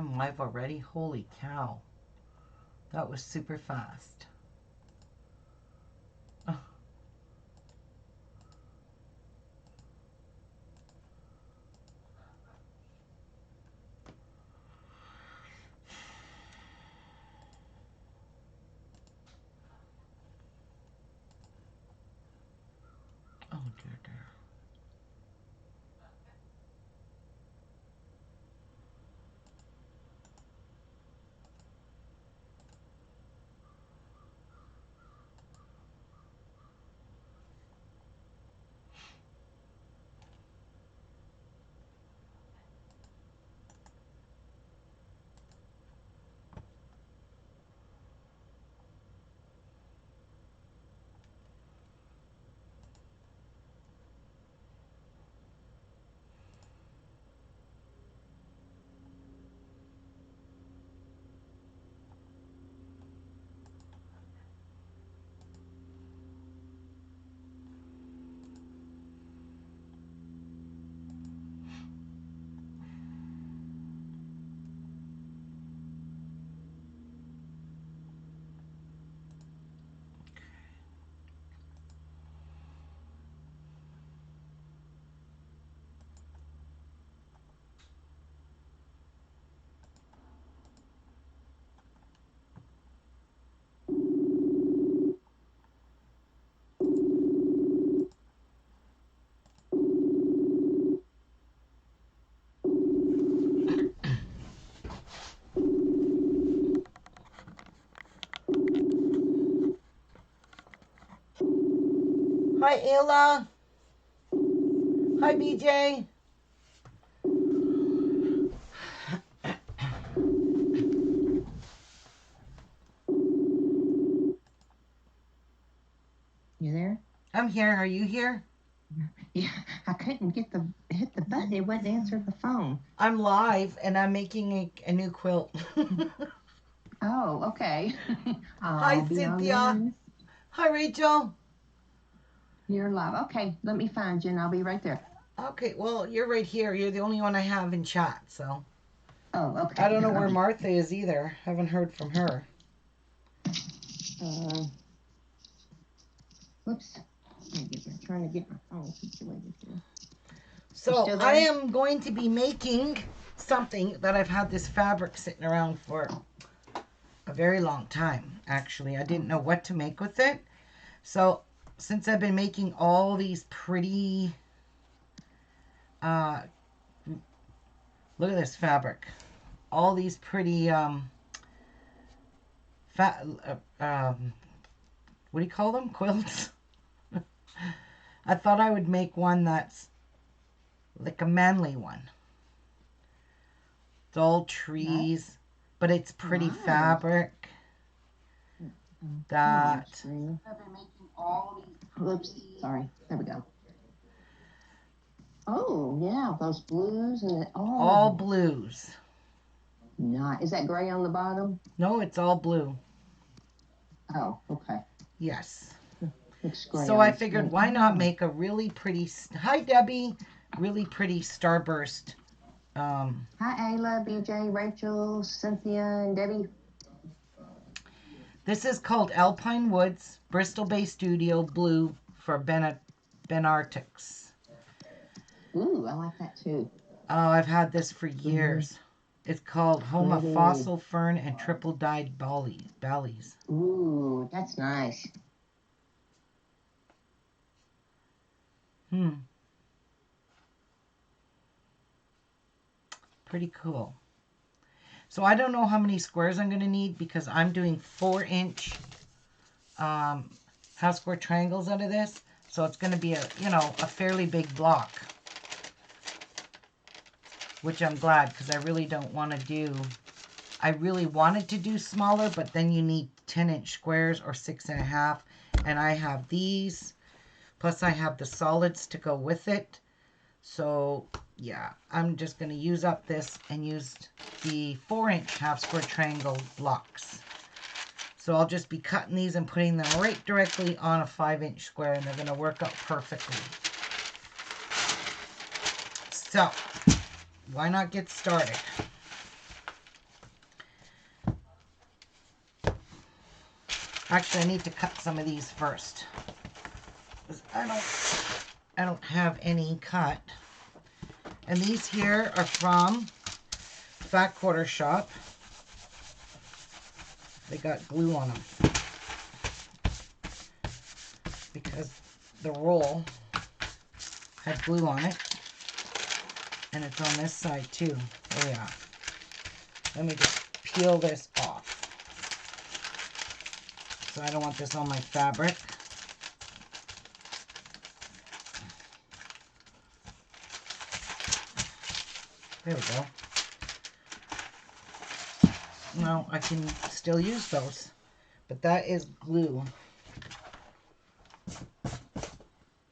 I'm live already? Holy cow. That was super fast. Oh. Oh dear, dear. Hi, Ayla. Hi, BJ. You there? I'm here. Are you here? Yeah, I couldn't hit the button. It wouldn't answer the phone. I'm live and I'm making a new quilt. Oh, okay. Hi, I'll be on there. Cynthia. Hi, Rachel. You're live. Okay, let me find you and I'll be right there. Okay, well, you're right here. You're the only one I have in chat, so. Oh, okay. I don't know where Martha is either. Haven't heard from her. Whoops. I'm trying to get my phone situated here. So I am going to be making something that I've had this fabric sitting around for a very long time, actually. I didn't know what to make with it. So since I've been making all these pretty, look at this fabric. All these pretty, what do you call them? Quilts? I thought I would make one that's like a manly one. It's all trees, but it's pretty fabric. That. I've been making all these. Whoops. Sorry. There we go. Oh, yeah, those blues and all blues. Nice. Is that gray on the bottom? No, it's all blue. Oh, okay. Yes. Gray so I figured, why not make a really pretty, hi Debbie, really pretty Starburst. Hi Ayla, BJ, Rachel, Cynthia, and Debbie. This is called Alpine Woods Bristol Bay Studio Blue for Benartix. Ooh, I like that too. Oh, I've had this for years. It's called Home of Fossil Fern and Triple Dyed Ballies. Ooh, that's nice. Pretty cool. So I don't know how many squares I'm going to need because I'm doing 4-inch half square triangles out of this. So it's going to be a fairly big block. Which I'm glad because I really don't want to do, I really wanted to do smaller, but then you need 10-inch squares or 6.5. And I have these, plus I have the solids to go with it. So yeah, I'm just going to use up this and use the 4-inch half square triangle blocks. So I'll just be cutting these and putting them right directly on a 5-inch square, and they're going to work out perfectly. So why not get started? Actually, I need to cut some of these first. 'Cause I don't have any cut. And these here are from Fat Quarter Shop. They got glue on them. Because the roll had glue on it. And it's on this side too. Oh yeah. Let me just peel this off. So I don't want this on my fabric. There we go. No, I can still use those. But that is glue.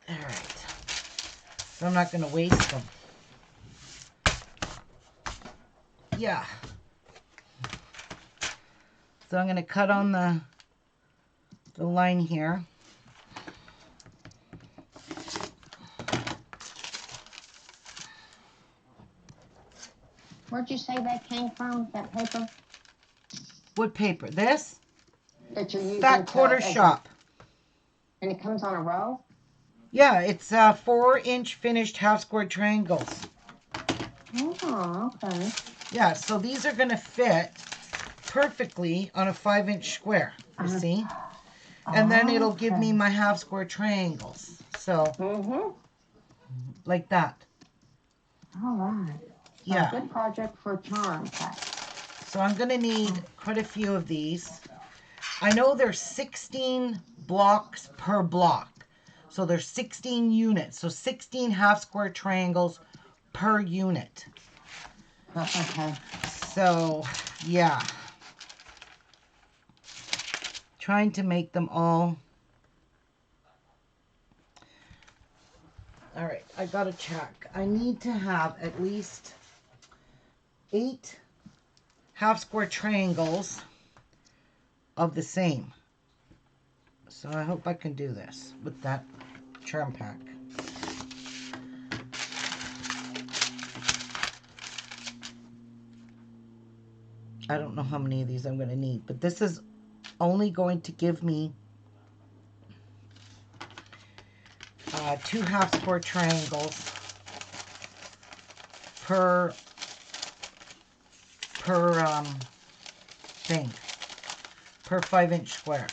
Alright. So I'm not going to waste them. Yeah. So I'm going to cut on the line here. Where'd you say that came from, that paper? What paper? This? That you're using Fat Quarter Shop. And it comes on a roll? Yeah, it's 4-inch finished half square triangles. Oh, okay. Yeah, so these are going to fit perfectly on a 5-inch square, you see? And then it'll give me my half square triangles. So, like that. All right. Yeah. A good project for a charm pack. So I'm going to need quite a few of these. I know there's 16 blocks per block. So there's 16 units. So 16 half square triangles per unit. Okay. So, yeah. Trying to make them all. All right, I gotta check. I need to have at least 8 half square triangles of the same. So I hope I can do this with that charm pack. I don't know how many of these I'm going to need, but this is only going to give me 2 half square triangles per thing, per 5-inch square.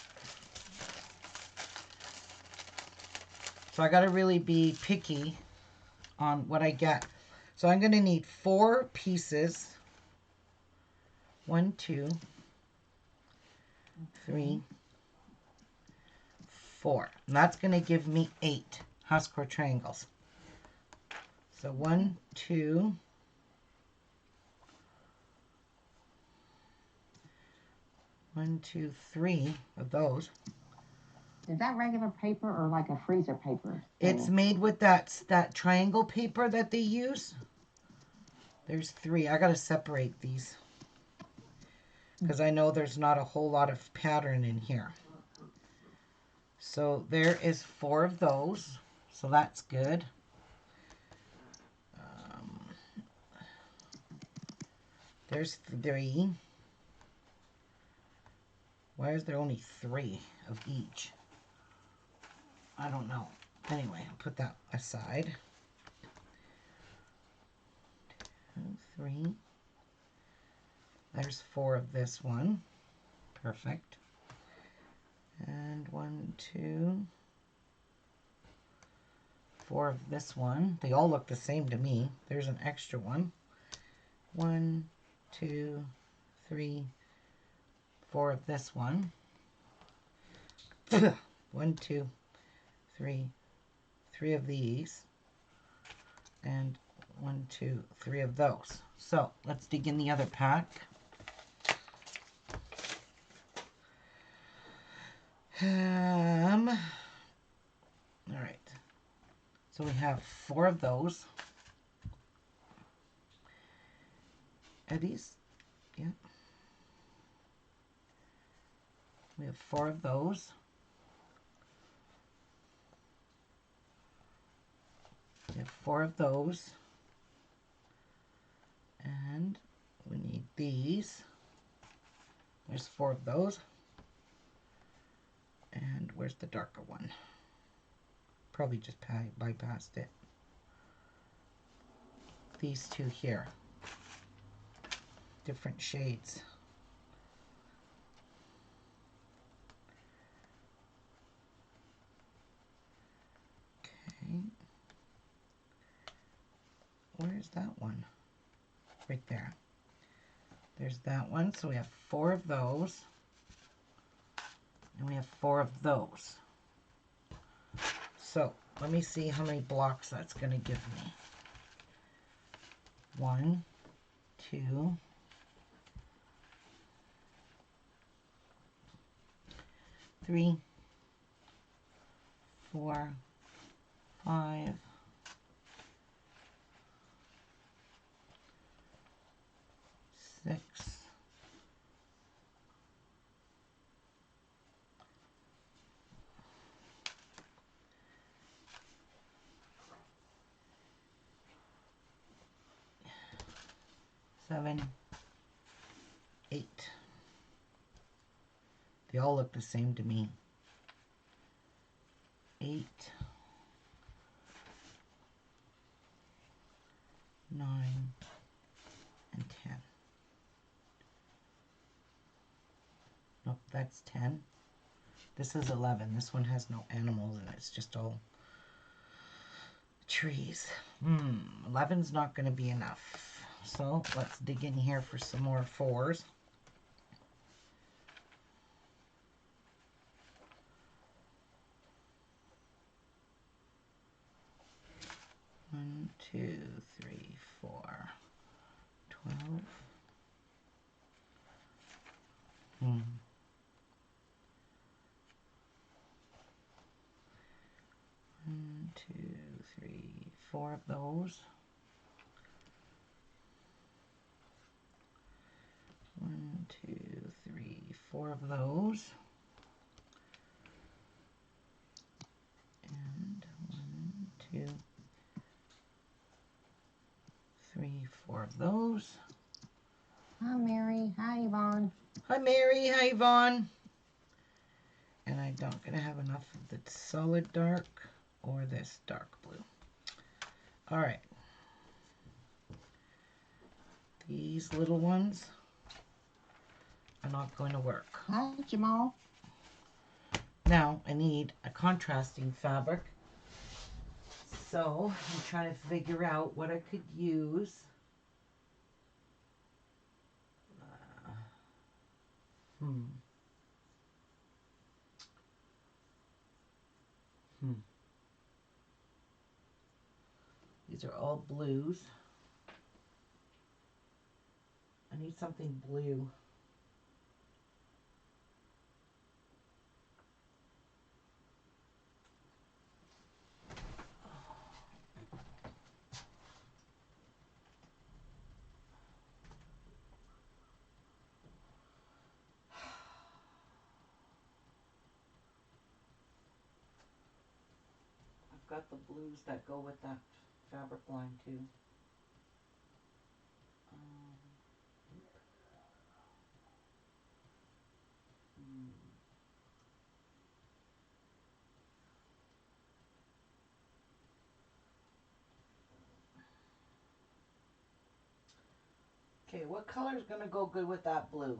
So I got to really be picky on what I get. So I'm going to need 4 pieces. 1, 2, 3, 4. And that's going to give me 8 half square triangles. So 1, 2, 1, 2, 3 of those. Is that regular paper or like a freezer paper? It's made with that triangle paper that they use. There's 3. I got to separate these because I know there's not a whole lot of pattern in here. So there is 4 of those. So that's good. There's 3. Why is there only 3 of each? I don't know. Anyway, I'll put that aside. 2, 3. There's 4 of this one. Perfect. And 1, 2, 4 of this one. They all look the same to me. There's an extra one. 1, 2, 3, 4 of this one. 1, 2, 3, 3 of these. And 1, 2, 3 of those. So let's dig in the other pack. All right. So we have 4 of those. Are these? Yeah. We have 4 of those. We have 4 of those. And we need these. There's 4 of those. And where's the darker one? Probably just bypassed it. These two here. Different shades. Okay. Where's that one? Right there. There's that one. So we have 4 of those. And we have 4 of those. So let me see how many blocks that's going to give me. 1, 2, 3, 4, 5, 6, 7, 8. They all look the same to me. 8, 9, and 10. Nope, that's 10. This is 11. This one has no animals in it. It's just all trees. 11's not going to be enough. So let's dig in here for some more 4s. 1, 2, 3, 4, 12. 1, 2, 3, 4 of those. 1, 2, 3, 4 of those. And 1, 2, 3, 4 of those. Hi, Mary. Hi, Yvonne. Hi, Mary. Hi, Yvonne. And I'm not going to have enough of the solid dark or this dark blue. All right. These little ones are not going to work. Hi, Jamal. Now I need a contrasting fabric. So I'm trying to figure out what I could use. These are all blues. I need something blue. I've got the blues that go with that fabric line too. Okay, what color is going to go good with that blue?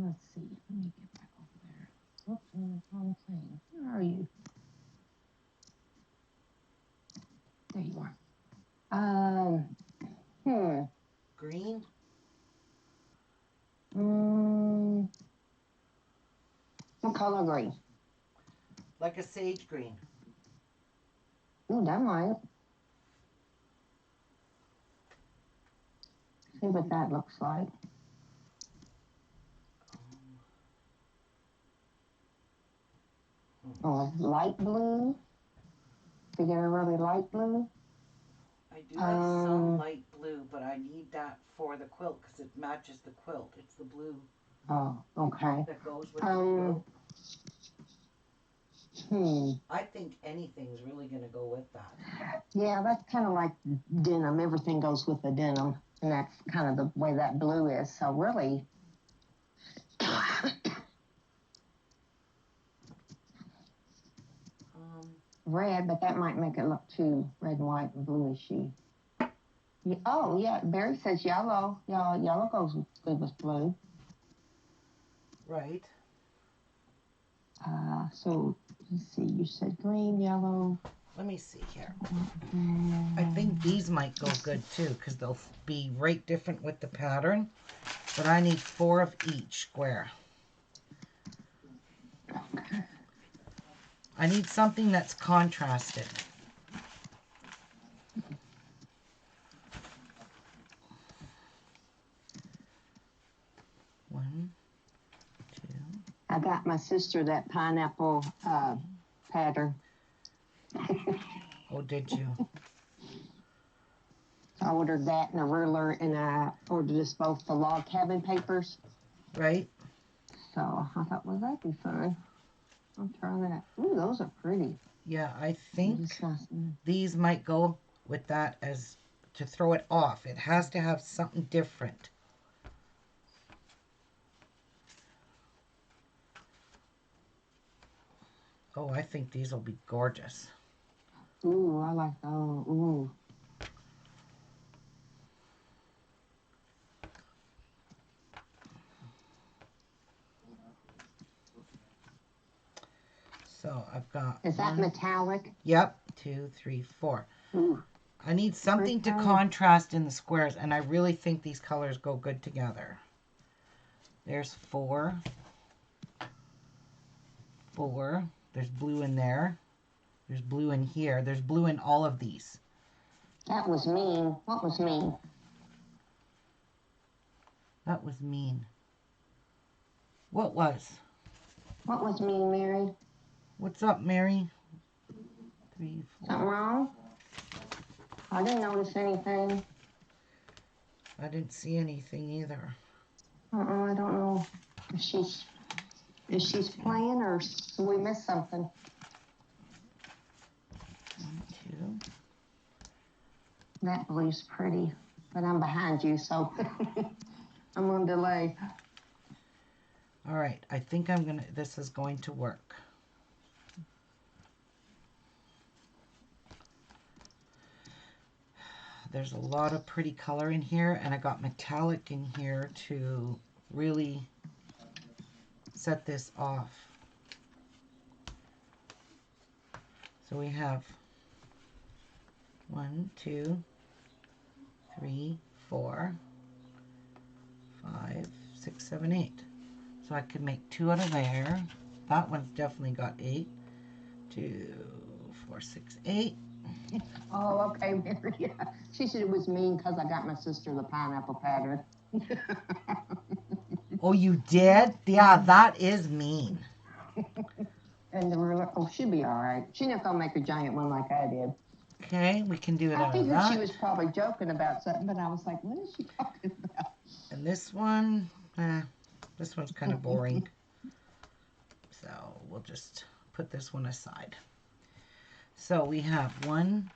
Let's see. Let me get back over there. Whoops, I'm in the wrong thing. Where are you? There you are. Green? What color green? Like a sage green. Ooh, that might. See what that looks like. Oh, light blue. To get a really light blue. I do have some light blue, but I need that for the quilt because it matches the quilt. It's the blue Oh, okay. that goes with the quilt. I think anything's really going to go with that. Yeah, that's kind of like denim. Everything goes with the denim. And that's kind of the way that blue is. So really, red, but that might make it look too red, and white, and bluishy. Yeah, oh, yeah, Barry says yellow. Yellow goes good with blue. Right. So, let's see, you said green, yellow. Let me see here. I think these might go good too because they'll be right different with the pattern. But I need 4 of each square. I need something that's contrasted. One, two. I got my sister that pineapple pattern. Oh, did you? I ordered that and a ruler, and I ordered us both the log cabin papers. Right? So I thought, well, that'd be fun. I'll try that. Ooh, those are pretty. Yeah, I think these might go with that as to throw it off. It has to have something different. Oh, I think these will be gorgeous. Ooh, I like those. Ooh. So I've got. Is that metallic? Yep. 2, 3, 4. Ooh. I need something to contrast in the squares, and I really think these colors go good together. There's 4. 4. There's blue in there. There's blue in here. There's blue in all of these. That was mean. What was mean? That was mean. What was? What was mean, Mary? What's up, Mary? 3, 4. Something wrong? I didn't notice anything. I didn't see anything either. I don't know if she's playing or we missed something. 1, 2. That blue's pretty, but I'm behind you, so I'm on delay. All right, I think this is going to work. There's a lot of pretty color in here, and I got metallic in here to really set this off. So we have 1, 2, 3, 4, 5, 6, 7, 8. So I could make 2 out of there. That one's definitely got 8. 2, 4, 6, 8. Oh, okay, Mary. Yeah. She said it was mean because I got my sister the pineapple pattern. Oh, you did? Yeah, that is mean. And the ruler, oh, she'll be all right. She's not going to make a giant one like I did. Okay, we can do it out of that. I figured she was probably joking about something, but I was like, what is she talking about? And this one, this one's kind of boring. So we'll just put this one aside. So we have 1,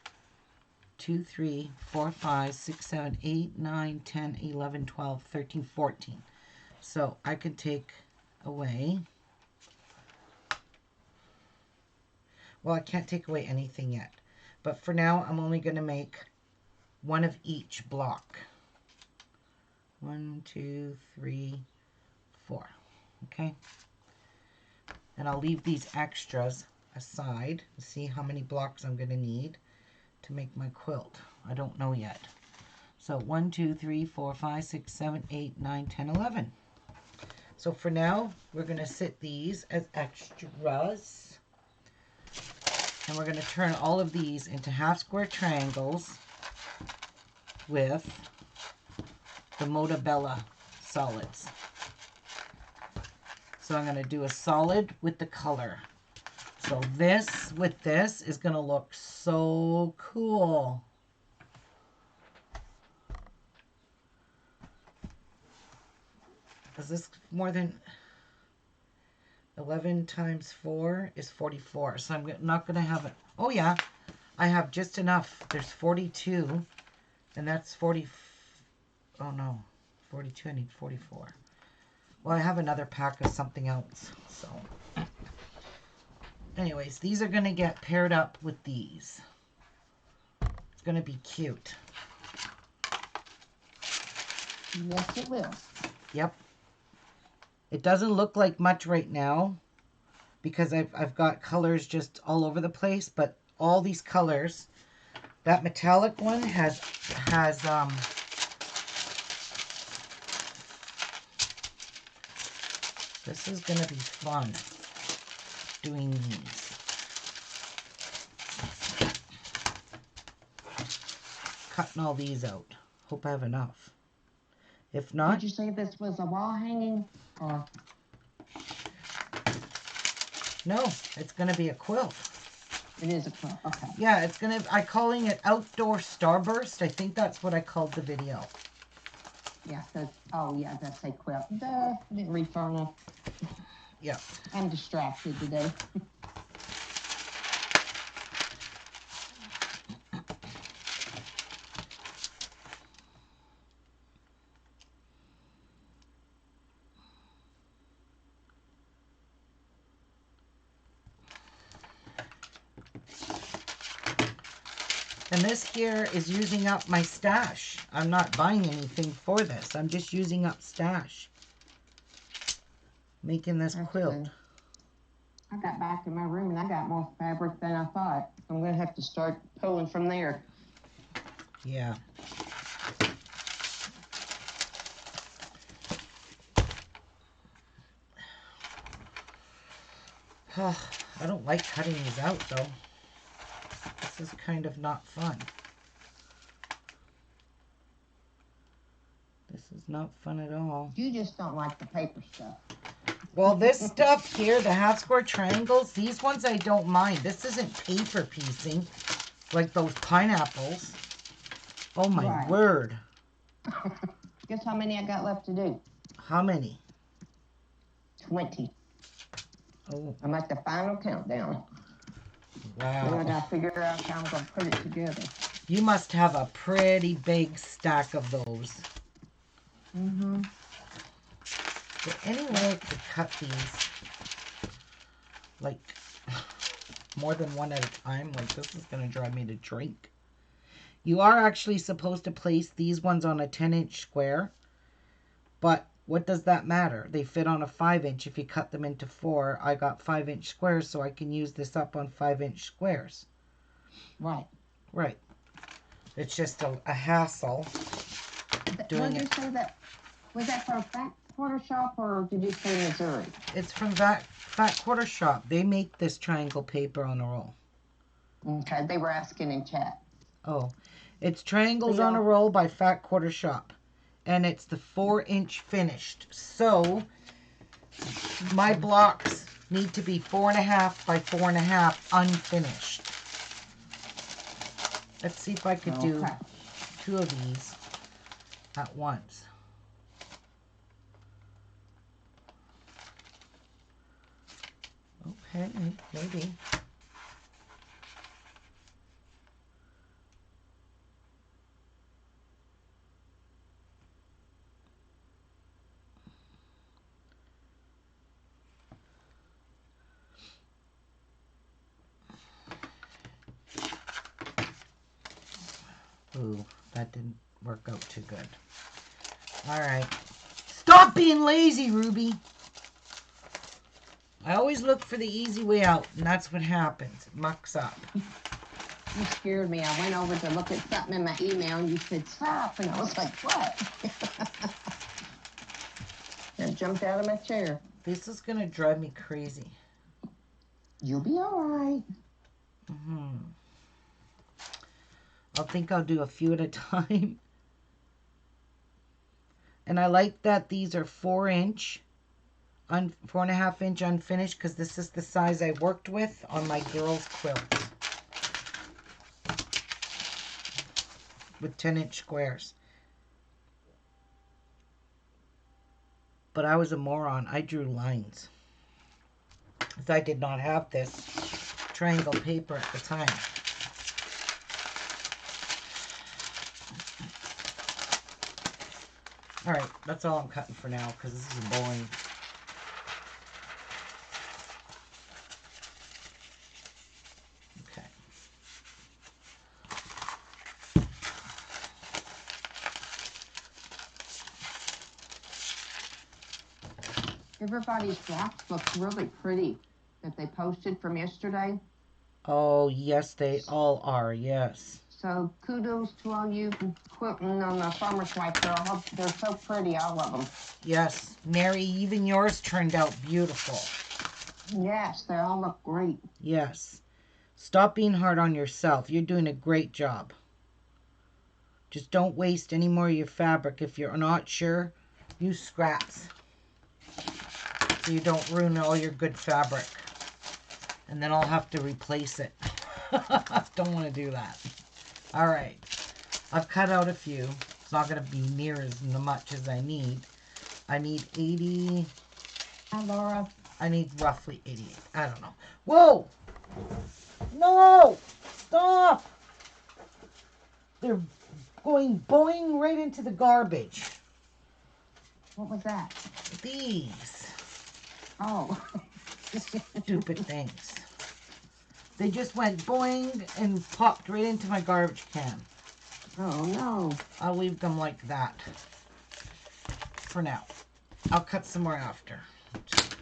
2, 3, 4, 5, 6, 7, 8, 9, 10, 11, 12, 13, 14. So I can take away. Well, I can't take away anything yet. But for now, I'm only going to make 1 of each block. 1, 2, 3, 4. Okay. And I'll leave these extras aside and see how many blocks I'm going to need to make my quilt. I don't know yet. So 1, 2, 3, 4, 5, 6, 7, 8, 9, 10, 11. So for now, we're going to sit these as extras. And we're going to turn all of these into half square triangles with the Motabella solids. So I'm going to do a solid with the color. So this with this is going to look so cool. Is this more than... 11 times 4 is 44. So I'm not going to have it. Oh, yeah. I have just enough. There's 42. And that's 40. Oh, no. 42. I need 44. Well, I have another pack of something else. So, anyways, these are going to get paired up with these. It's going to be cute. Yes, it will. Yep. It doesn't look like much right now because I've got colors just all over the place, but all these colors, that metallic one has this is going to be fun doing these. Cutting all these out. Hope I have enough. If not... Did you say this was a wall hanging or? No, it's going to be a quilt. It is a quilt, okay. Yeah, it's going to... I'm calling it Outdoor StarBurst. I think that's what I called the video. Yeah, oh yeah, that's a quilt. Duh, I didn't read far enough. Yeah. I'm distracted today. And this here is using up my stash. I'm not buying anything for this. I'm just using up stash. Making this quilt. I got back in my room and I got more fabric than I thought. I'm going to have to start pulling from there. Yeah. Oh, I don't like cutting these out though. This is kind of not fun. This is not fun at all. You just don't like the paper stuff. Well, this stuff here, the half square triangles, these ones I don't mind. This isn't paper piecing like those pineapples. Oh my word. Guess how many I got left to do? How many? 20. Oh. I'm at the final countdown. Wow. Then I gotta figure out how I'm gonna put it together. You must have a pretty big stack of those. Mm-hmm. Is there any way I could cut these like more than one at a time? Like this is gonna drive me to drink. You are actually supposed to place these ones on a 10-inch square, but what does that matter? They fit on a 5-inch. If you cut them into 4, I got 5-inch squares, so I can use this up on 5-inch squares. Right. Right. It's just a hassle doing it. You say that? Was that from Fat Quarter Shop or did you say Missouri? It's from Fat Quarter Shop. They make this triangle paper on a roll. Okay, they were asking in chat. Oh, it's Triangles on a Roll by Fat Quarter Shop. And it's the 4-inch finished. So, my blocks need to be 4.5 by 4.5 unfinished. Let's see if I could do 2 of these at once. Okay, maybe. Ooh, that didn't work out too good. All right. Stop being lazy, Ruby. I always look for the easy way out, and that's what happens. It mucks up. You scared me. I went over to look at something in my email, and you said stop, and I was like, what? I jumped out of my chair. This is going to drive me crazy. You'll be all right. Mm-hmm. I think I'll do a few at a time. And I like that these are 4-inch, 4.5 inch unfinished, because this is the size I worked with on my girls' quilt. With 10-inch squares. But I was a moron. I drew lines. because I did not have this triangle paper at the time. All right, that's all I'm cutting for now because this is boring. Okay. Everybody's blocks look really pretty that they posted from yesterday. Oh, yes, they all are, yes. So kudos to all you quilting on the farmer's wife girl. They're so pretty, all of them. Yes, Mary, even yours turned out beautiful. Yes, they all look great. Yes. Stop being hard on yourself. You're doing a great job. Just don't waste any more of your fabric. If you're not sure, use scraps. So you don't ruin all your good fabric. And then I'll have to replace it. Don't want to do that. All right. I've cut out a few. It's not going to be near as much as I need. I need 80. Hi, Laura. I need roughly 88. I don't know. Whoa! No! Stop! They're going boing right into the garbage. What was that? These. Oh. Stupid things. They just went boing and popped right into my garbage can. Oh, no. I'll leave them like that for now. I'll cut some more after. Just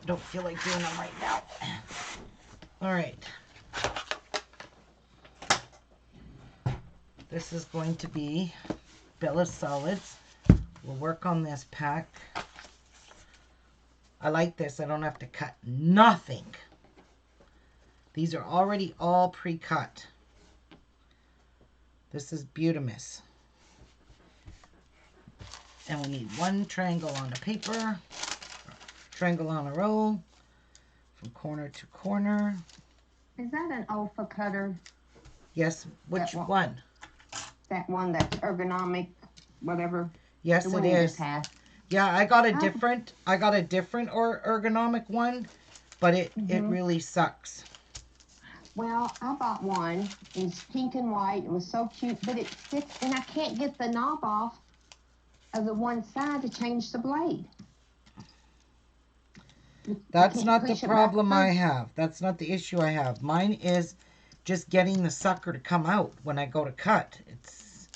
don't feel like doing them right now. All right. This is going to be Bill of Solids. We'll work on this pack. I like this. I don't have to cut nothing. These are already all pre-cut. This is Butamus. And we need one triangle on the paper. Triangle on a roll. From corner to corner. Is that an Alpha cutter? Yes. Which one? That one that's ergonomic, whatever. Yes, the one it you is. just had. Yeah, I got a different or ergonomic one, but it really sucks. Well, I bought one. It's pink and white. It was so cute, but it sits, and I can't get the knob off of the one side to change the blade. That's not the problem I have. That's not the issue I have. Mine is just getting the sucker to come out when I go to cut. It's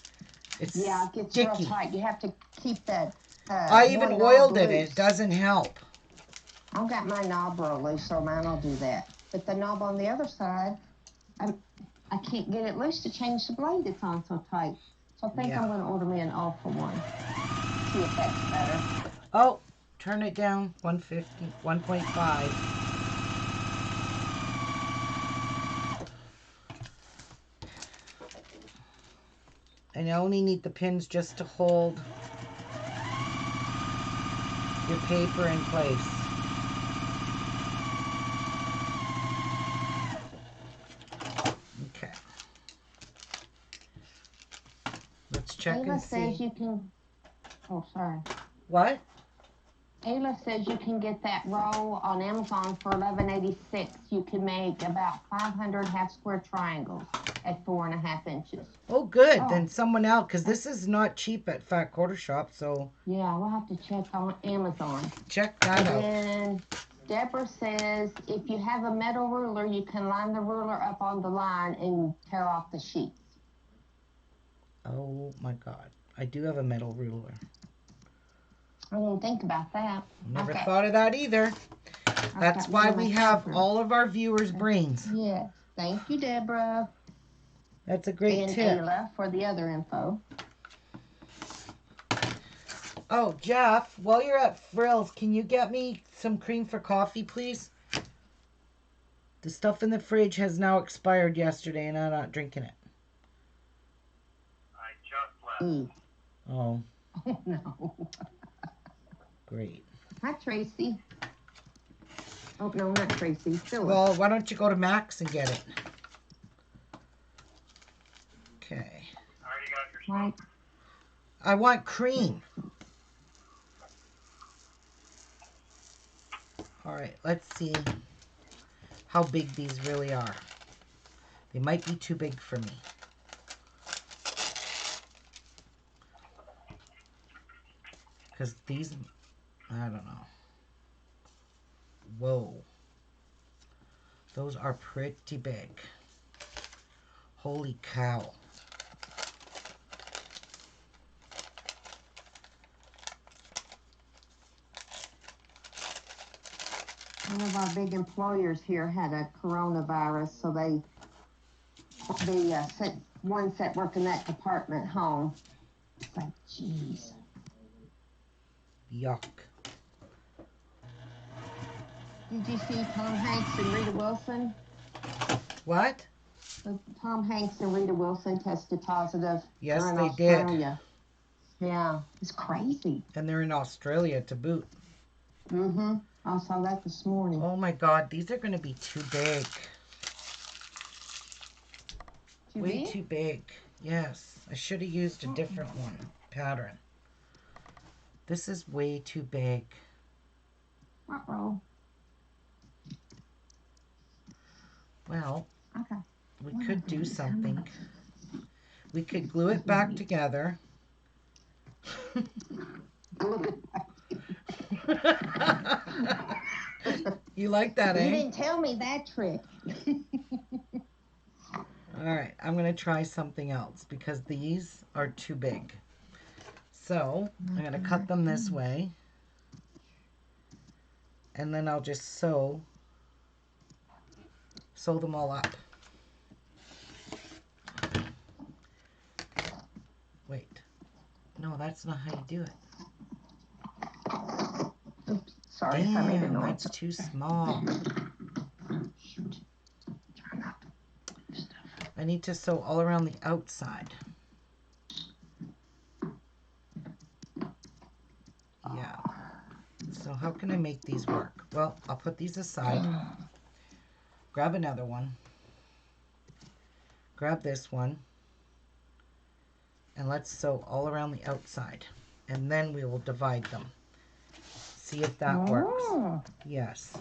yeah, it gets sticky. real tight. You have to keep that. I even oiled it. It doesn't help. I've got my knob real loose, so mine will do that. But the knob on the other side, I can't get it loose to change the blade. It's on so tight. So I think I'm going to order me an Alpha one. See if that's better. Oh, turn it down. 150, 1.5. And you only need the pins just to hold your paper in place. Okay. Let's check Ayla and see. says you can. Oh, sorry. What? Ayla says you can get that roll on Amazon for $11.86. You can make about 500 half square triangles at 4.5 inches. Oh, good. Oh. Then someone else, because this is not cheap at Fat Quarter Shop, so. Yeah, we'll have to check on Amazon. Check that out. And Deborah says if you have a metal ruler, you can line the ruler up on the line and tear off the sheets. Oh, my God. I do have a metal ruler. I didn't think about that. Never thought of that either. That's why we have all of our viewers' brains. Yes. Thank you, Deborah. That's a great tip. And Ayla for the other info. Oh, Jeff, while you're at Frills, can you get me some cream for coffee, please? The stuff in the fridge has now expired yesterday, and I'm not drinking it. I just left. Oh. Oh, no. Great. Hi, Tracy. Oh, no, not Tracy. Phyllis. Well, why don't you go to Max and get it? Okay. I already got your smoke. I want cream. All right, let's see how big these really are. They might be too big for me. Because these, I don't know. Whoa. Those are pretty big. Holy cow. One of our big employers here had a coronavirus, so they sent ones that work in that department home. It's like, jeez. Yuck. Did you see Tom Hanks and Rita Wilson? What? Tom Hanks and Rita Wilson tested positive. Yes, in they Australia. Yeah, it's crazy. And they're in Australia to boot. Mm-hmm. I saw that this morning. Oh my God, these are going to be too big. Way too big. Yes, I should have used a different one. Pattern. This is way too big. Uh-oh. Well, Okay. we could do something. We could glue it back together. You like that, eh? You didn't tell me that trick. All right, I'm going to try something else because these are too big. So I'm going to cut them this way. And then I'll just sew them all up. Wait. No, that's not how you do it. Oops, sorry if I made a Damn, noise. that's too small. Shoot. Try not to do stuff. I need to sew all around the outside. Yeah. So how can I make these work? Well, I'll put these aside. Grab another one. Grab this one. And let's sew all around the outside. And then we will divide them. See if that works. Yes.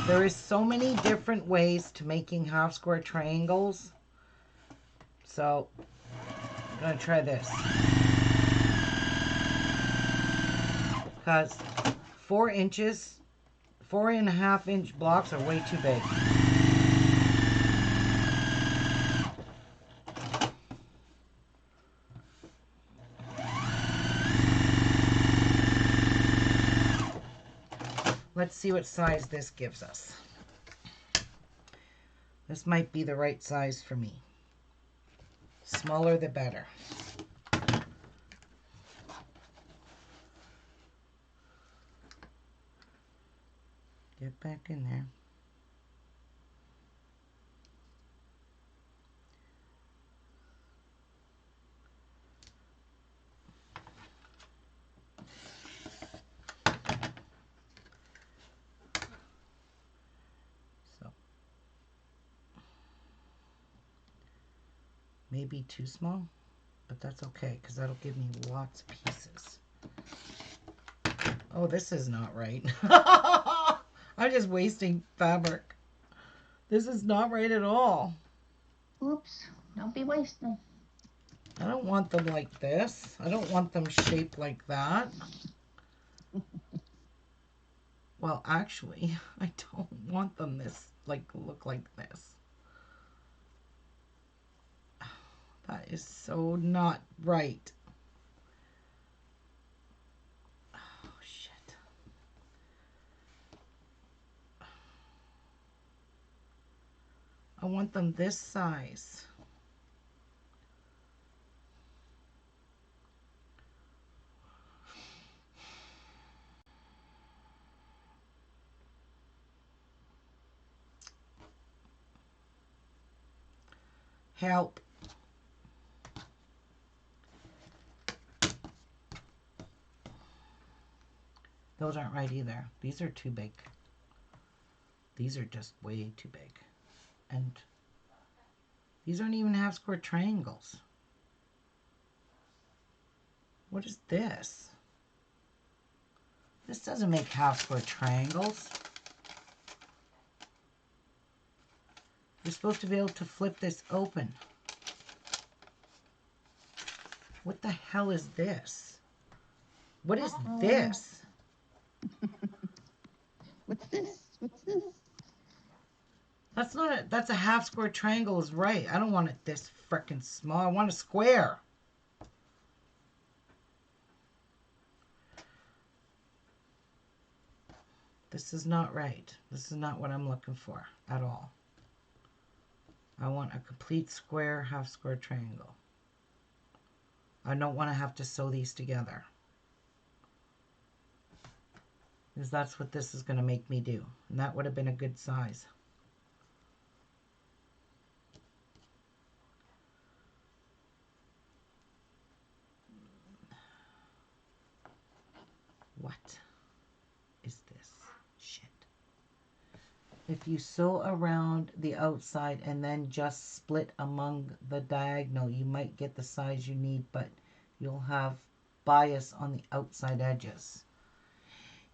There is so many different ways to making half square triangles. So I'm going to try this. Because 4.5 inch blocks are way too big. Let's see what size this gives us. This might be the right size for me. Smaller the better. Get back in there. So maybe too small, but that's okay because that'll give me lots of pieces. Oh, this is not right. I'm just wasting fabric. This is not right at all. Oops, don't be wasting. I don't want them like this. I don't want them shaped like that. Well, actually, I don't want them look like this. That is so not right. Oh, shit. I want them this size. Help. Those aren't right either. These are too big. These are just way too big. And these aren't even half square triangles. What is this? This doesn't make half square triangles. You're supposed to be able to flip this open. What the hell is this? What is this? What's this? What's this? That's not a, that's a half square triangle is right. I don't want it this frickin' small. I want a square. This is not right. This is not what I'm looking for at all. I want a complete square, half square triangle. I don't want to have to sew these together. Because that's what this is going to make me do. And that would have been a good size. What is this shit? If you sew around the outside and then just split among the diagonal, you might get the size you need, but you'll have bias on the outside edges.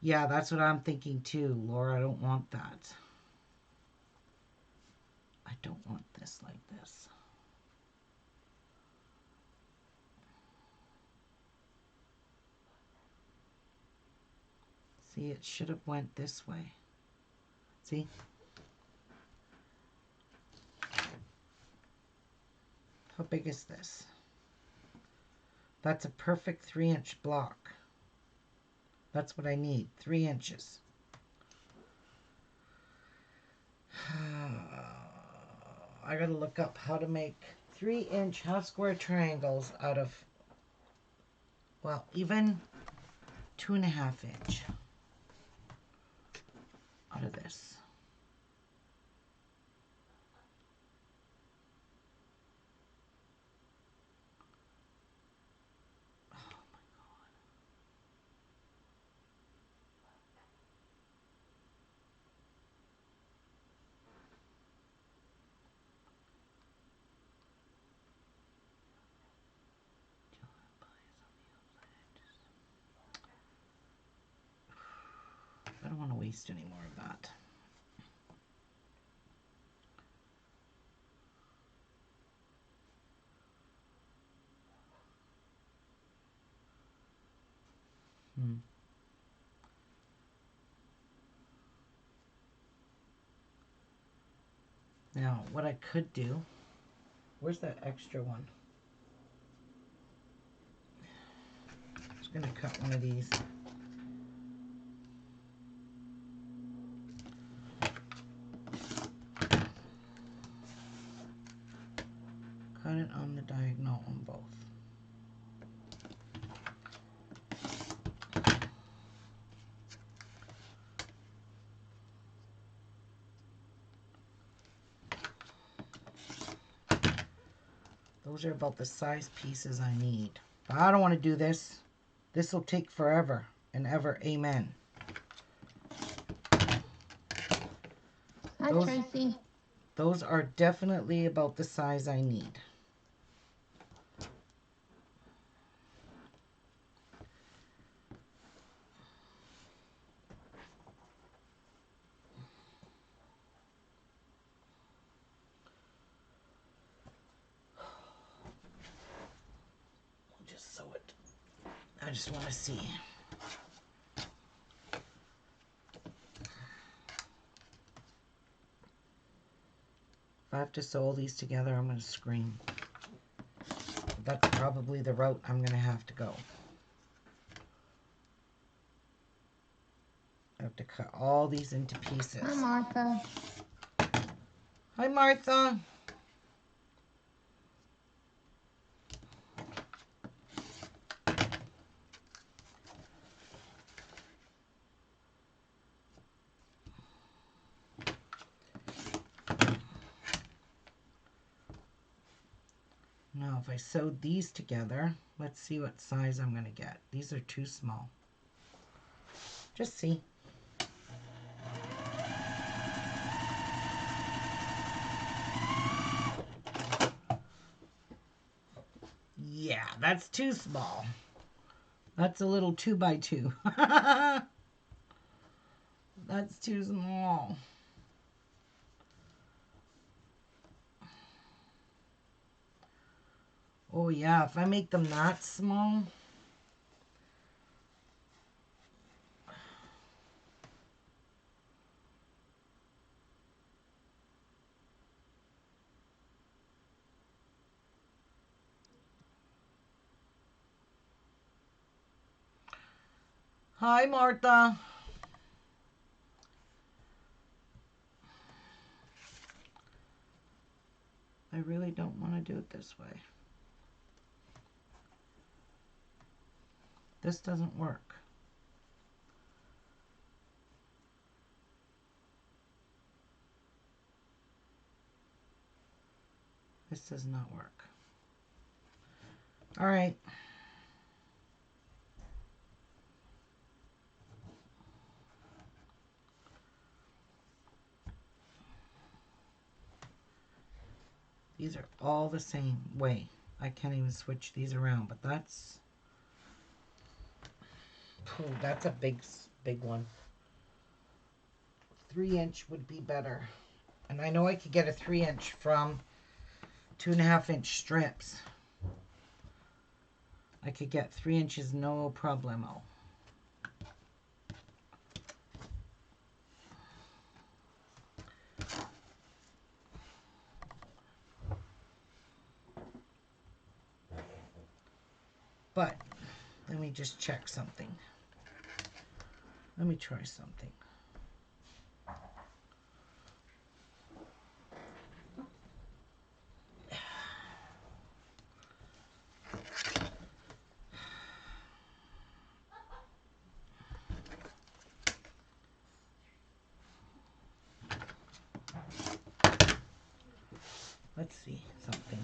Yeah, that's what I'm thinking too, Laura. I don't want that. I don't want this like this. See, it should have went this way. See? How big is this? That's a perfect 3-inch block. That's what I need, 3 inches. I gotta look up how to make 3-inch half square triangles out of, well, even 2.5 inch out of this. I don't want to waste any more of that. Now, what I could do, where's that extra one? I'm just going to cut one of these. Cut it on the diagonal on both. Those are about the size pieces I need. But I don't want to do this. This will take forever and ever. Amen. Hi, Tracy. Those are definitely about the size I need. Just sew it. I just want to see. If I have to sew all these together, I'm going to scream. That's probably the route I'm going to have to go. I have to cut all these into pieces. Hi, Martha. Hi, Martha. Now, if I sewed these together, let's see what size I'm going to get. These are too small. Just see. Yeah, that's too small. That's a little 2x2. That's too small. Oh yeah, if I make them that small. Hi, Martha. I really don't want to do it this way. This doesn't work. This does not work. All right. These are all the same way. I can't even switch these around, but that's... Oh, that's a big one. 3-inch would be better. And I know I could get a 3-inch from 2.5-inch strips. I could get 3 inches, no problemo. But let me just check something. Let me try something. Let's see something.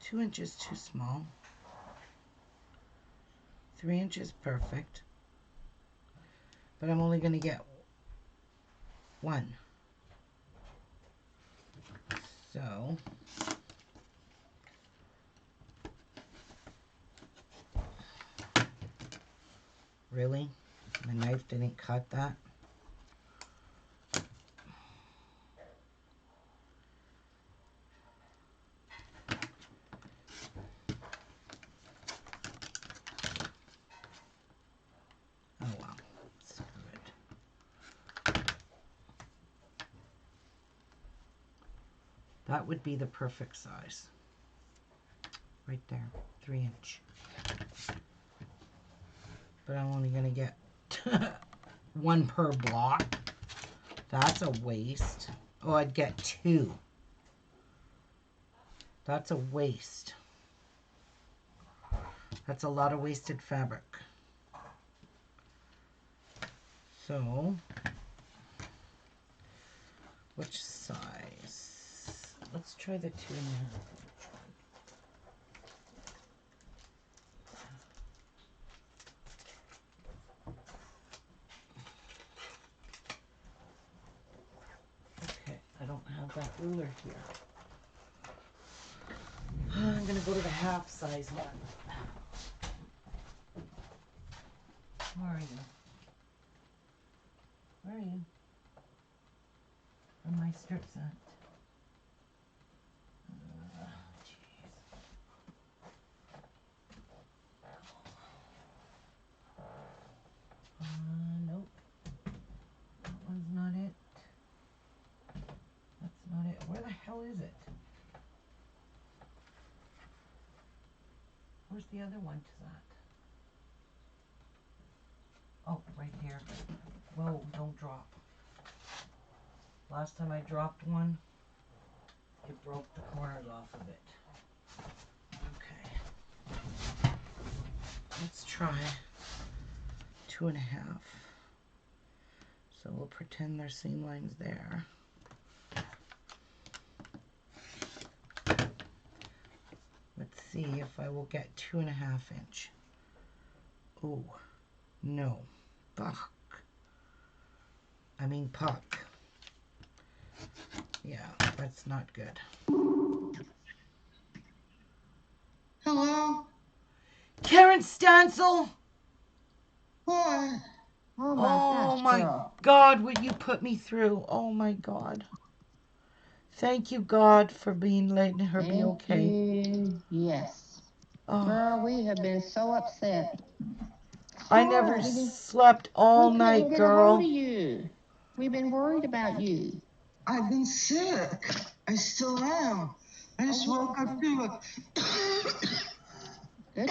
Two inches too small. 3 inches perfect. But I'm only going to get one. So really? My knife didn't cut that? Oh well. Screw it. That would be the perfect size. Right there. 3-inch. But I'm only going to get one per block. That's a waste. Oh, I'd get 2. That's a waste. That's a lot of wasted fabric. So, which size? Let's try the 2.5. Okay, I don't have that ruler here. I'm gonna go to the half size one. Where are you? Where are you? Where are my strips at? Jeez. Nope. That one's not it. That's not it. Where the hell is it? Where's the other one to that? Oh, right here. Whoa, don't drop. Last time I dropped one, it broke the corners off of it. Okay. Let's try 2.5. So we'll pretend there's seam lines there. Let's see if I will get 2.5 inch. Oh, no. Fuck. I mean puck. Yeah, that's not good. Hello? Karen Stansel! What? Oh my Oh gosh, my girl. God, what you put me through. Oh my God. Thank you, God, for letting her be okay. You. Yes. Oh, Girl, we have been so upset. I never slept all We couldn't night, get a hold girl. of you. We've been worried about you. I've been sick. I still am. I just woke up to Good.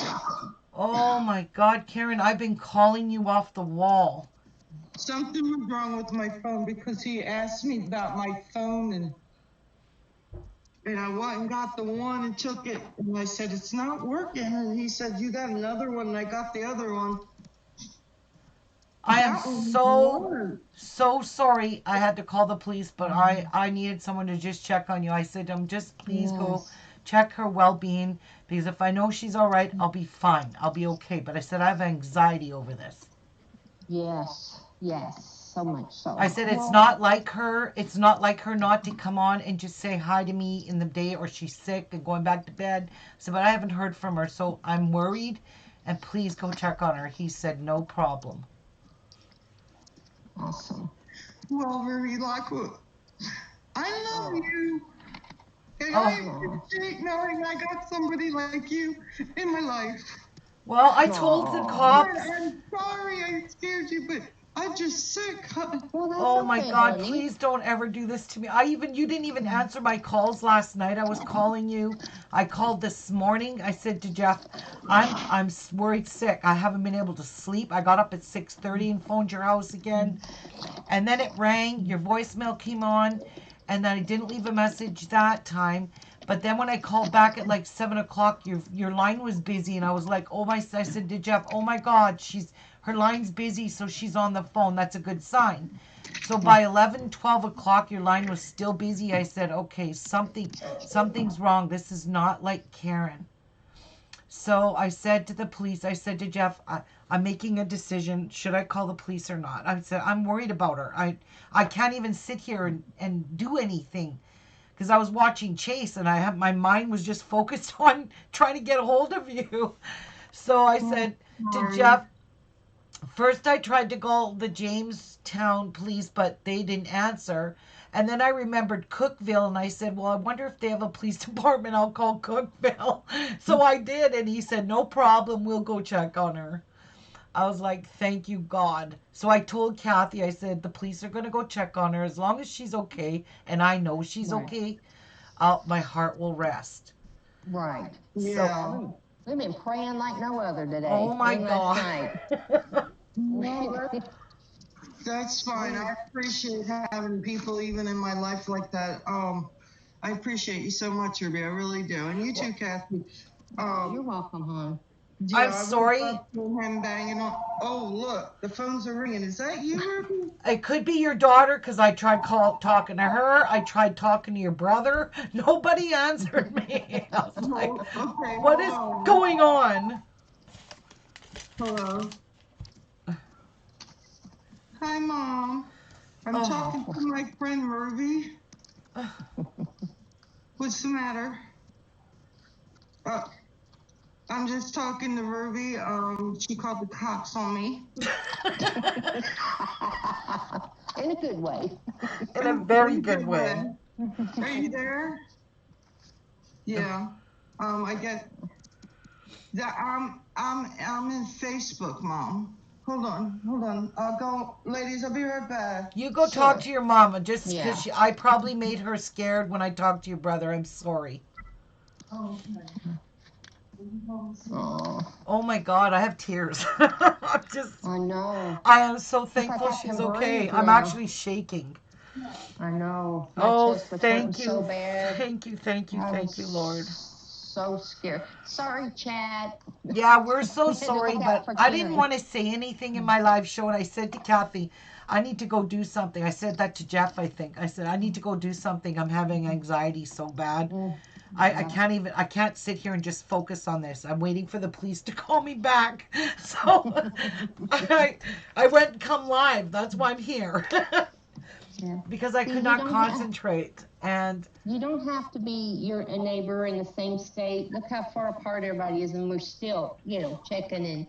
Oh my God, Karen, I've been calling you off the wall. something was wrong with my phone because he asked me about my phone and I went and got the one and took it and I said it's not working and he said you got another one and I got the other one. I am That one so worked. sorry I had to call the police, but I needed someone to just check on you. I said, just please go Yes. check her well-being, because if I know she's all right, I'll be fine. I'll be okay. But I said, I have anxiety over this. Yes. Yes. So much so. I said, it's not like her. It's not like her not to come on and just say hi to me in the day, or she's sick and going back to bed. So, but I haven't heard from her, so I'm worried, and please go check on her. He said, no problem. Awesome. Well, very likely. I love you. And Oh. I appreciate knowing I got somebody like you in my life. Well, I told the cops. I'm sorry I scared you, but I'm just sick. Well, that's Oh my okay, God, honey. please don't ever do this to me. You didn't even answer my calls last night. I was calling you. I called this morning. I said to Jeff, I'm worried sick. I haven't been able to sleep. I got up at 6:30 and phoned your house again. And then it rang, your voicemail came on, and then I didn't leave a message that time. But then when I called back at like 7 o'clock, your line was busy, and I was like, I said to Jeff, oh my God, her line's busy, so she's on the phone. That's a good sign. So by 11, 12 o'clock, your line was still busy. I said, okay, something's wrong. This is not like Karen. So I said to the police, I said to Jeff, I'm making a decision. Should I call the police or not? I said, I'm worried about her. I can't even sit here and do anything, because I was watching Chase, and my mind was just focused on trying to get a hold of you. So I said to Jeff, first I tried to call the Jamestown police, but they didn't answer. And then I remembered Cookville, and I said, well, I wonder if they have a police department. I'll call Cookville. So I did, and he said, no problem. We'll go check on her. I was like, thank you, God. So I told Kathy, I said, the police are going to go check on her. As long as she's okay, and I know she's okay, my heart will rest. Right. Yeah. We've been praying like no other today. Oh my and God. Last night. That's fine. I appreciate having people even in my life like that. I appreciate you so much, Ruby. I really do. And you too, Kathy. You're welcome, hon. Yeah, I'm I would sorry. love to hear him banging on. Oh, look, the phones are ringing. Is that you, Ruby? It could be your daughter, because I tried talking to her. I tried talking to your brother. Nobody answered me. I was like, Okay, what is going on? Hello. Hi, Mom. I'm Oh. talking to my friend Ruby. What's the matter? I'm just talking to Ruby. She called the cops on me. In a good way. In a very good way. Are you there? Yeah. I get that. I'm in Facebook, Mom. Hold on. I'll go, ladies. I'll be right back. You go talk to your mama, just Yeah. because I probably made her scared when I talked to your brother. I'm sorry. Oh, okay. Oh my God, I have tears. I know. I am so thankful I she's can okay. breathe I'm now. actually shaking. I know. My Oh, chest was thank hurting you. so bad. Thank you, I'm Lord. so scared. Sorry, Chad. Yeah, we're so We had to sorry, look but out for I didn't Karen. want to say anything in my live show, and I said to Kathy, I need to go do something. I said that to Jeff, I think. I said, I need to go do something. I'm having anxiety so bad. I can't sit here and just focus on this. I'm waiting for the police to call me back. So I went and come live. That's why I'm here. Yeah. Because I See, could you not don't concentrate. And You don't have to be a neighbor in the same state. Look how far apart everybody is, and we're still, checking in.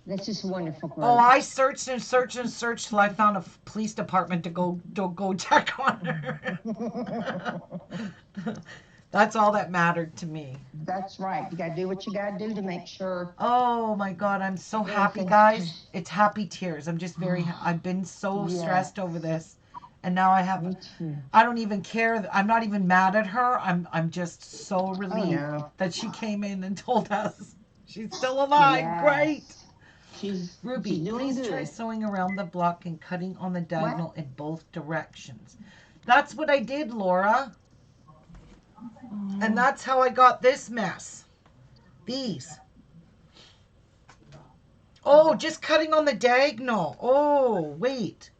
That's just a wonderful group. oh, I searched and searched and searched till I found a police department to go check on her. That's all that mattered to me. That's right. You gotta do what you gotta do to make sure. Oh my God, I'm so happy, Everything's guys. It's happy tears. I'm just I've been so Yes. stressed over this. And now I have, Me too. I don't even care. I'm not even mad at her. I'm just so relieved no. that she came in and told us she's still alive. Yes. Great. She's Ruby, doing please try good. sewing around the block and cutting on the diagonal in both directions. That's what I did, Laura. And that's how I got this mess. These. Oh, just cutting on the diagonal. Oh, wait.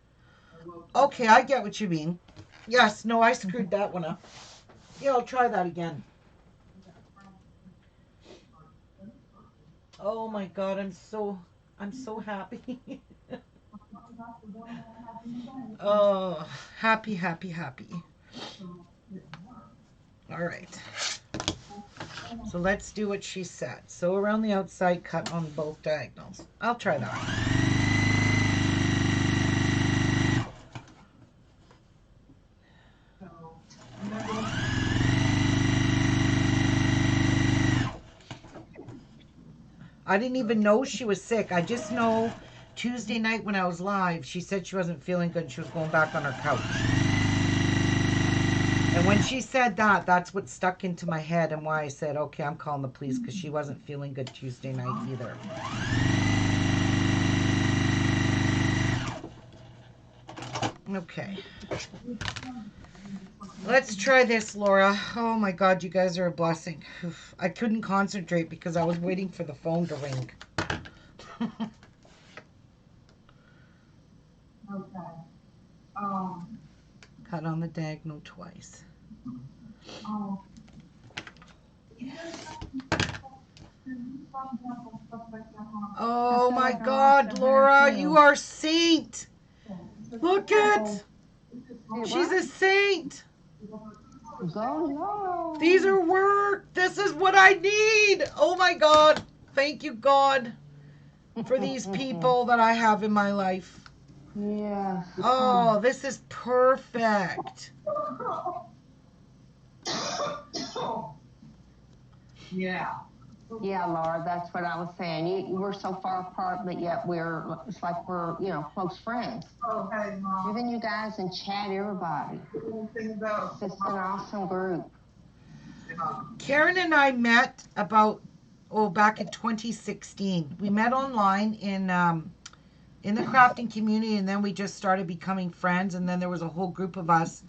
Okay, I get what you mean. Yes, no, I screwed that one up. Yeah, I'll try that again. Oh my God, I'm so happy. Oh, happy, happy, happy. All right. So let's do what she said. Sew around the outside, cut on both diagonals. I'll try that. I didn't even know she was sick. I just know Tuesday night when I was live, she said she wasn't feeling good. She was going back on her couch. And when she said that, that's what stuck into my head and why I said, okay, I'm calling the police, because she wasn't feeling good Tuesday night either. Okay. Let's try this, Laura. Oh my God, you guys are a blessing. I couldn't concentrate because I was waiting for the phone to ring. Okay. Cut on the diagonal twice. Oh. Oh my God, Laura, you are a saint. Look it. She's a saint. Go Lord. These are work. This is what I need. Oh my God. Thank you, God, for these people that I have in my life. Yeah. Oh, this is perfect. Yeah. Yeah, Laura, that's what I was saying. We're so far apart, but yet it's like we're, close friends. Oh, hey, Mom. Even you guys and Chad, everybody. Anything about It's an awesome group. Karen and I met back in 2016. We met online in the crafting community, and then we just started becoming friends, and then there was a whole group of us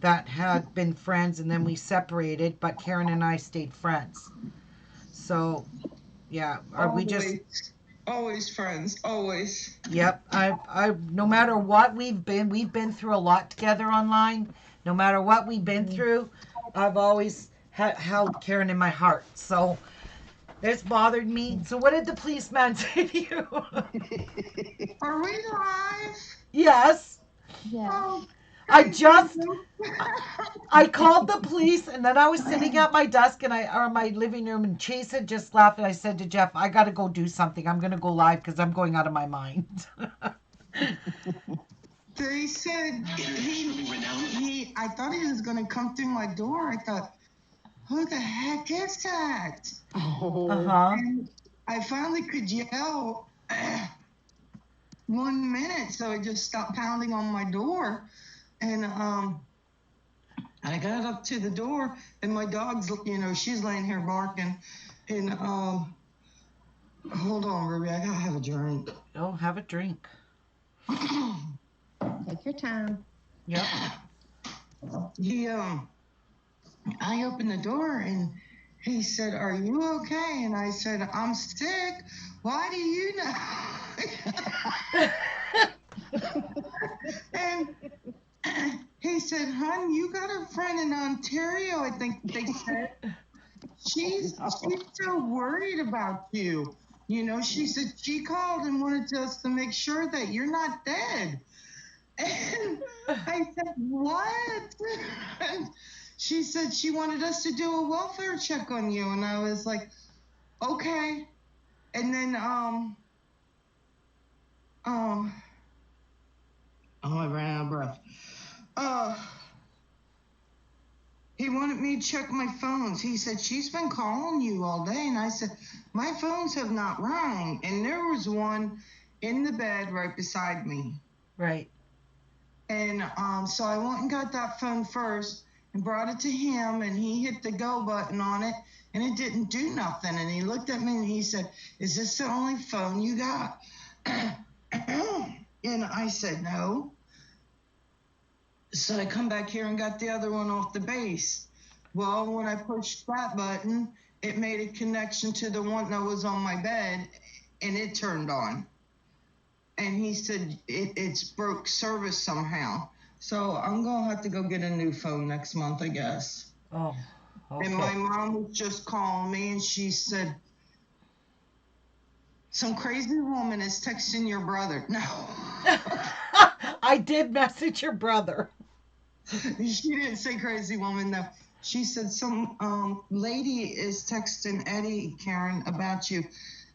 that had been friends, and then we separated, but Karen and I stayed friends. So, yeah, always friends, always. Yep, I no matter what we've been through a lot together online. No matter what we've been through, I've always held Karen in my heart. So this bothered me. So what did the policeman say to you? Are we live? Yes. Yeah. Oh, I called the police, and then I was sitting at my desk or my living room, and Chase had just left, and I said to Jeff, I got to go do something. I'm going to go live because I'm going out of my mind. They said I thought he was going to come through my door. I thought, who the heck is that? Uh-huh. And I finally could yell 1 minute, so I just stopped pounding on my door. And I got up to the door, and my dog's, she's laying here barking. And hold on, Ruby, I gotta have a drink. Oh, have a drink. Take your time. Yep. I opened the door, and he said, "Are you okay?" And I said, "I'm sick. Why do you know?" And he said, "Hun, you got a friend in Ontario," I think they said. She's so worried about you. You know, she said she called and wanted us to make sure that you're not dead. And I said, "What?" And she said she wanted us to do a welfare check on you. And I was like, "Okay." And then oh, I ran out of breath. He wanted me to check my phones. He said, "She's been calling you all day." And I said, "My phones have not rung." And there was one in the bed right beside me. Right. And so I went and got that phone first and brought it to him, and he hit the go button on it, and it didn't do nothing. And he looked at me and he said, "Is this the only phone you got?" And I said, "No." So I come back here and got the other one off the base. Well, when I pushed that button, it made a connection to the one that was on my bed, and it turned on. And he said it's broke service somehow. So I'm going to have to go get a new phone next month, I guess. Oh, okay. And my mom was just calling me, and she said, "Some crazy woman is texting your brother." No. I did message your brother. She didn't say crazy woman, though. She said some lady is texting Eddie, Karen, about you.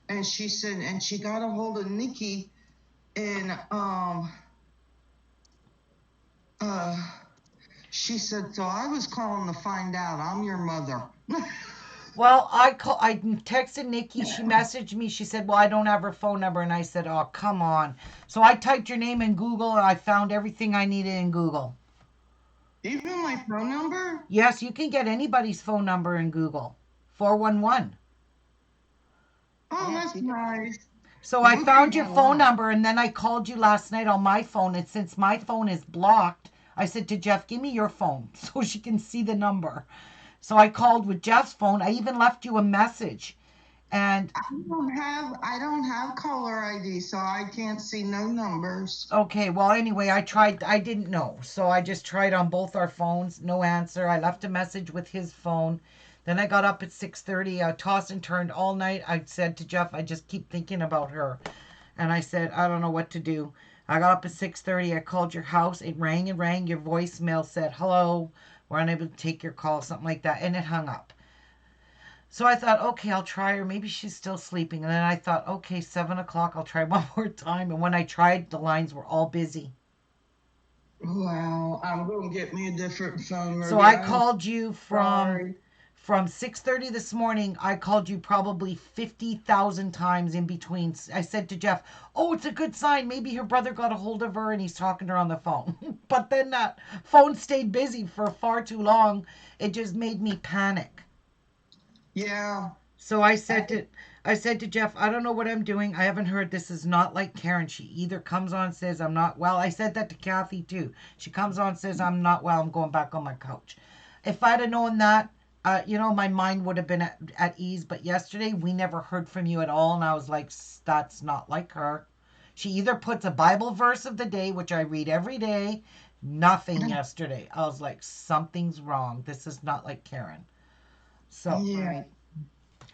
And she said, and she got a hold of Nikki, and she said, "So I was calling to find out. I'm your mother." Well, I texted Nikki. She messaged me. She said, "Well, I don't have her phone number." And I said, "Oh, come on." So I typed your name in Google, and I found everything I needed in Google. Even my phone number? Yes, you can get anybody's phone number in Google. 411. Oh, Yeah, that's you can- nice. So I Okay. found your Yeah, phone wow. number, and then I called you last night on my phone. And since my phone is blocked, I said to Jeff, "Give me your phone so she can see the number." So I called with Jeff's phone. I even left you a message. And I don't have caller ID, so I can't see no numbers. okay, well, anyway, I tried. I didn't know. So I just tried on both our phones. No answer. I left a message with his phone. Then I got up at 6:30. I tossed and turned all night. I said to Jeff, "I just keep thinking about her." And I said, "I don't know what to do." I got up at 6:30. I called your house. It rang and rang. Your voicemail said, "Hello, we're unable to take your call," something like that. And it hung up. So I thought, okay, I'll try her. Maybe she's still sleeping. And then I thought, okay, 7 o'clock, I'll try one more time. And when I tried, the lines were all busy. Wow, I'm going to get me a different phone. So Ruby. I I'm called you sorry. from 6:30 this morning. I called you probably 50,000 times in between. I said to Jeff, "Oh, it's a good sign. Maybe her brother got a hold of her and he's talking to her on the phone." But then that phone stayed busy for far too long. It just made me panic. Yeah. So I said to Jeff, "I don't know what I'm doing. I haven't heard. This is not like Karen. She either comes on and says I'm not well." I said that to Kathy too. She comes on and says I'm not well. I'm going back on my couch. If I'd have known that, my mind would have been at ease. But yesterday we never heard from you at all, and I was like, that's not like her. She either puts a Bible verse of the day, which I read every day. Nothing yesterday. I was like, something's wrong. This is not like Karen. So Yeah. Right.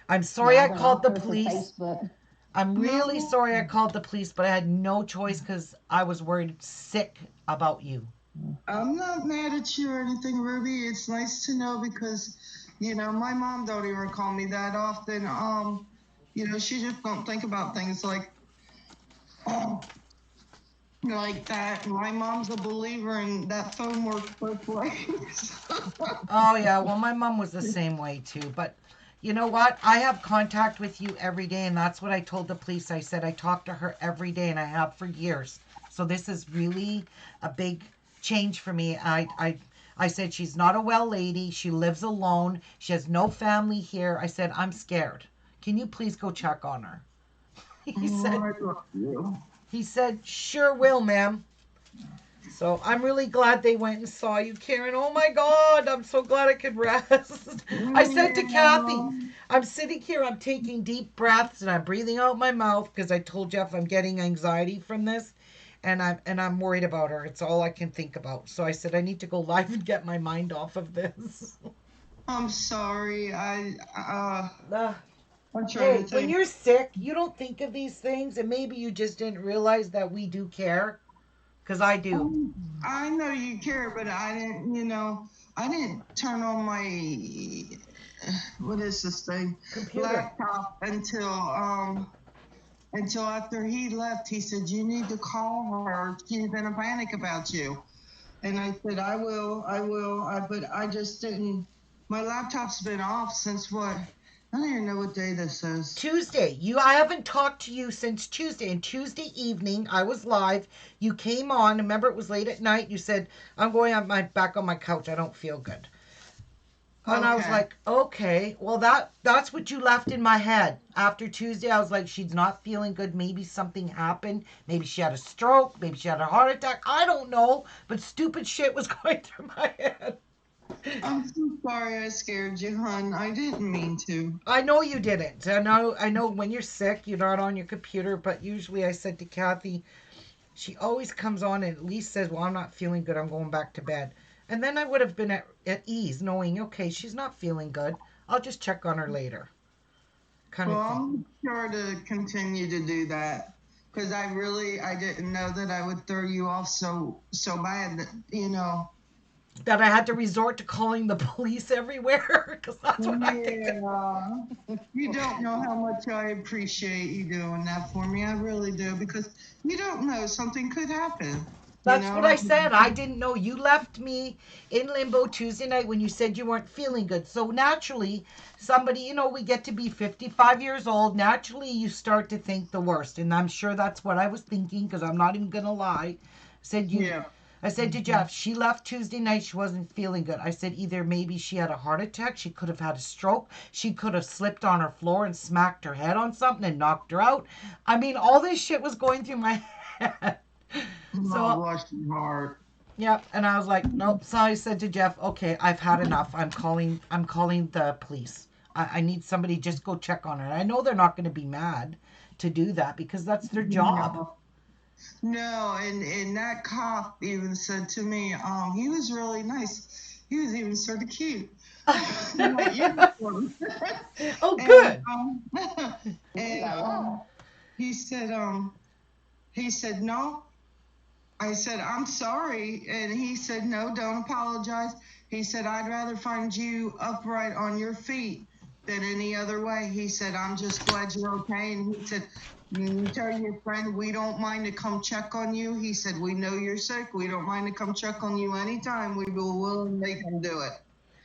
I'm sorry Yeah, I I went called off the her for police. Facebook. I'm really No. sorry I called the police, but I had no choice because I was worried sick about you. I'm not mad at you or anything, Ruby. It's nice to know because, my mom don't even call me that often. She just don't think about things like that. My mom's a believer, and that phone works both ways. Oh, yeah. Well, my mom was the same way too. But you know what? I have contact with you every day, and that's what I told the police. I said I talk to her every day, and I have for years. So this is really a big change for me. I said she's not a well lady. She lives alone. She has no family here. I said I'm scared. Can you please go check on her? He Oh, said I love you. he said sure will, ma'am. So I'm really glad they went and saw you, Karen. Oh my God, I'm so glad I could rest. I said to Kathy, Yeah. I'm sitting here, I'm taking deep breaths and I'm breathing out my mouth because I told Jeff I'm getting anxiety from this, and I'm worried about her. It's all I can think about. So I said I need to go live and get my mind off of this. I'm sorry. Uh, I'm trying hey, to when think. you're sick, you don't think of these things, and maybe you just didn't realize that we do care, because I do. I know you care, but I didn't, I didn't turn on my, what is this thing? Computer. Laptop until after he left. He said, you need to call her. She's in a panic about you. And I said, I will. But I just didn't. My laptop's been off since what? I don't even know what day this is. Tuesday. I haven't talked to you since Tuesday. And Tuesday evening, I was live. You came on. Remember, it was late at night. You said, I'm going on back on my couch. I don't feel good. And I was Okay. like, okay, well that's what you left in my head. After Tuesday, I was like, she's not feeling good. Maybe something happened. Maybe she had a stroke. Maybe she had a heart attack. I don't know. But stupid shit was going through my head. I'm so sorry I scared you, hon. I didn't mean to. I know you didn't. I know when you're sick, you're not on your computer, but usually I said to Kathy, she always comes on and at least says, well, I'm not feeling good. I'm going back to bed. And then I would have been at ease knowing, okay, she's not feeling good. I'll just check on her later. Kind Well, of thing. I'm sure to continue to do that because I didn't know that I would throw you off so bad that. That I had to resort to calling the police everywhere because that's what I think. Yeah. You don't know how much I appreciate you doing that for me. I really do because you don't know something could happen. That's what I said. I didn't know. You left me in limbo Tuesday night when you said you weren't feeling good. So naturally, somebody, we get to be 55 years old. Naturally, you start to think the worst. And I'm sure that's what I was thinking because I'm not even going to lie. Yeah. I said to Jeff, she left Tuesday night. She wasn't feeling good. I said either maybe she had a heart attack. She could have had a stroke. She could have slipped on her floor and smacked her head on something and knocked her out. I mean, all this shit was going through my head. Oh, bless your heart. Yep, and I was like, nope. So I said to Jeff, okay, I've had enough. I'm calling the police. I need somebody just go check on her. And I know they're not going to be mad to do that because that's their job. No, and that cop even said to me, he was really nice. He was even sort of cute. Oh, good. And he said no. I said, I'm sorry. And he said, no, don't apologize. He said, I'd rather find you upright on your feet than any other way. He said, I'm just glad you're okay. And he said, you tell your friend we don't mind to come check on you. He said, we know you're sick. We don't mind to come check on you anytime. We will willingly come do it.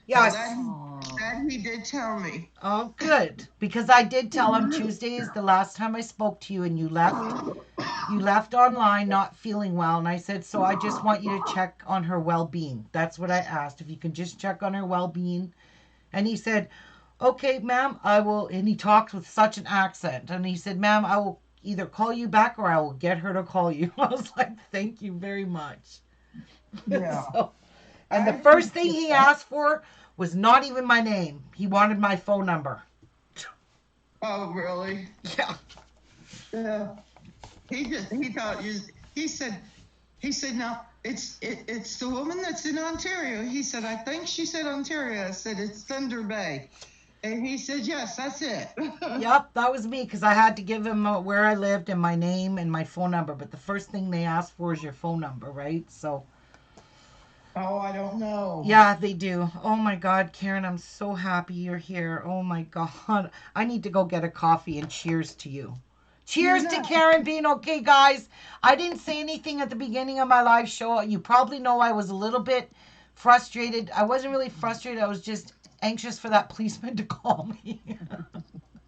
Yes. So that he did tell me. Oh, good. Because I did tell him Tuesday is the last time I spoke to you and you left. You left online not feeling well. And I said, so I just want you to check on her well-being. That's what I asked. If you can just check on her well-being. And he said, okay, ma'am, I will. And he talks with such an accent. And he said, ma'am, I will either call you back or I will get her to call you. I was like, thank you very much. Yeah. And the first thing he asked for was not even my name. He wanted my phone number. Oh, really? Yeah. Yeah. He thought you. He said, no, it's the woman that's in Ontario. He said, I think she said Ontario. I said, it's Thunder Bay. And he said, yes, that's it. Yep, that was me because I had to give him where I lived and my name and my phone number. But the first thing they ask for is your phone number, right? So. Oh, I don't know. Yeah, they do. Oh my God, Karen, I'm so happy you're here. Oh my God. I need to go get a coffee and cheers to you. Cheers to Karen being okay, guys. I didn't say anything at the beginning of my live show. You probably know I was a little bit frustrated. I wasn't really frustrated. I was just anxious for that policeman to call me.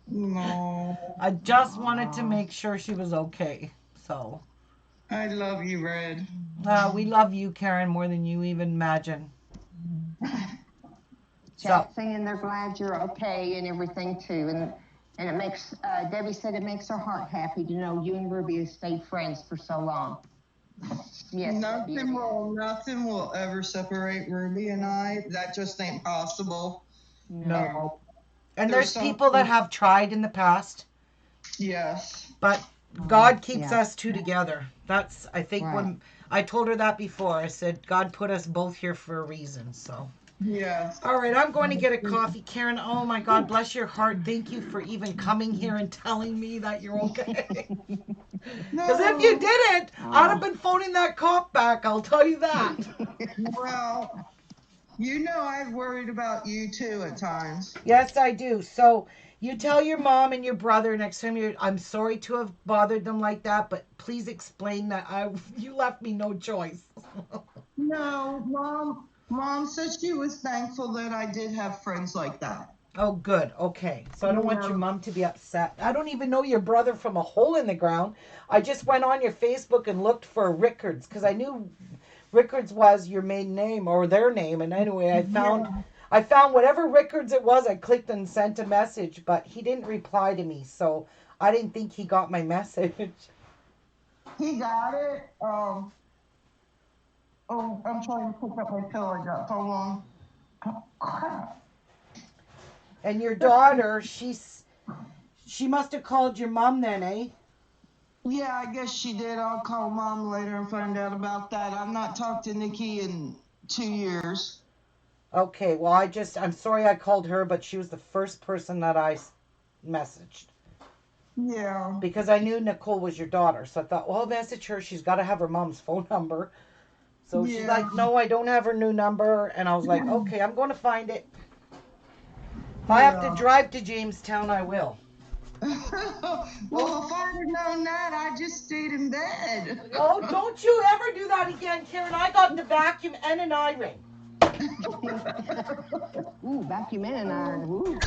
No. I just wanted to make sure she was okay. So. I love you, Red. We love you, Karen, more than you even imagine. Chat saying they're glad you're okay and everything too, and it makes Debbie said it makes her heart happy to know you and Ruby have stayed friends for so long. Yes. Nothing will ever separate Ruby and I. That just ain't possible. No. And There's there's people that something- have tried in the past, Yes. but God keeps Yeah. us two together. That's, I think, Right. when I told her that before, I said, God put us both here for a reason. So, Yes. all right, I'm going to get a coffee. Karen, oh my God, bless your heart. Thank you for even coming here and telling me that you're okay. Because if you didn't, I'd have been phoning that cop back, I'll tell you that. Well, you know I've worried about you too at times. Yes, I do. So you tell your mom and your brother next time I'm sorry to have bothered them like that, but please explain that you left me no choice. No, Mom said she was thankful that I did have friends like that. Oh, good. Okay. So I don't want your mom to be upset. I don't even know your brother from a hole in the ground. I just went on your Facebook and looked for Rickards because I knew Rickards was your maiden name or their name. And anyway, I found whatever Rickards it was. I clicked and sent a message, but he didn't reply to me. So I didn't think he got my message. He got it. I'm trying to pick up my pillow. I got so long. Oh, crap. And your daughter, she must have called your mom then, eh? Yeah, I guess she did. I'll call Mom later and find out about that. I've not talked to Nikki in 2 years. Okay, well, I'm sorry I called her, but she was the first person that I messaged. Yeah. Because I knew Nicole was your daughter. So I thought, well, I'll message her. She's got to have her mom's phone number. So she's Yeah. like, no, I don't have her new number. And I was like, okay, I'm going to find it. If I have to drive to Jamestown, I will. Well, if I'd have known that, I just stayed in bed. Oh, don't you ever do that again, Karen. I got the vacuum and an eye ring. Ooh, vacuum and iron. Ooh.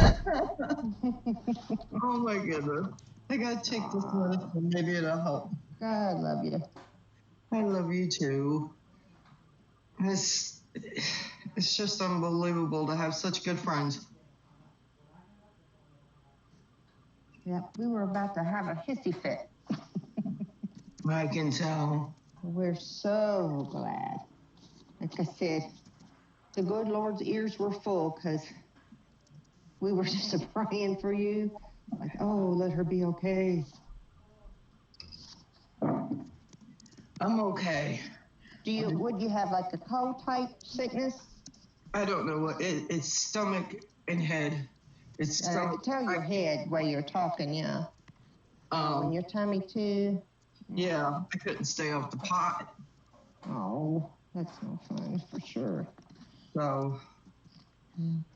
Oh my goodness. I gotta take this medicine. Maybe it'll help. I love you. I love you too. It's just unbelievable to have such good friends. Yep, we were about to have a hissy fit. I can tell. We're so glad. Like I said, the good Lord's ears were full because we were just praying for you. Like, oh, let her be okay. I'm okay. Would you have like a cold type sickness? I don't know what it's stomach and head. It's I stomach. could tell your head while you're talking, yeah. And your tummy too. Yeah, I couldn't stay off the pot. Oh, that's no fun for sure. So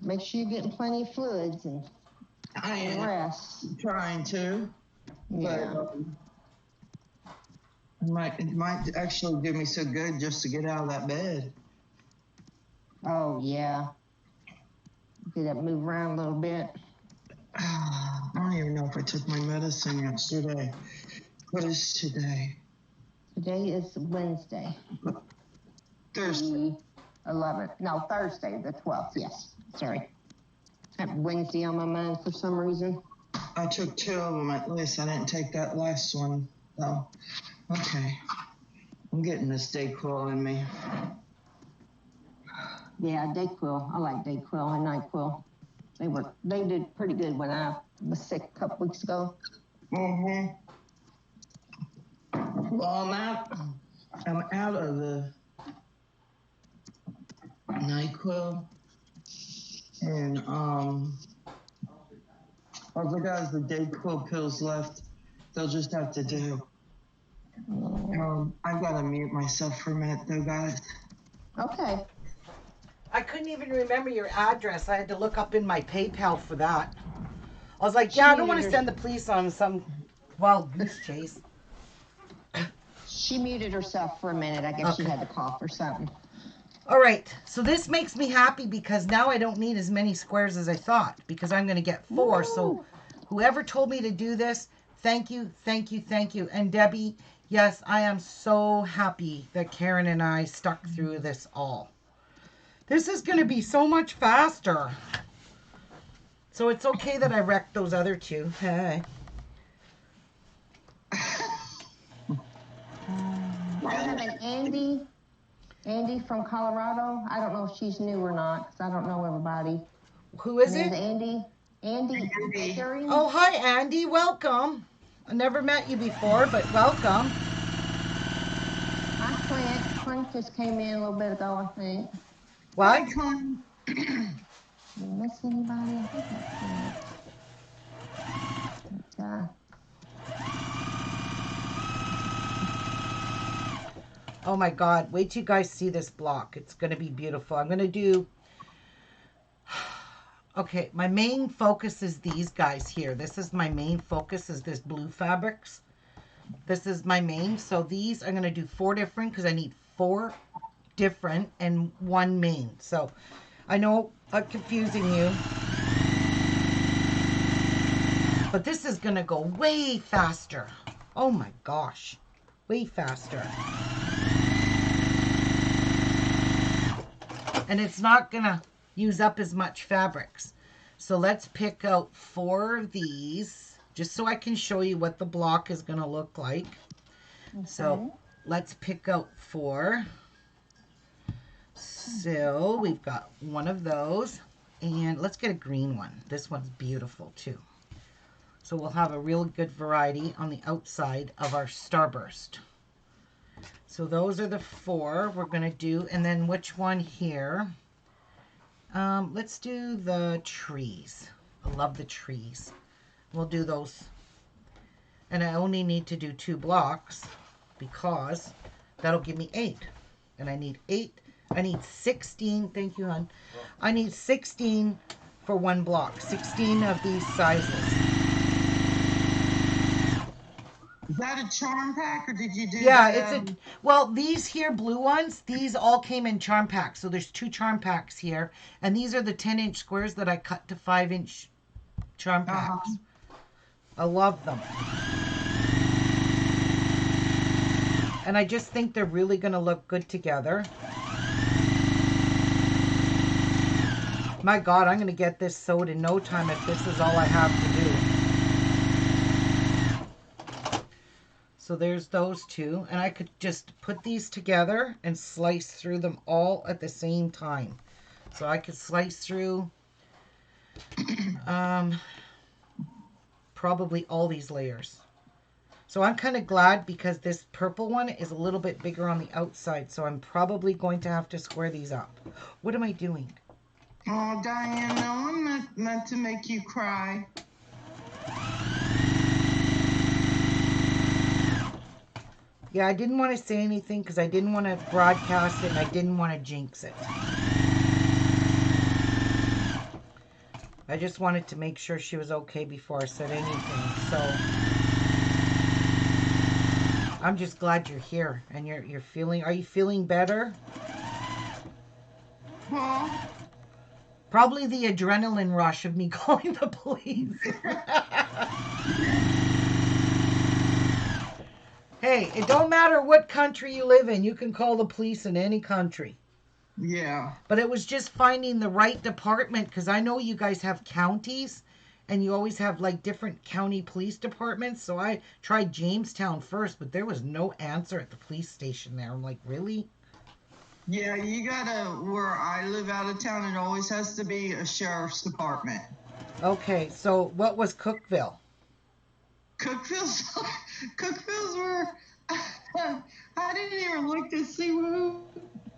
Make sure you're getting plenty of fluids and I am rest. trying to. Yeah. But it might actually do me so good just to get out of that bed. Oh, yeah. Get up, move around a little bit. I don't even know if I took my medicine yesterday. What is today? Today is Wednesday. Thursday. The 11th. No, Thursday, the 12th. Yes. Sorry. I have Wednesday on my mind for some reason. I took 2 of them at least. I didn't take that last one. So, okay. I'm getting this Dayquil in me. Yeah, Dayquil. I like Dayquil and NyQuil. They did pretty good when I was sick a couple weeks ago. Mm-hmm. Well, I'm out of the NyQuil. And, all the guys with Dayquil pills left, they'll just have to do. I've got to mute myself for a minute, though, guys. Okay. I couldn't even remember your address. I had to look up in my PayPal for that. I was like, yeah, I don't want to send the police on some wild goose chase. She muted herself for a minute. I guess she had to cough or something. All right, so this makes me happy because now I don't need as many squares as I thought because I'm going to get 4. Woo! So whoever told me to do this, thank you, thank you, thank you. And Debbie, yes, I am so happy that Karen and I stuck through this all. This is going to be so much faster. So it's okay that I wrecked those other 2. Hey. I have an Andy from Colorado. I don't know if she's new or not, because I don't know everybody. Who is Her it? name's Andy Shearing. Oh, hi, Andy. Welcome. I never met you before, but welcome. Hi, Clint. Clint just came in a little bit ago, I think. What? Hi, Clint. Did I miss anybody? I think that's it. But, Oh my God, wait till you guys see this block. It's going to be beautiful. I'm going to do, okay, my main focus is these guys here. This is my main focus, is this blue fabrics. This is my main. So these I'm going to do 4 different because I need 4 different and 1 main. So I know I'm confusing you, but this is going to go way faster. Oh my gosh, way faster. And it's not going to use up as much fabrics. So let's pick out 4 of these, just so I can show you what the block is going to look like. okay. So let's pick out 4. So we've got 1 of those. And let's get a green one. This one's beautiful too. So we'll have a real good variety on the outside of our StarBurst. So those are the 4 we're going to do. And then which one here? Let's do the trees. I love the trees. We'll do those. And I only need to do 2 blocks because that'll give me 8. And I need 8. I need 16. Thank you, hon. I need 16 for 1 block. 16 of these sizes. Is that a charm pack, or did you do? Yeah, the, it's a, well, these here blue ones, these all came in charm packs. So there's 2 charm packs here, and these are the 10-inch squares that I cut to 5-inch charm packs. I love them, and I just think they're really going to look good together. My God, I'm going to get this sewed in no time if this is all I have to do. So there's those 2, and I could just put these together and slice through them all at the same time. So I could slice through probably all these layers. So I'm kind of glad because this purple one is a little bit bigger on the outside, so I'm probably going to have to square these up. What am I doing? Oh, Diane, no one meant to make you cry. Yeah, I didn't want to say anything because I didn't want to broadcast it and I didn't want to jinx it. I just wanted to make sure she was okay before I said anything. So I'm just glad you're here and you're feeling. Are you feeling better? Well, Probably the adrenaline rush of me calling the police. Hey, it don't matter what country you live in. You can call the police in any country. yeah. But it was just finding the right department because I know you guys have counties and you always have like different county police departments. So I tried Jamestown first, but there was no answer at the police station there. I'm like, really? Yeah, you gotta, where I live out of town, it always has to be a sheriff's department. Okay, so what was Cookville? Cookville's were, I didn't even look to see who.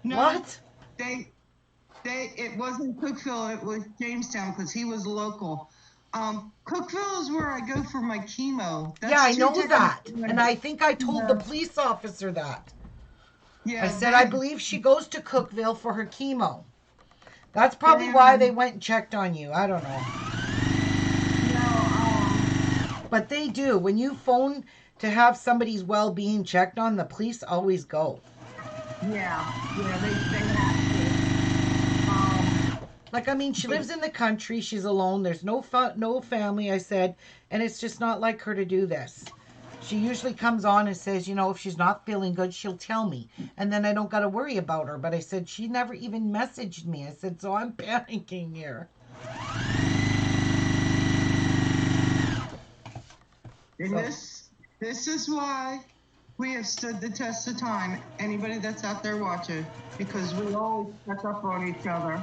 No, What? It wasn't Cookville, it was Jamestown because he was local. Cookville is where I go for my chemo. Yeah, I know 2 that. different- And I think I told the police officer that. Yeah, I said, I believe she goes to Cookville for her chemo. That's probably why they went and checked on you. I don't know. No, But they do. When you phone to have somebody's well-being checked on, the police always go. yeah, they have to. Like, I mean, she lives in the country. She's alone. There's no family, I said. And it's just not like her to do this. She usually comes on and says, you know, if she's not feeling good, she'll tell me. And then I don't got to worry about her. But I said, she never even messaged me. I said, so I'm panicking here. And this is why We have stood the test of time. Anybody that's out there watching, because we always check up on each other.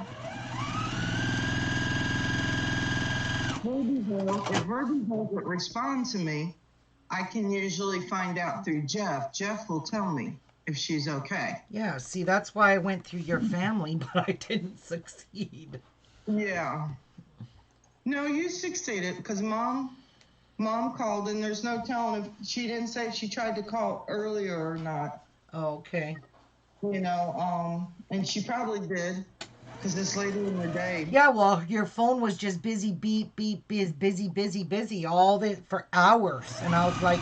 If Ruby doesn't respond to me, I can usually find out through Jeff. Jeff will tell me if she's okay. Yeah, see, that's why I went through your family, but I didn't succeed. Yeah. No, you succeeded because mom called, and there's no telling if she didn't say if she tried to call earlier or not. Oh, okay. You know, and she probably did because this lady in the day. Yeah, well, your phone was just busy, beep, beep, busy, all for hours. And I was like,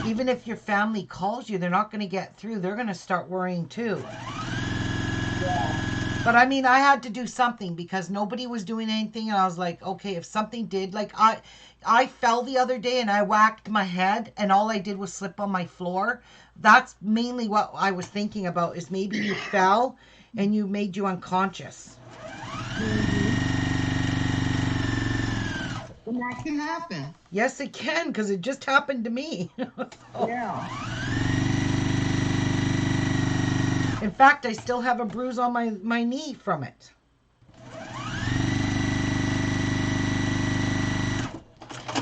even if your family calls you, they're not going to get through. They're going to start worrying too. Yeah. But I mean, I had to do something because nobody was doing anything. And I was like, okay, if something did, like I fell the other day and I whacked my head and all I did was slip on my floor. That's mainly what I was thinking about, is maybe you fell and you made you unconscious. And that can happen. Yes, it can, because it just happened to me. So, Yeah. in fact, I still have a bruise on my knee from it.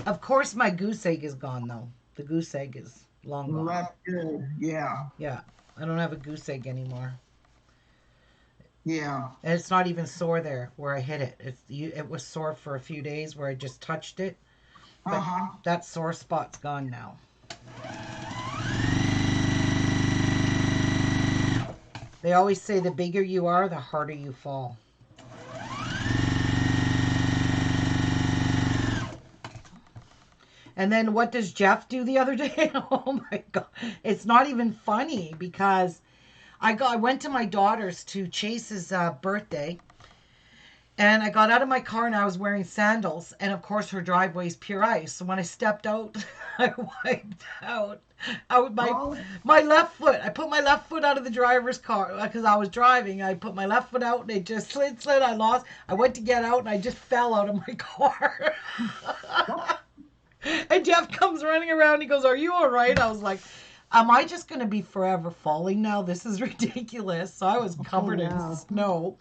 Of course, my goose egg is gone, though. The goose egg is long gone. That's good. Yeah. Yeah, I don't have a goose egg anymore. Yeah. And it's not even sore there where I hit it. It was sore for a few days where I just touched it. But that sore spot's gone now. They always say the bigger you are, the harder you fall. And then what does Jeff do the other day? Oh my God. It's not even funny because I went to my daughter's to Chase's birthday. And I got out of my car and I was wearing sandals. And of course, her driveway is pure ice. So when I stepped out, I wiped out my left foot. I put my left foot out of the driver's car because I was driving. I put my left foot out and it just slid. I went to get out and I just fell out of my car. And Jeff comes running around. He goes, "Are you all right?" I was like, am I just going to be forever falling now? This is ridiculous. So I was covered in snow.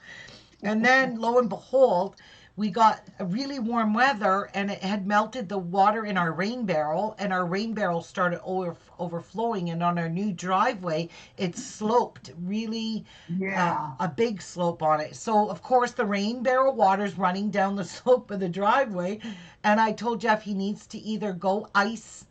And then, lo and behold, we got a really warm weather and it had melted the water in our rain barrel, and our rain barrel started overflowing. And on our new driveway, it sloped really, a big slope on it. So, of course, the rain barrel water's running down the slope of the driveway. And I told Jeff he needs to either go ice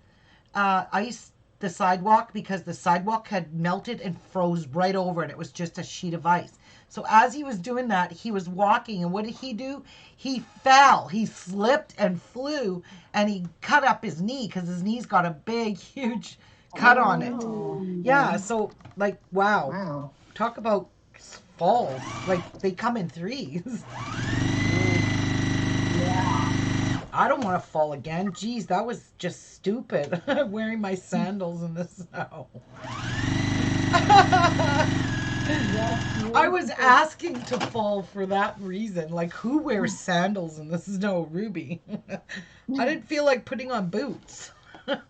the sidewalk, because the sidewalk had melted and froze right over it. It was just a sheet of ice. So as he was doing that, he was walking, and what did he do? He fell. He slipped and flew, and he cut up his knee because his knee's got a big, huge cut on it. Yeah, so, like, wow. Talk about falls. Like, they come in threes. I don't want to fall again. Geez, that was just stupid. Wearing my sandals in the snow. I was asking to fall for that reason. Like, who wears sandals in the snow, Ruby? I didn't feel like putting on boots. I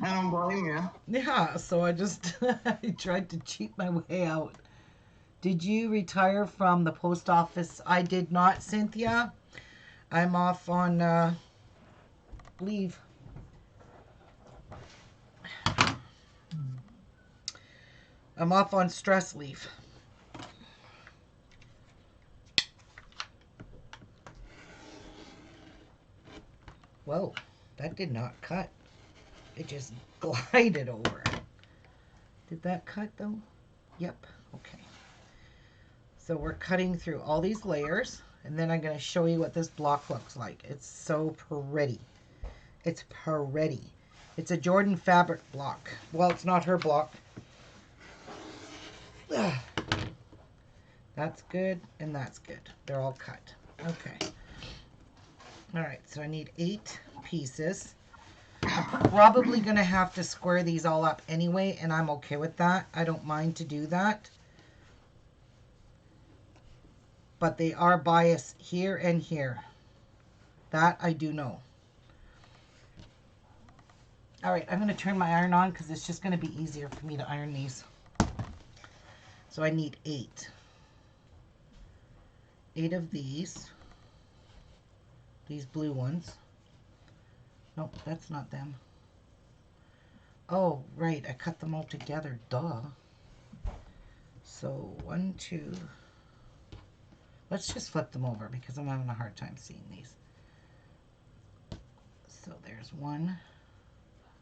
don't blame you. Yeah, so I just I tried to cheat my way out. Did you retire from the post office? I did not, Cynthia. I'm off on leave. I'm off on stress leave. Whoa, that did not cut. It just glided over. Did that cut though? Yep, okay. So we're cutting through all these layers, and then I'm going to show you what this block looks like. It's so pretty. It's pretty. It's a Jordan fabric block. Well, it's not her block. Ugh. That's good, and that's good. They're all cut. Okay. All right, so I need 8 pieces. I'm probably going to have to square these all up anyway, and I'm okay with that. I don't mind to do that. But they are biased here and here. That I do know. All right, I'm going to turn my iron on because it's just going to be easier for me to iron these. So I need 8. 8 of these blue ones. Nope, that's not them. Oh, right, I cut them all together, duh. So 1, 2. Let's just flip them over because I'm having a hard time seeing these. So there's 1.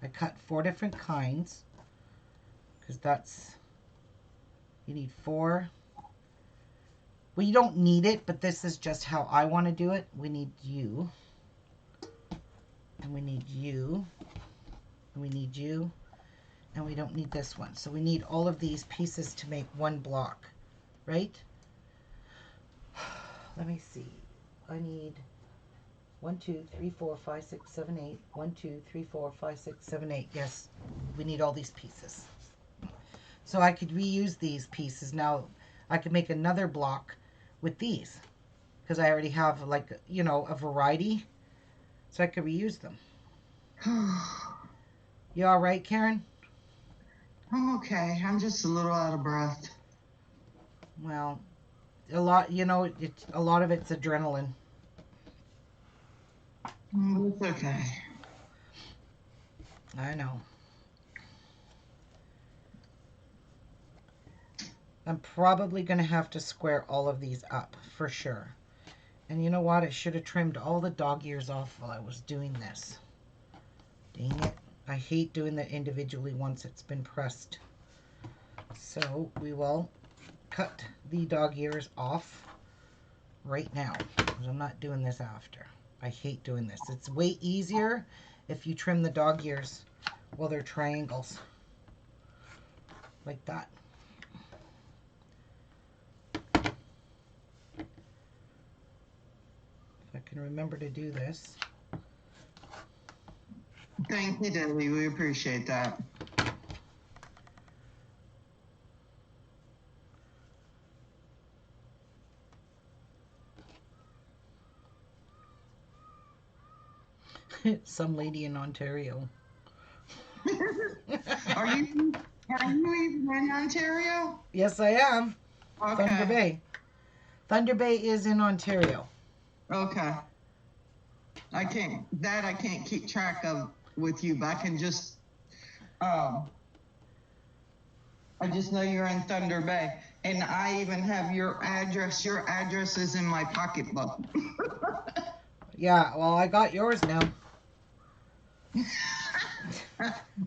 I cut 4 different kinds because that's, you need 4. Well, you don't need it, but this is just how I want to do it. We need you. And we need you. And we need you. And we don't need this one. So we need all of these pieces to make one block, right? Let me see. I need 1, 2, 3, 4, 5, 6, 7, 8. 1, 2, 3, 4, 5, 6, 7, 8. Yes, we need all these pieces. So I could reuse these pieces. Now I could make another block with these because I already have, like, you know, a variety. So I could reuse them. You all right, Karen? I'm okay. I'm just a little out of breath. Well, a lot, you know, a lot of it's adrenaline. It's okay. I know. I'm probably going to have to square all of these up for sure. And you know what? I should have trimmed all the dog ears off while I was doing this. Dang it. I hate doing that individually once it's been pressed. So we will cut the dog ears off right now because I'm not doing this after. I hate doing this. It's way easier if you trim the dog ears while they're triangles. Like that. If I can remember to do this. Thank you, Debbie. We appreciate that. Some lady in Ontario. Are you even in Ontario? Yes, I am. Okay. Thunder Bay. Thunder Bay is in Ontario. Okay. I can't keep track of with you, but I can just I just know you're in Thunder Bay, and I even have your address. Your address is in my pocketbook. Yeah, well, I got yours now.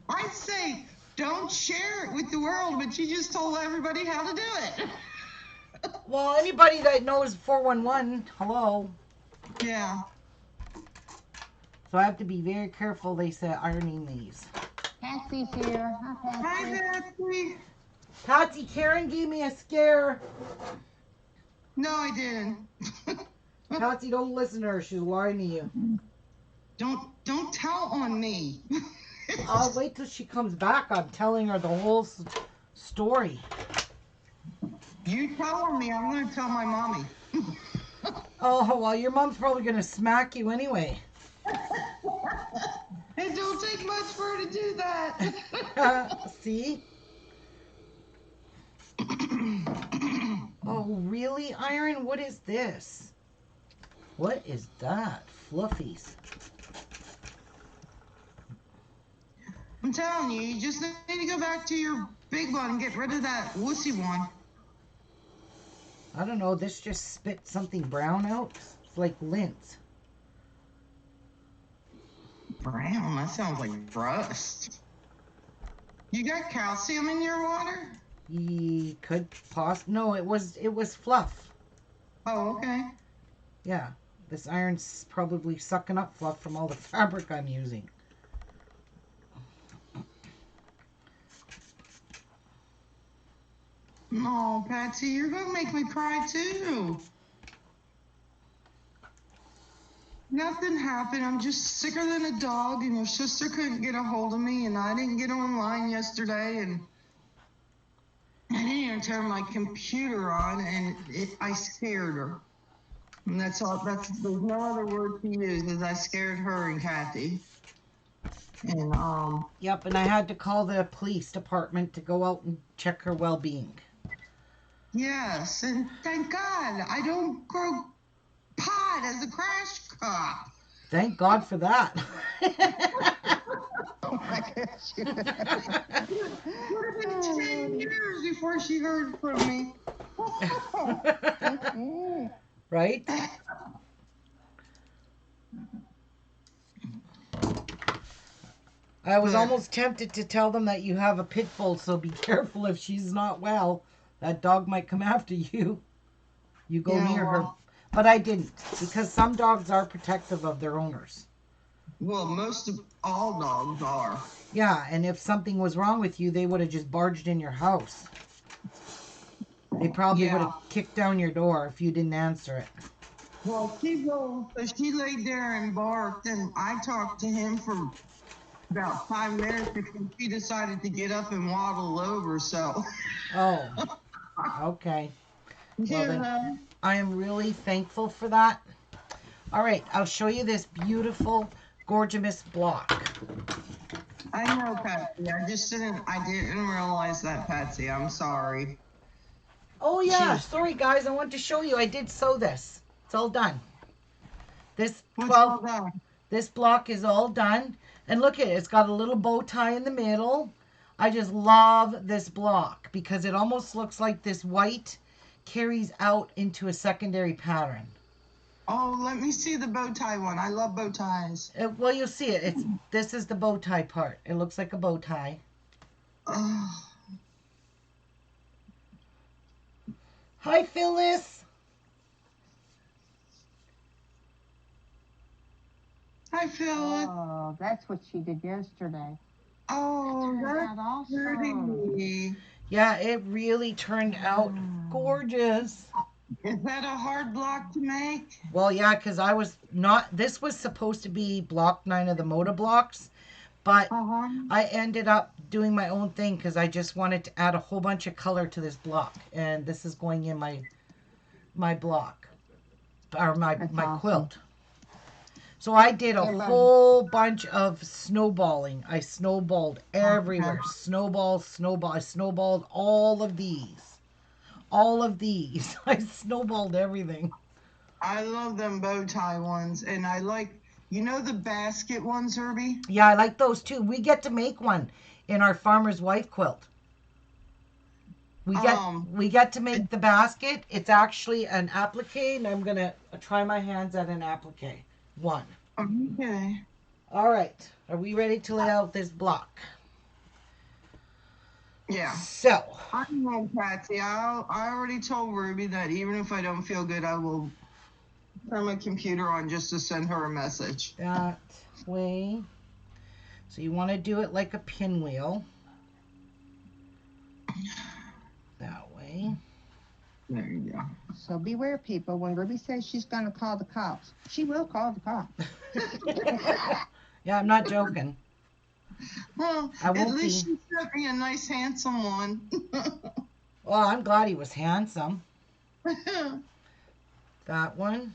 I say don't share it with the world, but you just told everybody how to do it. Well, anybody that knows 411, hello. Yeah. So I have to be very careful, they said, ironing these. Patsy's here. Hi, Hi, Patsy. Betsy. Patsy, Karen gave me a scare. No, I didn't. Patsy, don't listen to her. She's lying to you. Don't tell on me. I'll wait till she comes back. I'm telling her the whole story. You tell on me, I'm gonna tell my mommy. Oh, well, your mom's probably going to smack you anyway. It don't take much for her to do that. See? Oh, really, Iron? What is this? What is that? Fluffies. I'm telling you, you just need to go back to your big one and get rid of that wussy one. I don't know. This just spit something brown out. It's like lint. Brown? That sounds like rust. You got calcium in your water? You could no, it was fluff. Oh, okay. Yeah. This iron's probably sucking up fluff from all the fabric I'm using. No, Patsy, you're gonna make me cry too. Nothing happened. I'm just sicker than a dog, and your sister couldn't get a hold of me, and I didn't get online yesterday, and I didn't even turn my computer on, and I scared her. And that's all. There's no other word to use, is I scared her and Kathy. And Yep, and I had to call the police department to go out and check her well-being. yes, and thank God I don't grow pot as a crash cop. Thank God for that. Oh my gosh. Would have been 10 years before she heard from me. Right? I was almost tempted to tell them that you have a pit bull, so be careful if she's not well. That dog might come after you. You go near her. But I didn't, because some dogs are protective of their owners. Well, most of all dogs are. Yeah, and if something was wrong with you, they would have just barged in your house. They probably would have kicked down your door if you didn't answer it. Well, she laid there and barked, and I talked to him for about 5 minutes before she decided to get up and waddle over. So. Oh, okay. Well, then, Yeah. I am really thankful for that. All right, I'll show you this beautiful, gorgeous block. I know, Patsy. I didn't realize that, Patsy. I'm sorry. Oh yeah, Jeez. sorry guys, I want to show you. I did sew this. It's all done. This What's all that? This block is all done. And look at it, it's got a little bow tie in the middle. I just love this block because it almost looks like this white carries out into a secondary pattern. Oh, let me see the bow tie one. I love bow ties. Well, you'll see it. This is the bow tie part. It looks like a bow tie. Oh. Hi, Phyllis. Hi, Phyllis. Oh, that's what she did yesterday. Oh, That's that's awesome. pretty. Yeah, it really turned out gorgeous. Is that a hard block to make? Well, yeah, because this was supposed to be block 9 of the Moda blocks, but I ended up doing my own thing because I just wanted to add a whole bunch of color to this block, and this is going in my block, or my quilt. So I did a whole bunch of snowballing. I snowballed everywhere. Snowball. I snowballed all of these. I snowballed everything. I love them bow tie ones, and I like, the basket ones, Herbie? Yeah, I like those too. We get to make one in our farmer's wife quilt. We get to make the basket. It's actually an applique, and I'm gonna try my hands at an applique. One. Okay. All right. Are we ready to lay out this block? Yeah. So. I know, Patsy. I already told Ruby that even if I don't feel good, I will turn my computer on just to send her a message. That way. So you want to do it like a pinwheel. That way. There you go. So beware, people. When Ruby says she's going to call the cops, she will call the cops. Yeah, I'm not joking. Well, at least she sent me a nice, handsome one. Well, I'm glad he was handsome. That one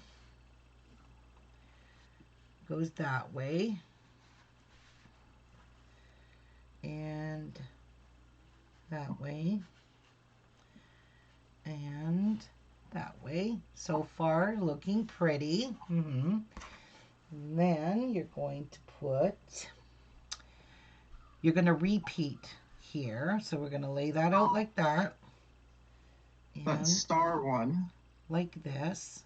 goes that way. And that way. And that way. So far, looking pretty. Then you're going to you're going to repeat here. So we're going to lay that out like that. But star one. Like this.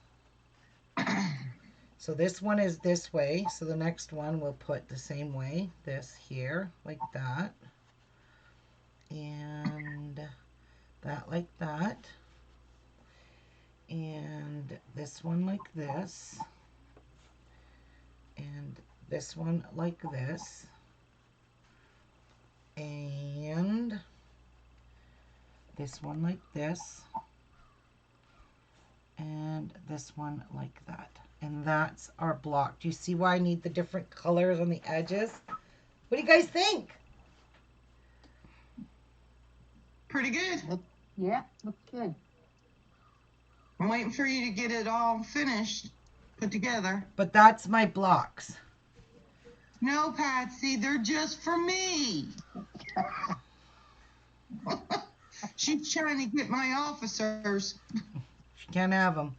So this one is this way. So the next one we'll put the same way. This here, like that. And that like that. And this one like this. And this one like this. And this one like this. And this one like that. And that's our block. Do you see why I need the different colors on the edges? What do you guys think? Pretty good. Yeah, looks good. I'm waiting for you to get it all finished, put together. But that's my blocks. No, Patsy, they're just for me. She's trying to get my officers. She can't have them.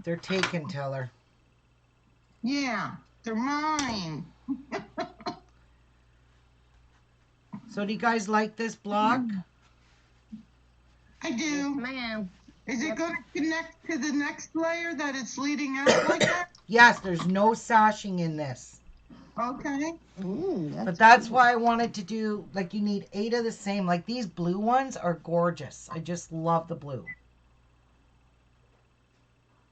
They're taken, tell her. Yeah, they're mine. So do you guys like this block? I do. Ma'am. Is it going to connect to the next layer that it's leading out like that? Yes, there's no sashing in this. Okay. Ooh, But that's why I wanted to do, like, you need 8 of the same. Like, these blue ones are gorgeous. I just love the blue.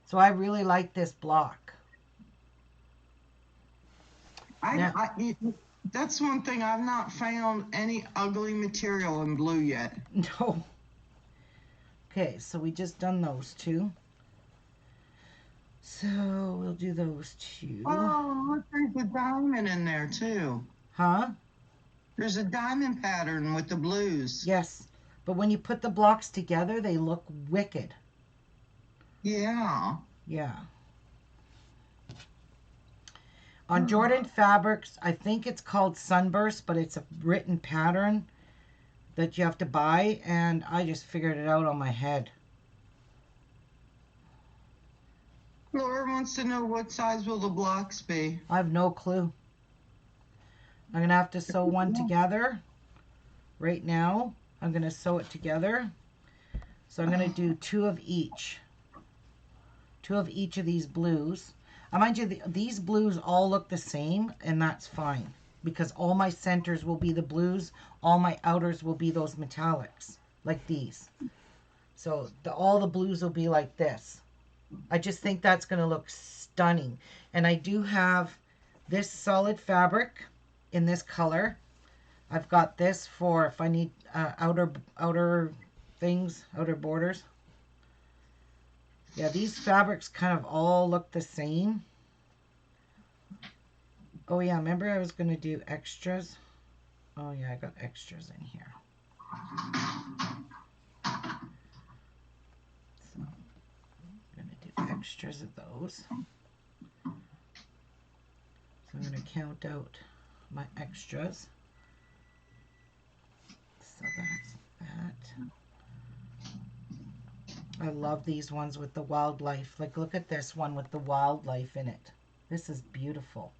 So I really like this block. That's one thing. I've not found any ugly material in blue yet. No. Okay, so we just done those two. So we'll do those two. Oh, look, there's a diamond in there too. Huh? There's a diamond pattern with the blues. Yes. But when you put the blocks together, they look wicked. Yeah. Yeah. On Jordan Fabrics, I think it's called StarBurst, but it's a written pattern that you have to buy, and I just figured it out on my head. Laura wants to know what size will the blocks be. I have no clue. I'm going to have to sew one together right now. I'm going to sew it together. So I'm going to do 2 of each. 2 of each of these blues. Mind you, these blues all look the same, and that's fine. Because all my centers will be the blues. All my outers will be those metallics, like these. So all the blues will be like this. I just think that's going to look stunning. And I do have this solid fabric in this color. I've got this for if I need outer things, outer borders. Yeah, these fabrics kind of all look the same. Oh yeah, remember I was going to do extras? Oh yeah, I got extras in here. So I'm going to do extras of those. So I'm going to count out my extras. So that's that. I love these ones with the wildlife. Like, look at this one with the wildlife in it. This is beautiful.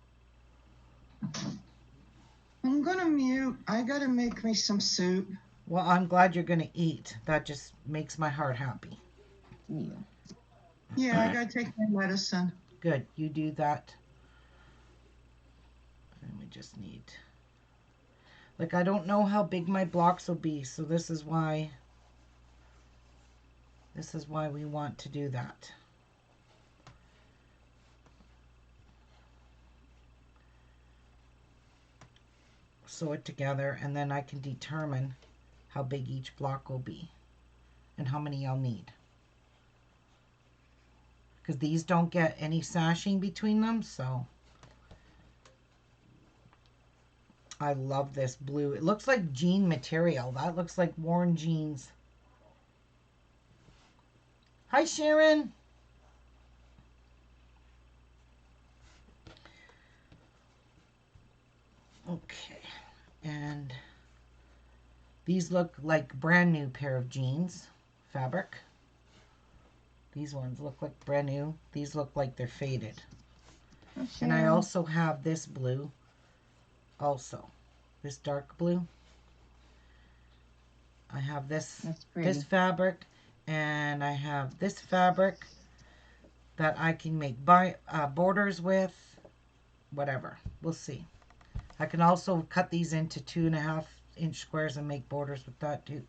I'm going to mute. I got to make me some soup. Well, I'm glad you're going to eat. That just makes my heart happy. Yeah. Yeah, I got to take my medicine. Good. You do that. And we just need... Like, I don't know how big my blocks will be, so this is why we want to do that. Sew it together, and then I can determine how big each block will be and how many I'll need. Because these don't get any sashing between them, so... I love this blue. It looks like jean material. That looks like worn jeans. Hi, Sharon. Okay. And these look like brand new pair of jeans fabric. These ones look like brand new. These look like they're faded. Okay. And I also have this blue. Also, this dark blue. I have this fabric, and I have this fabric that I can make borders with, whatever. We'll see. I can also cut these into 2.5-inch squares and make borders with that too.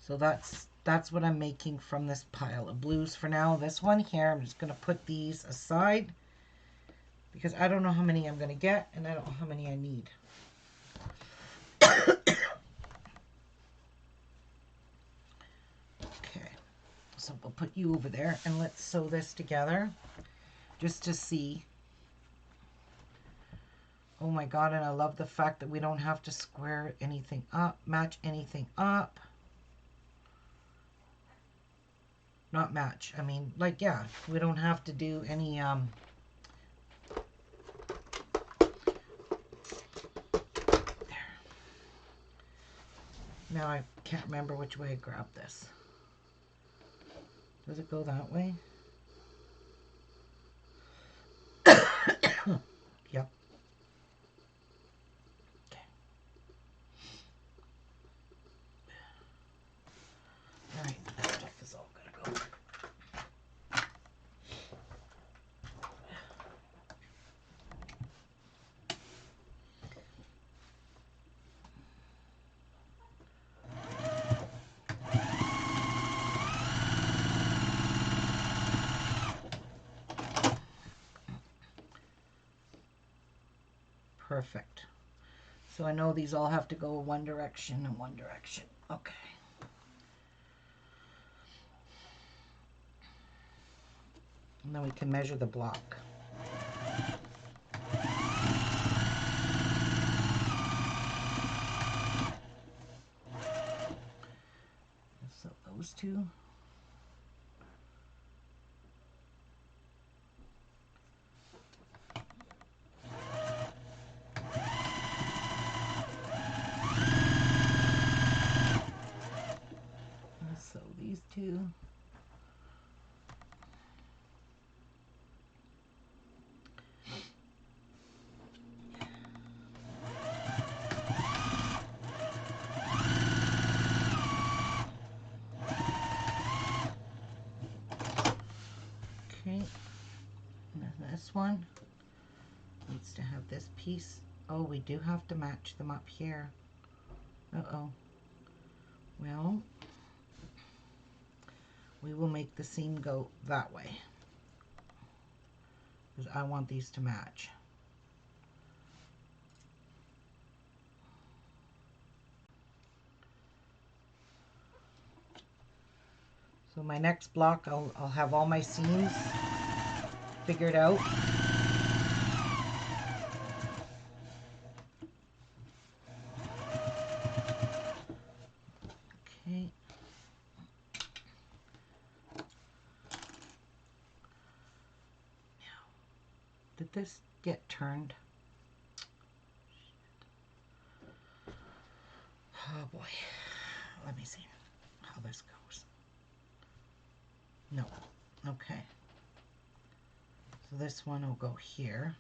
So that's what I'm making from this pile of blues for now. This one here, I'm just going to put these aside because I don't know how many I'm going to get and I don't know how many I need. Okay, so we'll put you over there and let's sew this together just to see. Oh my God, and I love the fact that we don't have to square anything up, match anything up. not match. I mean, like, yeah, we don't have to do any, there. Now I can't remember which way I grabbed this. Does it go that way? Yep. Okay. All right, that stuff is all gonna go. Perfect. So I know these all have to go one direction and one direction. Okay. And then we can measure the block. So those two. So these two. Okay, and then this one needs to have this piece. Oh, we do have to match them up here. Uh-oh. Well, we will make the seam go that way, because I want these to match. So my next block, I'll have all my seams figured out. Okay. Now, did this get turned? Oh boy. Let me see how this goes. No. Okay. So this one will go here.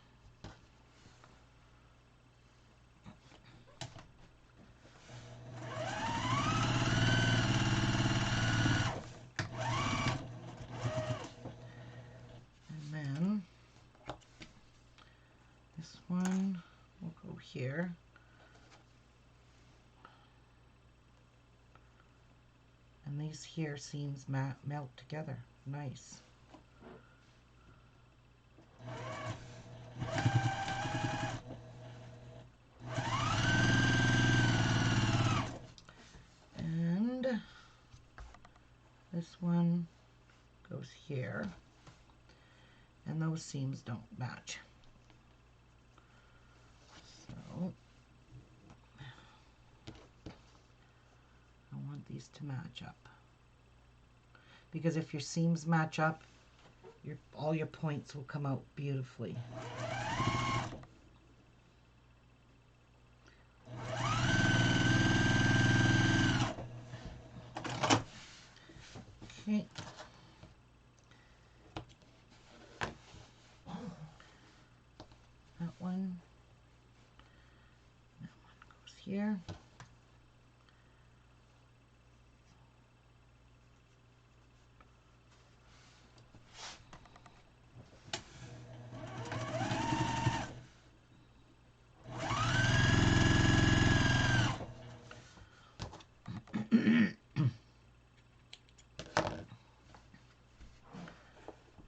And then this one will go here. And these here seams melt together. Nice. And this one goes here. And those seams don't match. So I want these to match up. Because if your seams match up, all your points will come out beautifully. Okay. That one goes here.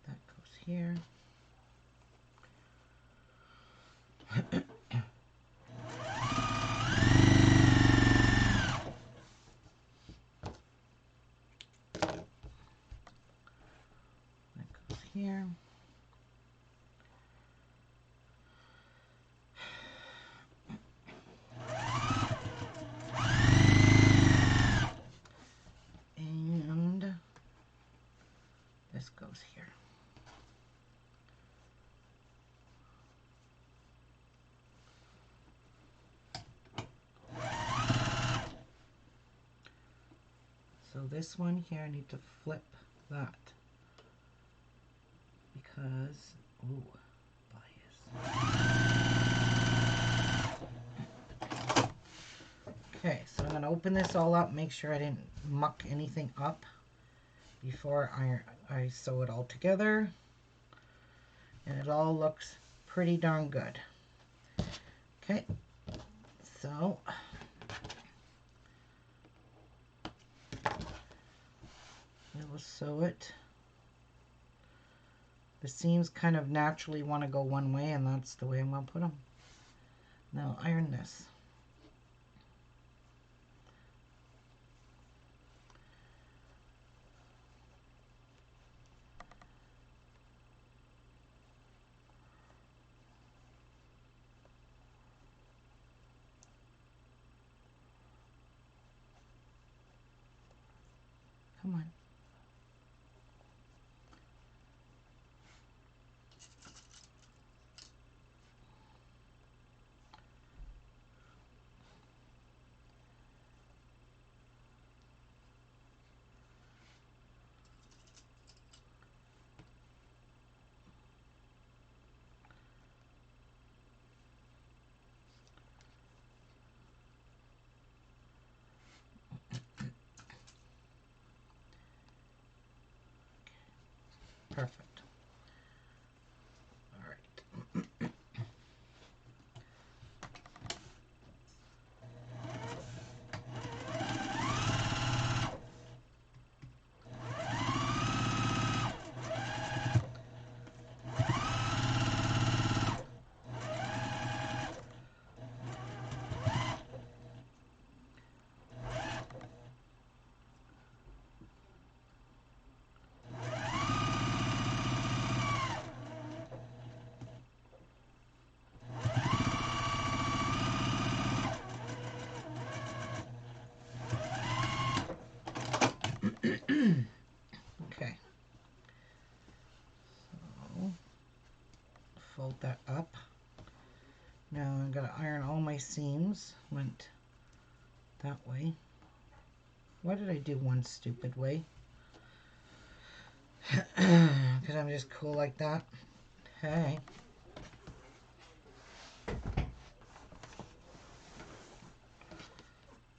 That goes here. Here. And this one here, I need to flip that because, ooh, bias. Okay, so I'm going to open this all up, make sure I didn't muck anything up before I sew it all together. And it all looks pretty darn good. Okay, so we will sew it. The seams kind of naturally want to go one way, and that's the way I'm going to put them. Now iron this. Come on. Perfect. All right. Okay. So fold that up. Now I'm going to iron all my seams. Went that way. Why did I do one stupid way? Because I'm just cool like that. Okay.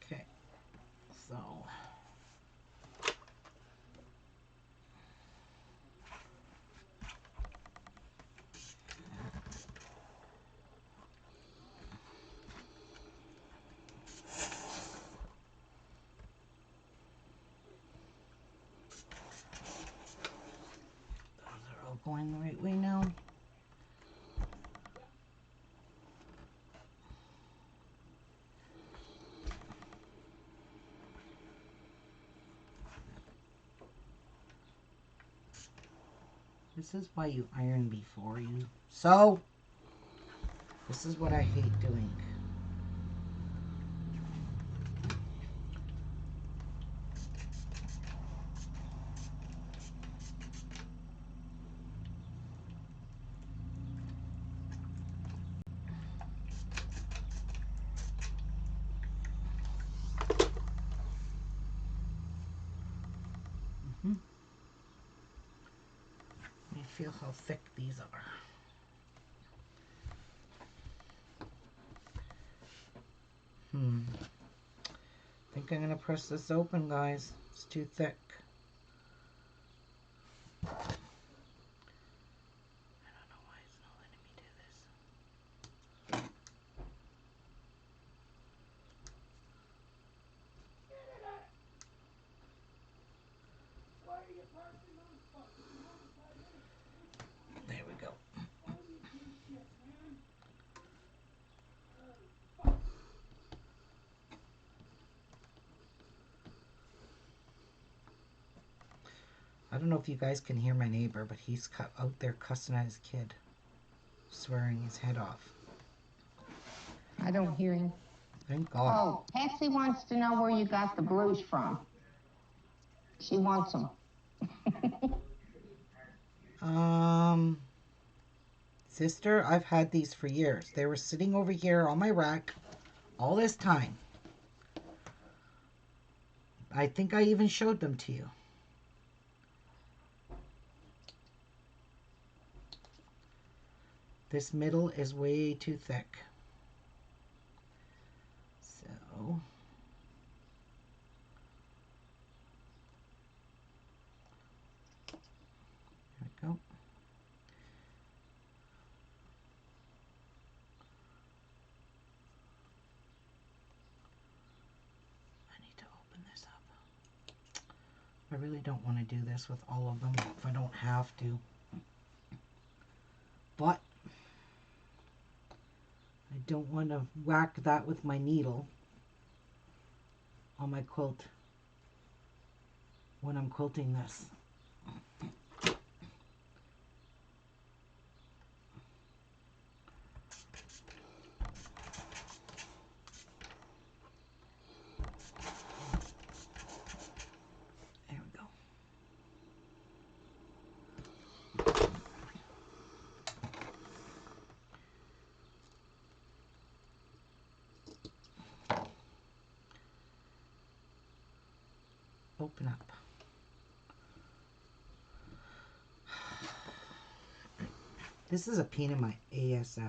Okay. So. Going the right way now. This is why you iron before you sew. This is what I hate doing. Let me feel how thick these are. I think I'm going to press this open, guys. It's too thick. I don't know why it's not letting me do this. There we go. I don't know if you guys can hear my neighbor, but he's out there cussing at his kid, swearing his head off. I don't hear him. Thank God. Oh, Patsy wants to know where you got the blues from. She wants them. Sister, I've had these for years. They were sitting over here on my rack all this time. I think I even showed them to you. This middle is way too thick. So there we go. I need to open this up. I really don't want to do this with all of them if I don't have to. But I don't want to whack that with my needle on my quilt when I'm quilting this. There we go. Open up. This is a pain in my ass.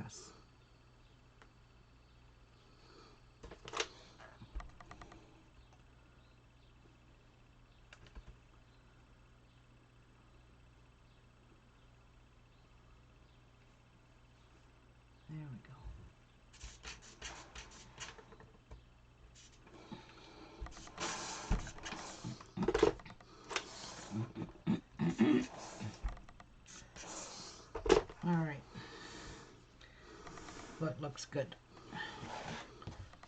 There we go. All right. What looks good.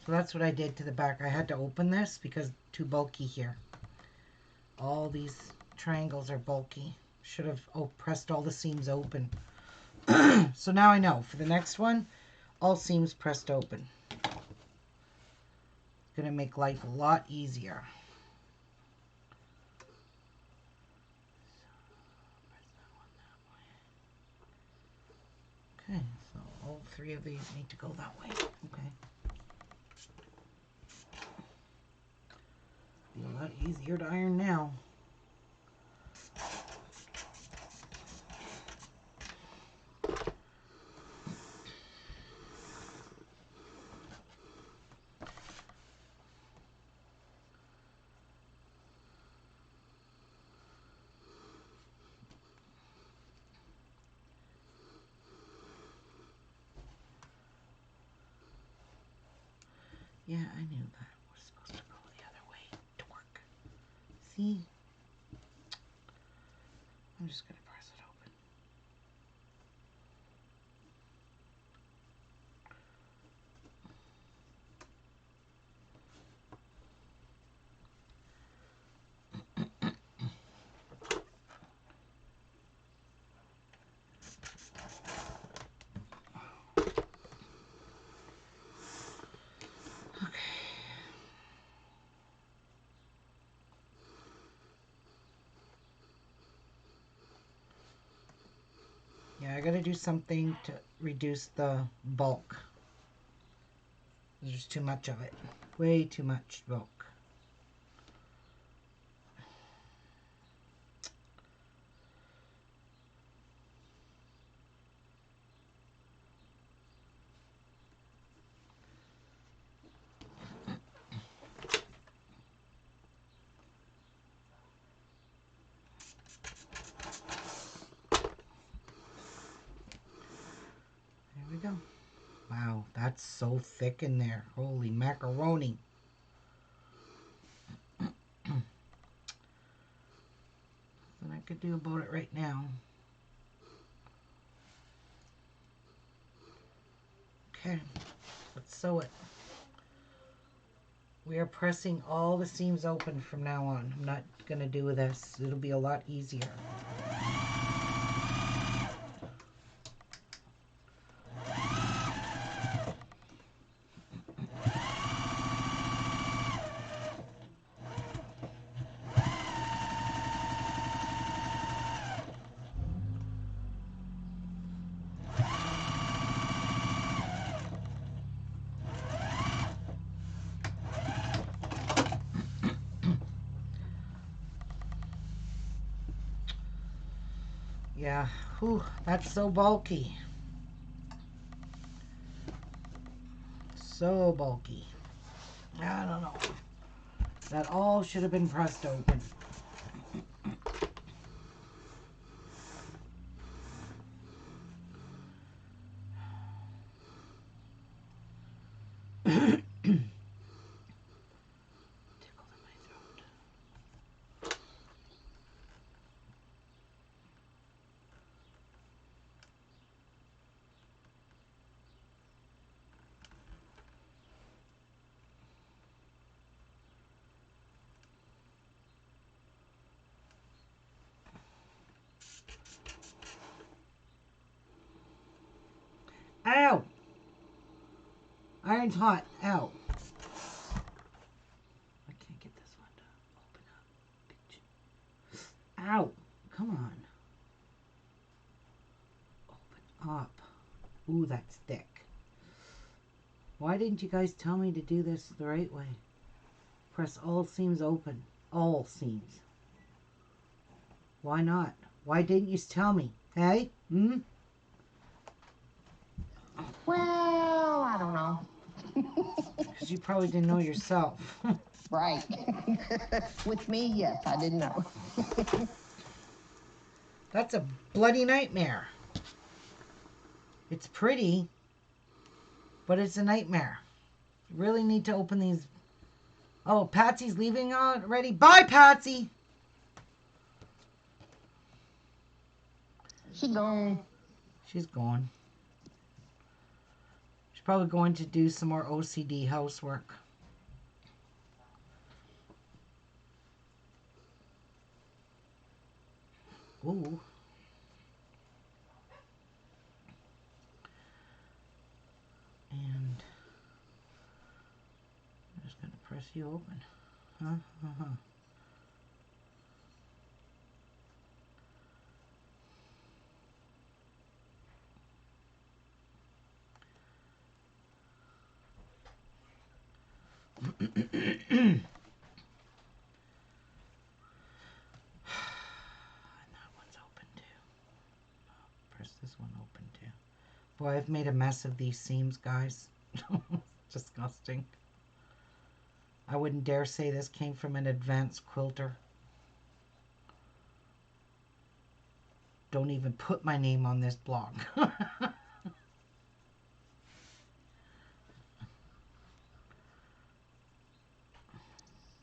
So that's what I did to the back. I had to open this because too bulky here. All these triangles are bulky. Should have pressed all the seams open. So now I know for the next one, all seams pressed open. It's gonna make life a lot easier. Okay, so all three of these need to go that way. Okay. Be a lot easier to iron now. Yeah, I knew that was supposed to go the other way. Dork. See? I'm just going to press it open. Yeah, I gotta do something to reduce the bulk. There's too much of it. Way too much bulk. There we go. Wow, that's so thick in there. Holy macaroni. Nothing I could do about it right now. Okay, let's sew it. We are pressing all the seams open from now on. I'm not going to do this. It'll be a lot easier. Yeah, whew, that's so bulky. So bulky. I don't know. That all should have been pressed open. Ow! Iron's hot. Ow. I can't get this one to open up. Ow! Come on. Open up. Ooh, that's thick. Why didn't you guys tell me to do this the right way? Press all seams open. All seams. Why not? Why didn't you tell me? Hey? Hmm? Well, I don't know. Because you probably didn't know yourself. Right. With me, yes, I didn't know. That's a bloody nightmare. It's pretty, but it's a nightmare. You really need to open these. Oh, Patsy's leaving already? Bye, Patsy! She gone. She's gone. She's probably going to do some more OCD housework. Ooh. And I'm just going to press you open. Huh? Uh-huh. And that one's open too. Press this one open too. Boy, I've made a mess of these seams, guys. Disgusting. I wouldn't dare say this came from an advanced quilter. Don't even put my name on this blog.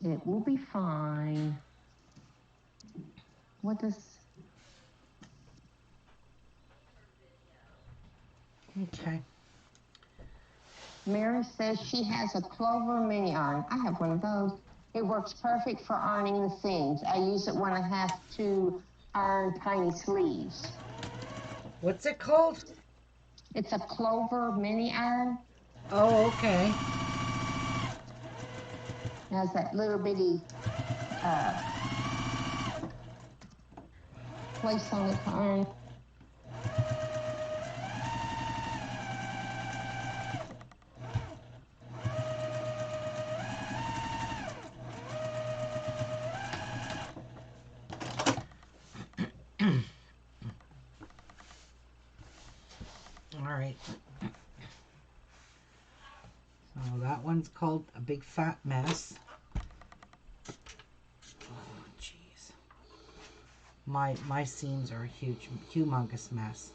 It will be fine. What does... Okay. Mary says she has a Clover mini iron. I have one of those. It works perfect for ironing the seams. I use it when I have to iron tiny sleeves. What's it called? It's a Clover mini iron. Oh, okay. It has that little bitty place on it to iron. All right. So that one's called A Big Fat Mess. Oh, jeez. My seams are a huge, humongous mess.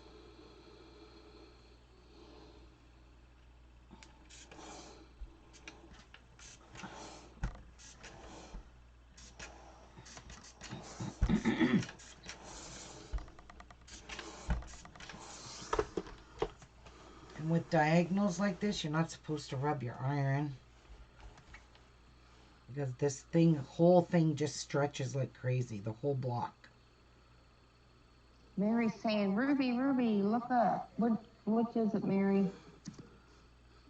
And with diagonals like this, you're not supposed to rub your iron. Because this whole thing just stretches like crazy, the whole block. Mary's saying, Ruby, Ruby, look up. Which is it, Mary?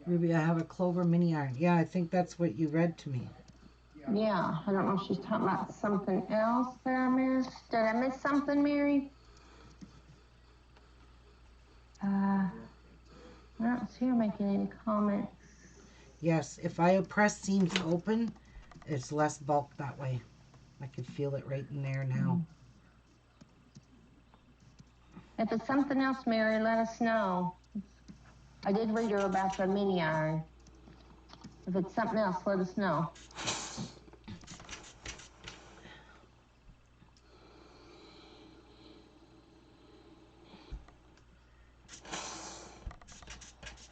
Ruby, I have a Clover mini iron. Yeah, I think that's what you read to me. Yeah, I don't know if she's talking about something else there, Mary. Did I miss something, Mary? I don't see her making any comments. Yes, if I press seams open, it's less bulk that way. I can feel it right in there now. If it's something else, Mary, let us know. I did read her about the mini iron. If it's something else, let us know.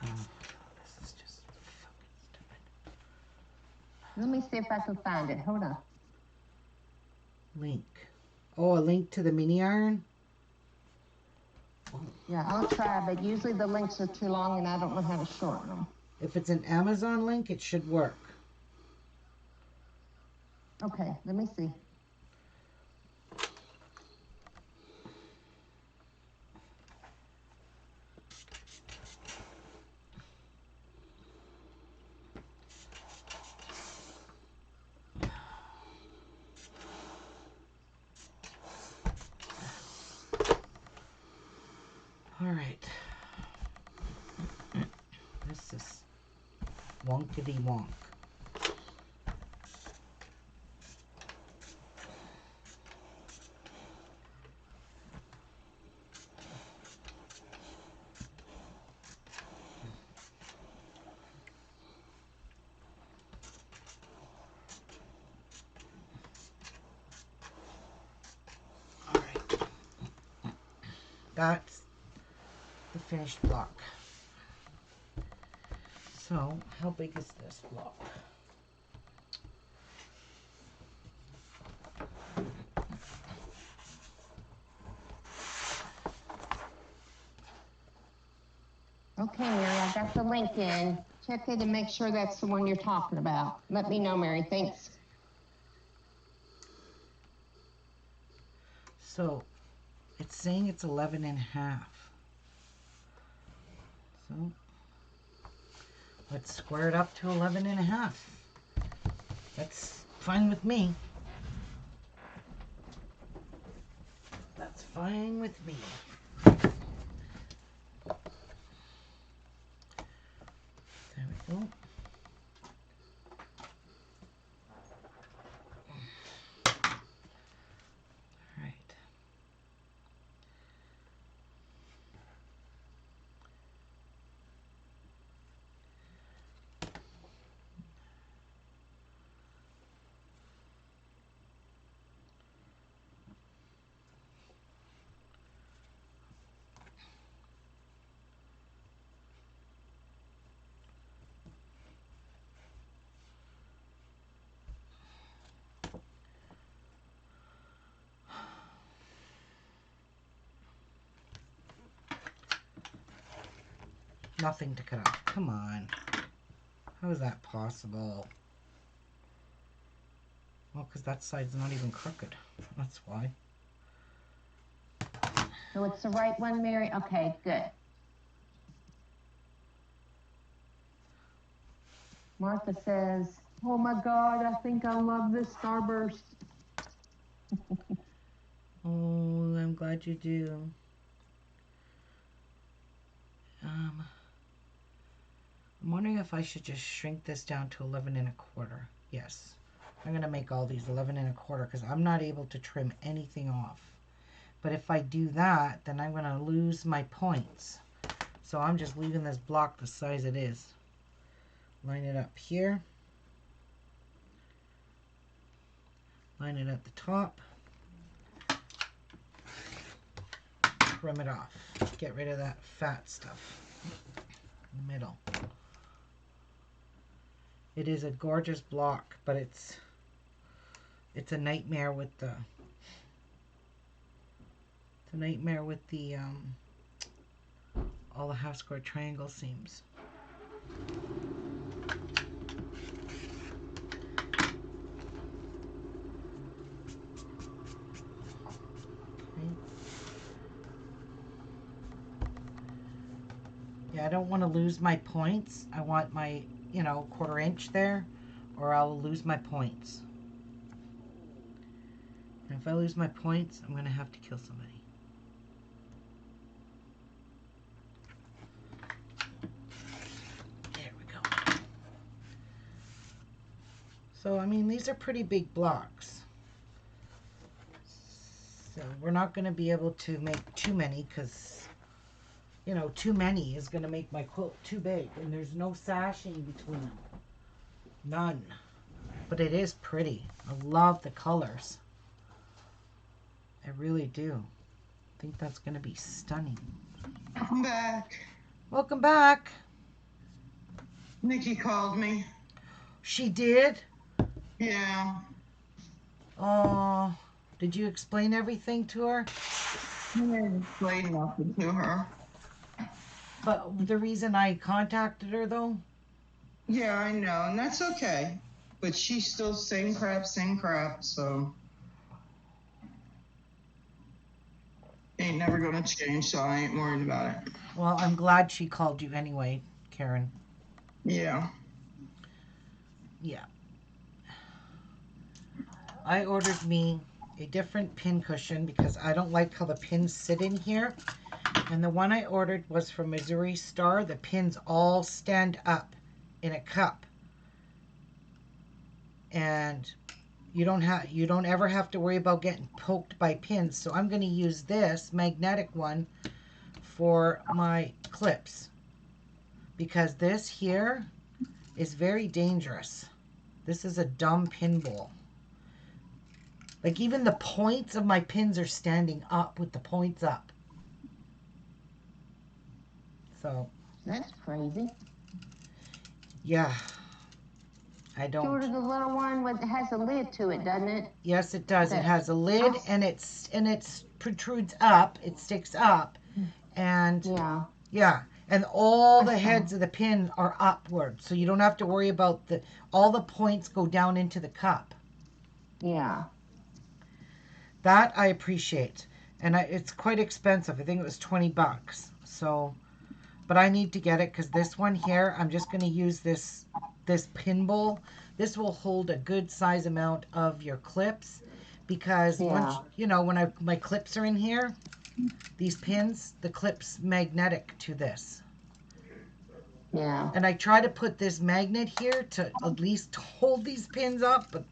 This is just fucking stupid. Let me see if I can find it. Hold on. Link. Oh, a link to the mini iron? Yeah, I'll try, but usually the links are too long and I don't know how to shorten them. If it's an Amazon link, it should work. Okay, let me see. All right. This is wonkity wonk. All right. That's the finished block. So, how big is this block? Okay, Mary, I got the link in. Check it and make sure that's the one you're talking about. Let me know, Mary. Thanks. So, it's saying it's 11 and a half. So, let's square it up to 11 and a half. That's fine with me. That's fine with me. There we go. All right. Nothing to cut off. Come on. How is that possible? Well, because that side's not even crooked. That's why. So it's the right one, Mary? Okay, good. Martha says, oh my God, I think I love this StarBurst. Oh, I'm glad you do. I'm wondering if I should just shrink this down to 11 and a quarter. Yes. I'm going to make all these 11 and a quarter because I'm not able to trim anything off. But if I do that, then I'm going to lose my points. So I'm just leaving this block the size it is. Line it up here. Line it at the top. Trim it off. Get rid of that fat stuff in the middle. It is a gorgeous block, but it's a nightmare with the all the half square triangle seams. Yeah, I don't want to lose my points. I want my, 1/4 inch there, or I'll lose my points. And if I lose my points, I'm going to have to kill somebody. There we go. So, I mean, these are pretty big blocks. So we're not going to be able to make too many because, you know, too many is going to make my quilt too big. And there's no sashing between them. None. But it is pretty. I love the colors. I really do. I think that's going to be stunning. I'm back. Welcome back. Nikki called me. She did? Yeah. Oh, did you explain everything to her? I didn't explain nothing to her. But the reason I contacted her, though? Yeah, I know, and that's okay. But she's still same crap, so ain't never gonna change, so I ain't worried about it. Well, I'm glad she called you anyway, Karen. Yeah. Yeah. I ordered me a different pin cushion because I don't like how the pins sit in here. And the one I ordered was from Missouri Star. The pins all stand up in a cup. And you don't ever have to worry about getting poked by pins. So I'm going to use this magnetic one for my clips. Because this here is very dangerous. This is a dumb pin bowl. Like even the points of my pins are standing up with the points up. So. That's crazy. Yeah. I don't. You ordered the little one with has a lid to it, doesn't it? Yes, it does. It has a lid and it protrudes up. It sticks up, and yeah, and all the heads of the pin are upward, so you don't have to worry about all the points go down into the cup. Yeah. That I appreciate, and it's quite expensive. I think it was $20. So, but I need to get it because this one here, I'm just going to use this pin bowl. This will hold a good size amount of your clips because once, you know, when my clips are in here, these pins, the clip's magnetic to this. Yeah. And I try to put this magnet here to at least hold these pins up, but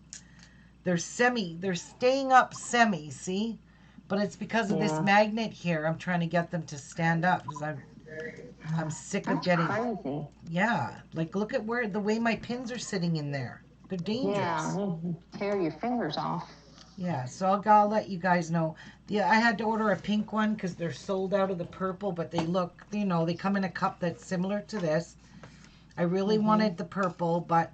they're staying up semi, see? But it's because of this magnet here. I'm trying to get them to stand up because I'm sick of getting. Crazy. Yeah, like look at the way my pins are sitting in there. They're dangerous. Yeah, you tear your fingers off. Yeah, so I'll let you guys know. Yeah, I had to order a pink one because they're sold out of the purple, but they look, you know, they come in a cup that's similar to this. I really wanted the purple, but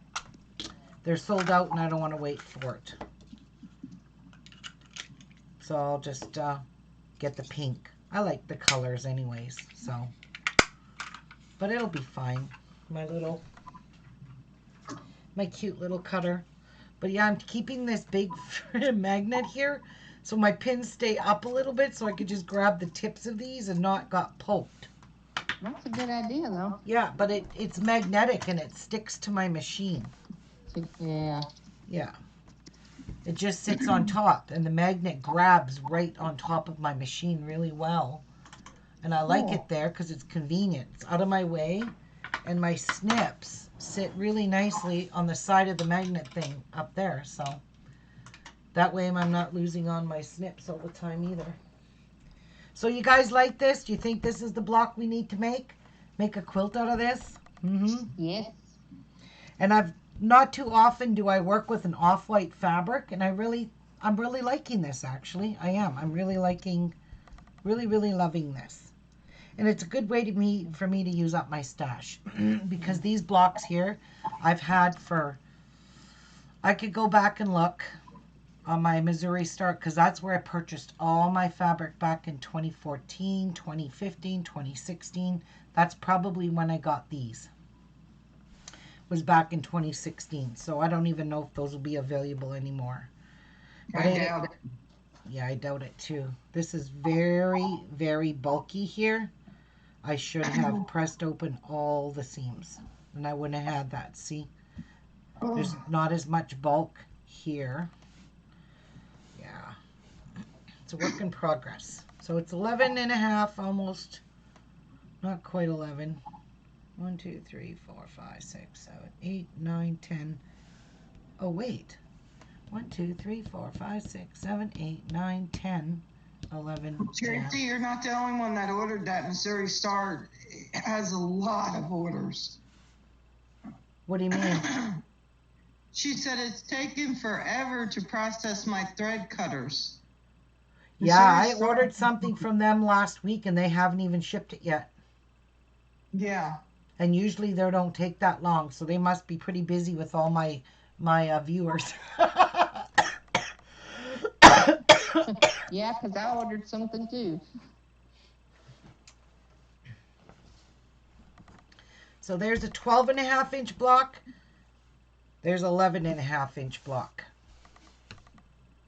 they're sold out and I don't want to wait for it. So I'll just get the pink. I like the colors anyways, so. But it'll be fine. My cute little cutter. But yeah, I'm keeping this big magnet here so my pins stay up a little bit so I could just grab the tips of these and not got poked. That's a good idea, though. Yeah, but it's magnetic and it sticks to my machine. Yeah. Yeah. It just sits on top and the magnet grabs right on top of my machine really well. And I like it there because it's convenient. It's out of my way and my snips sit really nicely on the side of the magnet thing up there. So that way I'm not losing on my snips all the time either. So you guys like this? Do you think this is the block we need to make? Make a quilt out of this? Mm-hmm. Yes. And not too often do I work with an off-white fabric, and I'm really liking this actually. I am. I'm really really loving this. And it's a good way for me to use up my stash because these blocks here I've had I could go back and look on my Missouri Star because that's where I purchased all my fabric back in 2014, 2015, 2016. That's probably when I got these. Was back in 2016. So I don't even know if those will be available anymore. But I doubt it. Yeah, I doubt it too. This is very bulky here. I should have pressed open all the seams and I wouldn't have had that. See? There's not as much bulk here. Yeah. It's a work in progress. So it's 11 and a half almost. Not quite 11. 1, 2, 3, 4, 5, 6, 7, 8, 9, 10. Oh, wait. 1, 2, 3, 4, 5, 6, 7, 8, 9, 10. 11. Tracy, Yeah. you're not the only one that ordered that. Missouri Star has a lot of orders. What do you mean? She said it's taken forever to process my thread cutters. Yeah, Missouri I Star. ordered something from them last week and they haven't even shipped it yet. Yeah. And usually they don't take that long, so they must be pretty busy with all my viewers. Yeah, 'cause I ordered something too. So there's a 12.5-inch block. There's 11.5-inch block.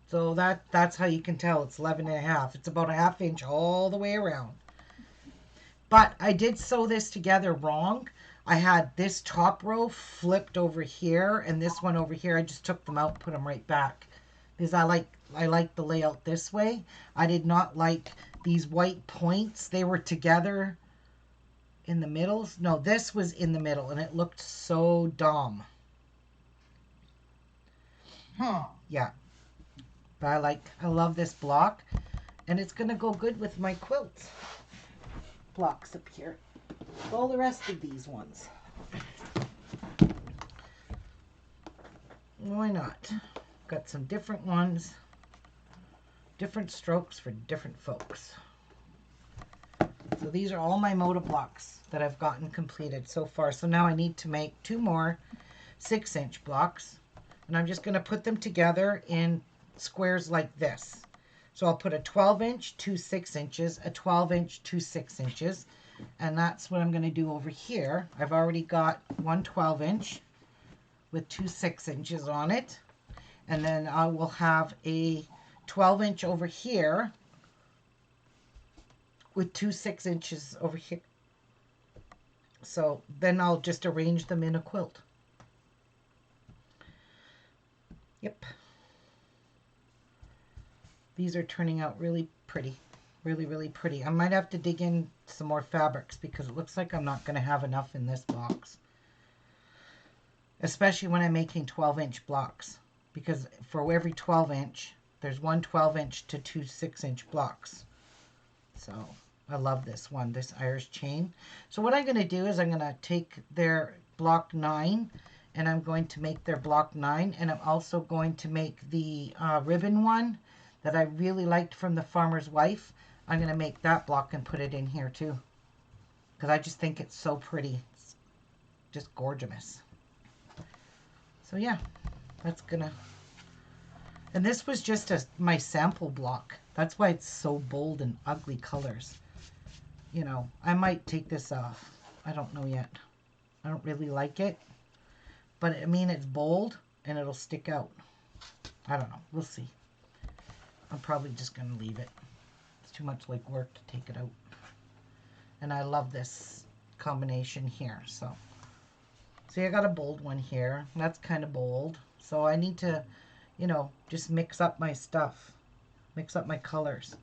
So that's how you can tell it's 11.5. It's about a ½ inch all the way around. But I did sew this together wrong. I had this top row flipped over here and this one over here. I just took them out and put them right back. Because I like the layout this way. I did not like these white points. They were together in the middle. No, this was in the middle and it looked so dumb. Huh. Yeah. But I love this block. And it's going to go good with my quilt blocks up here. All the rest of these ones. Why not? Got some different ones. Different strokes for different folks. So these are all my motor blocks that I've gotten completed so far. So now I need to make 2 more 6-inch blocks. And I'm just going to put them together in squares like this. So I'll put a 12-inch, 2 6-inches, a 12-inch, 2 6-inches. And that's what I'm going to do over here. I've already got one 12-inch with 2 6-inches on it. And then I will have a 12-inch over here with 2 6-inches over here. So then I'll just arrange them in a quilt. Yep. These are turning out really pretty. Really, really pretty. I might have to dig in some more fabrics because it looks like I'm not going to have enough in this box. Especially when I'm making 12-inch blocks. Because for every 12-inch, there's one 12-inch to 2 6-inch blocks. So I love this one, this Irish chain. So what I'm going to do is I'm going to take their block 9 and I'm going to make their block 9. And I'm also going to make the ribbon one that I really liked from the Farmer's Wife. I'm going to make that block and put it in here too. Because I just think it's so pretty. It's just gorgeous. So yeah, that's going to... And this was just my sample block. That's why it's so bold and ugly colors. You know, I might take this off. I don't know yet. I don't really like it. But I mean, it's bold and it'll stick out. I don't know. We'll see. I'm probably just going to leave it. It's too much like work to take it out. And I love this combination here. So, see, I got a bold one here. That's kind of bold. So I need to, you know, just mix up my stuff. Mix up my colors.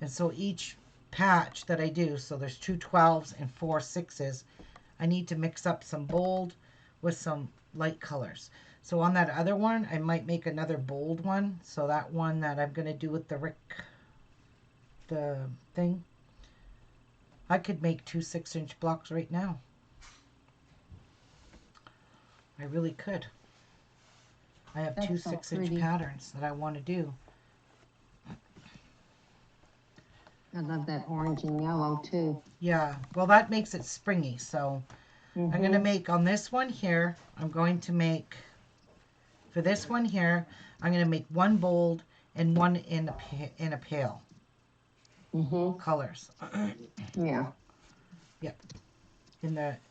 And so each patch that I do, so there's 2 12s and 4 6s, I need to mix up some bold with some light colors. So on that other one, I might make another bold one. So that one that I'm going to do with the thing, I could make 2 6-inch blocks right now. I really could. I have That's 2 so 6-inch pretty. patterns that I want to do. I love that orange and yellow too. Yeah, well that makes it springy. So I'm going to make on this one here, I'm going to make, for this one here, I'm going to make one bold and one in a pale colors. Yeah. Yep.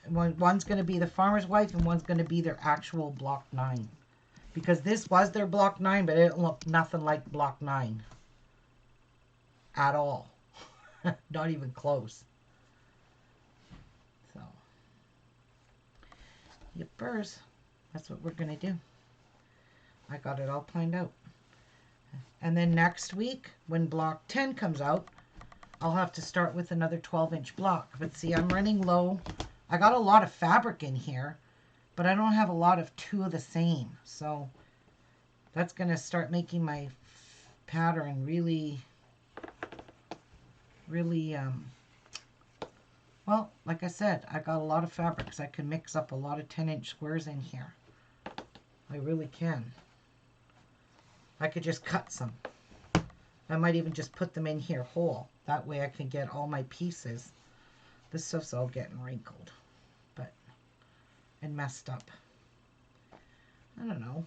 One's going to be the Farmer's Wife and one's going to be their actual block 9. Because this was their block 9, but it didn't look nothing like block 9. At all. Not even close. So. Yippers. That's what we're going to do. I got it all planned out. And then next week, when block 10 comes out, I'll have to start with another 12-inch block. But see, I'm running low. I got a lot of fabric in here, but I don't have a lot of 2 of the same. So that's going to start making my pattern really, well, like I said, I got a lot of fabrics. I can mix up a lot of 10-inch squares in here. I really can. I could just cut some. I might even just put them in here whole. That way I can get all my pieces. This stuff's all getting wrinkled, and messed up. I don't know.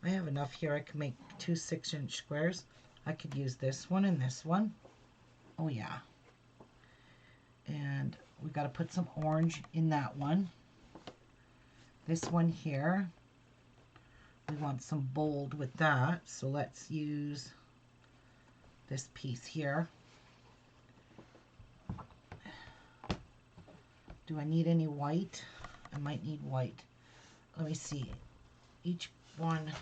I have enough here. I can make 2 6-inch squares. I could use this one and this one. Oh yeah. And we got to put some orange in that one. This one here, we want some bold with that. So let's use this piece here. Do I need any white? I might need white. Let me see. Each one.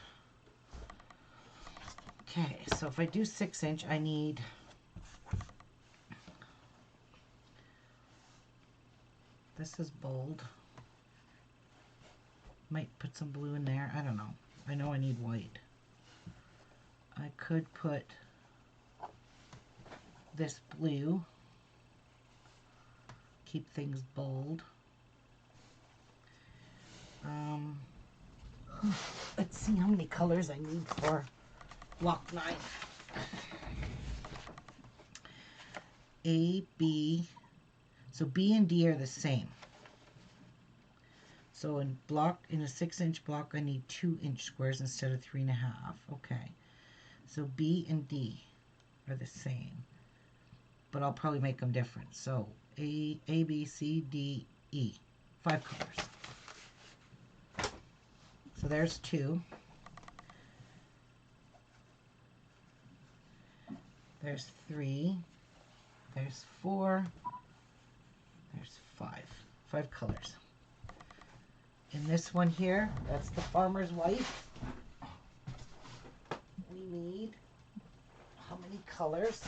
Okay, so if I do 6-inch, I need this is bold. Might put some blue in there. I don't know. I know I need white. I could put this blue. Keep things bold. Let's see how many colors I need for block 9. A, B. So B and D are the same. So in a 6-inch block, I need 2-inch squares instead of 3.5. Okay. So B and D are the same, but I'll probably make them different. So A, B, C, D, E. 5 colors. So there's 2. There's 3. There's 4. There's 5. 5 colors. In this one here, that's the farmer's wife. We need how many colors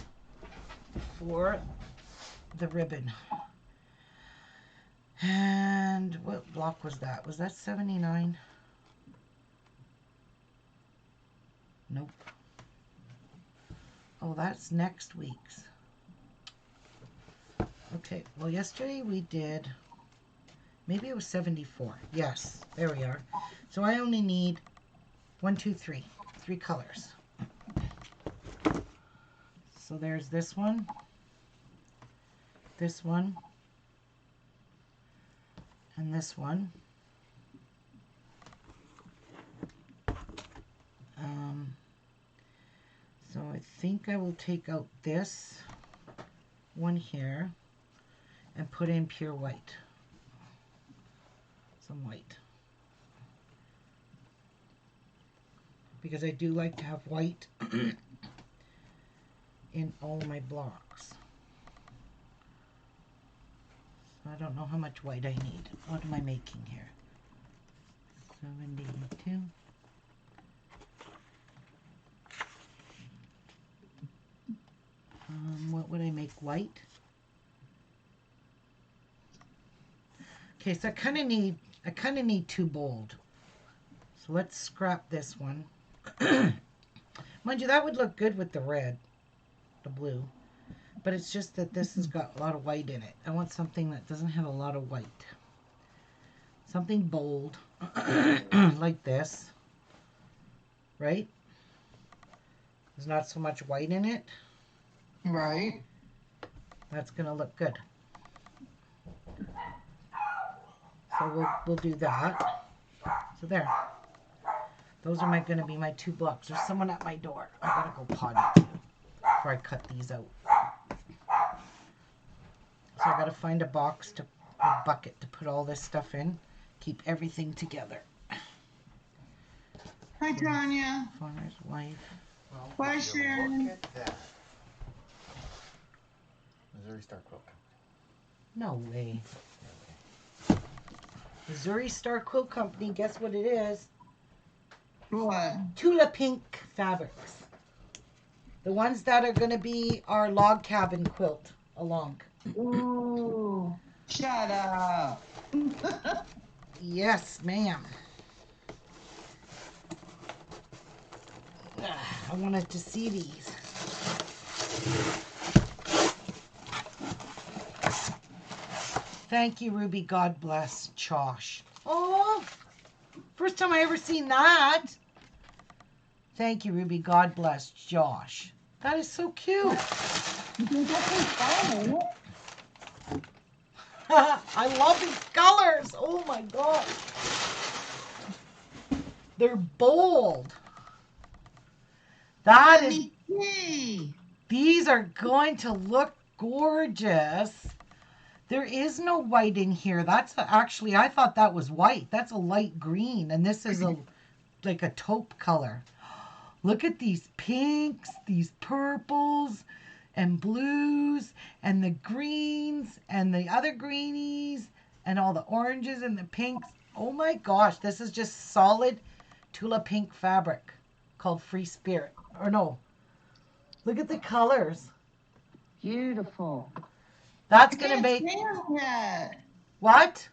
for the ribbon? And what block was that? Was that 79? Nope. Oh, that's next week's. Okay, well yesterday we did, maybe it was 74. Yes, there we are. So I only need 3 colors. So there's this one, and this one. So I think I will take out this one here and put in pure white. Some white. Because I do like to have white in all my blocks. So I don't know how much white I need. What am I making here? 72. What would I make white? Okay, so I kind of need 2 bold. So let's scrap this one. Mind you, that would look good with the red, the blue. But it's just that this has got a lot of white in it. I want something that doesn't have a lot of white. Something bold, like this, right? There's not so much white in it. Right. That's gonna look good. So we'll do that. So there. Those are gonna be my 2 blocks. There's someone at my door. I gotta go potty too before I cut these out. So I gotta find a bucket to put all this stuff in. Keep everything together. Hi, Tanya. Farmer's wife. Well, Bye, would you Sharon. Look at that. Missouri Star Quilt Company. No way. Missouri Star Quilt Company, guess what it is? What? Tula Pink fabrics. The ones that are going to be our log cabin quilt along. Ooh. Shut up. Yes, ma'am. I wanted to see these. Thank you, Ruby. God bless Josh. Oh, first time I ever seen that. Thank you, Ruby. God bless Josh. That is so cute. I love these colors. Oh my God. They're bold. That is. These are going to look gorgeous. There is no white in here. That's actually, I thought that was white. That's a light green, and this is like a taupe color. Look at these pinks, these purples, and blues, and the greens, and the other greenies, and all the oranges and the pinks. Oh my gosh, this is just solid Tula Pink fabric called Free Spirit. Or no, look at the colors. Beautiful. That's going to make... I can't see them yet. What?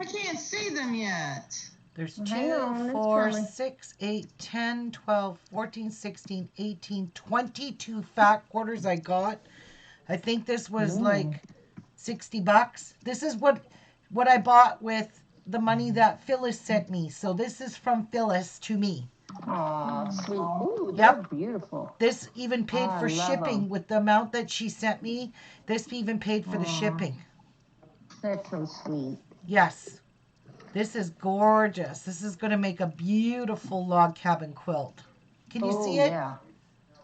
I can't see them yet. There's Hang 2, on, it's 4, coming. 6, 8, 10, 12, 14, 16, 18, 22 fat quarters I got. I think this was like $60. This is what I bought with the money that Phyllis sent me. So this is from Phyllis to me. Aw, sweet. Ooh, Yep. they're beautiful. This even paid I for love shipping 'em. with the amount that she sent me. This even paid for the shipping. That's so sweet. Yes. This is gorgeous. This is going to make a beautiful log cabin quilt. Can you see it, Yeah.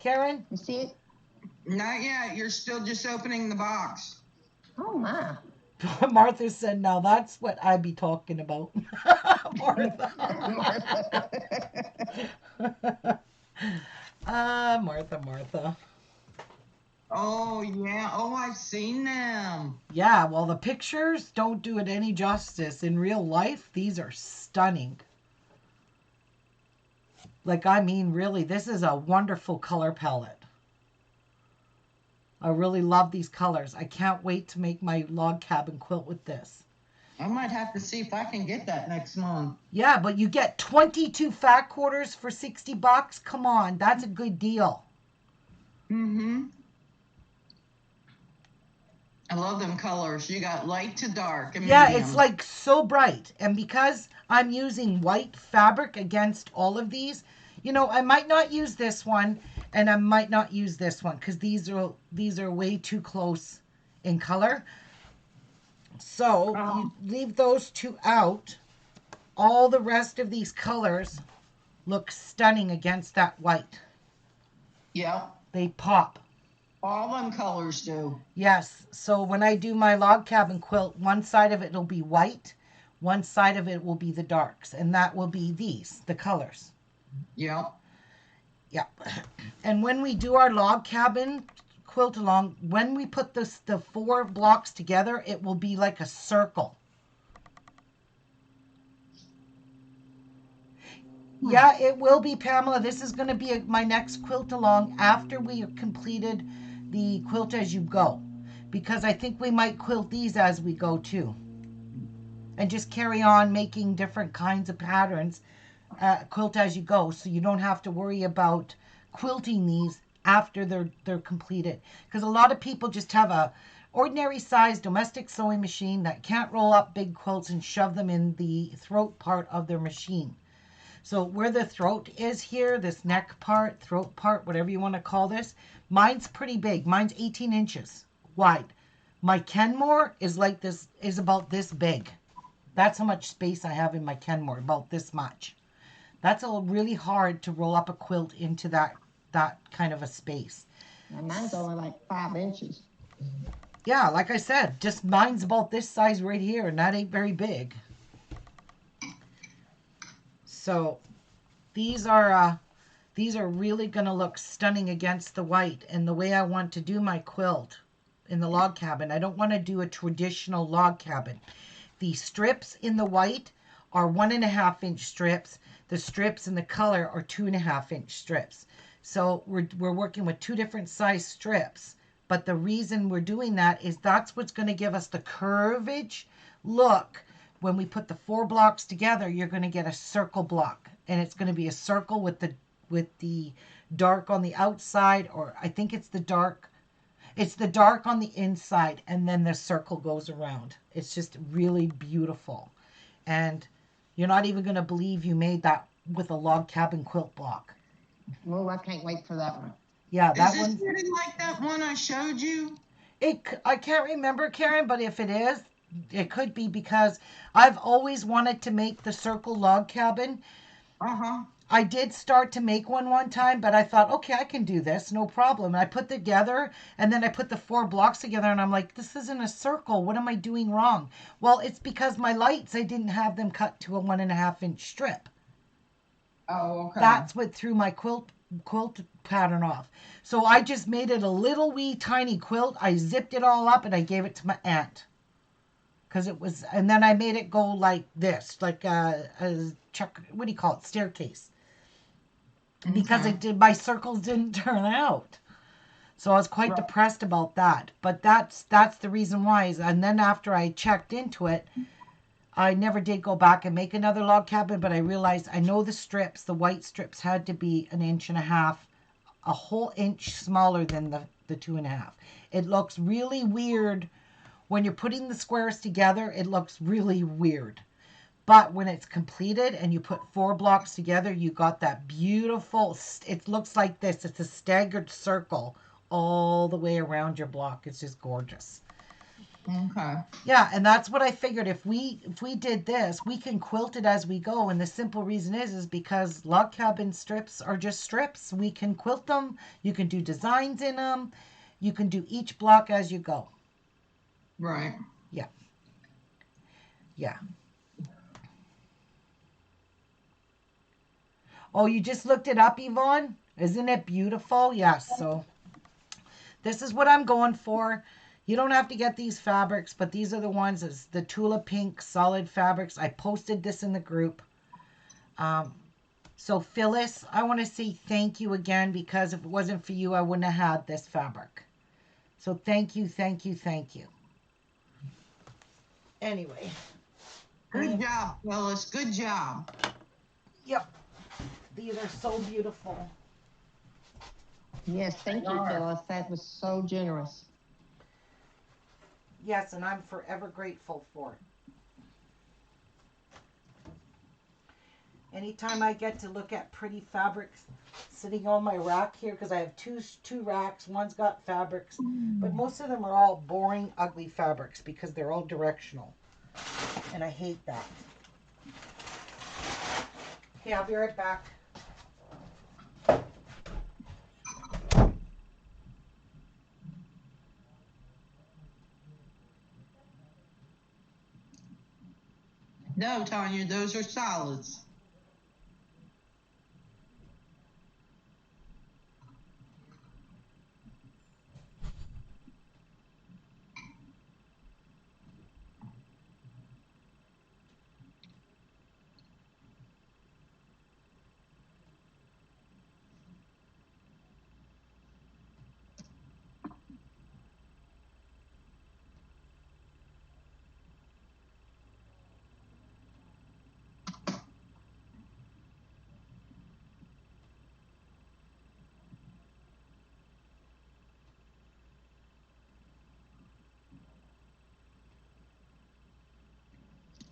Karen? You see it? Not yet. You're still just opening the box. Oh, my. Martha said, now that's what I be talking about. Martha. Martha. Oh, yeah. Oh, I've seen them. Yeah, well, the pictures don't do it any justice. In real life, these are stunning. Like, I mean, really, this is a wonderful color palette. I really love these colors. I can't wait to make my log cabin quilt with this. I might have to see if I can get that next month. Yeah, but you get 22 fat quarters for $60. Come on, that's a good deal. Mm-hmm. I love them colors. You got light to dark and Yeah, medium. it's like so bright. And because I'm using white fabric against all of these, you know, I might not use this one and I might not use this one because these are way too close in color. So you leave those two out. All the rest of these colors look stunning against that white. Yeah. They pop. All them colors do. Yes. So when I do my log cabin quilt, one side of it will be white, one side of it will be the darks, and that will be these, the colors. Yeah. Yeah. And when we do our log cabin quilt along, when we put the 4 blocks together, it will be like a circle. Yeah, it will be, Pamela. This is going to be my next quilt along after we have completed the quilt as you go. Because I think we might quilt these as we go too. And just carry on making different kinds of patterns, quilt as you go. So you don't have to worry about quilting these after they're completed. Because a lot of people just have a ordinary size domestic sewing machine that can't roll up big quilts and shove them in the throat part of their machine. So where the throat is here, this neck part, throat part, whatever you want to call this, mine's pretty big. Mine's 18 inches wide. My Kenmore is like this, is about this big. That's how much space I have in my Kenmore, about this much. That's really hard to roll up a quilt into that kind of a space. And mine's only like 5 inches. Yeah, like I said, just mine's about this size right here, and that ain't very big. So these are really going to look stunning against the white. And the way I want to do my quilt in the log cabin, I don't want to do a traditional log cabin. The strips in the white are 1.5 inch strips. The strips in the color are 2.5 inch strips. So we're working with 2 different size strips. But the reason we're doing that is that's what's going to give us the curvage look. When we put the 4 blocks together, you're going to get a circle block. And it's going to be a circle with the dark on the outside, or I think it's the dark. It's the dark on the inside, and then the circle goes around. It's just really beautiful. And you're not even going to believe you made that with a log cabin quilt block. Oh, I can't wait for that one. Yeah, Is that this one. pretty like that one I showed you? I can't remember, Karen, but if it is, it could be, because I've always wanted to make the circle log cabin. Uh-huh. I did start to make one time, but I thought, okay, I can do this, no problem. And I put together, and then I put the 4 blocks together, and I'm like, this isn't a circle. What am I doing wrong? Well, it's because my lights, I didn't have them cut to a 1.5-inch strip. Oh, okay. That's what threw my quilt pattern off. So I just made it a little wee tiny quilt. I zipped it all up, and I gave it to my aunt. Because it was, and then I made it go like this, like a what do you call it, staircase. Because it did, my circles didn't turn out. So I was quite depressed about that. But that's the reason why. And then after I checked into it, I never did go back and make another log cabin, but I realized I know the strips, the white strips had to be 1.5 inches, a whole inch smaller than the 2.5. It looks really weird when you're putting the squares together. It looks really weird. But when it's completed and you put 4 blocks together, you got that beautiful, it looks like this. It's a staggered circle all the way around your block. It's just gorgeous. Okay. Yeah, and that's what I figured. If we did this, we can quilt it as we go. And the simple reason is because log cabin strips are just strips. We can quilt them. You can do designs in them. You can do each block as you go. Right. Yeah. Yeah. Oh, you just looked it up, Yvonne? Isn't it beautiful? Yes. So this is what I'm going for. You don't have to get these fabrics, but these are the ones. It's the Tula Pink solid fabrics. I posted this in the group. So Phyllis, I want to say thank you again, because if it wasn't for you, I wouldn't have had this fabric. So thank you, thank you, thank you. Anyway. Good job, Phyllis. Good job. Yep. These are so beautiful. Yes, thank you, Phyllis. That was so generous. Yes, and I'm forever grateful for it. Anytime I get to look at pretty fabrics sitting on my rack here, because I have two racks. One's got fabrics, but most of them are all boring, ugly fabrics because they're all directional. And I hate that. Okay, I'll be right back. No, Tanya, those are solids.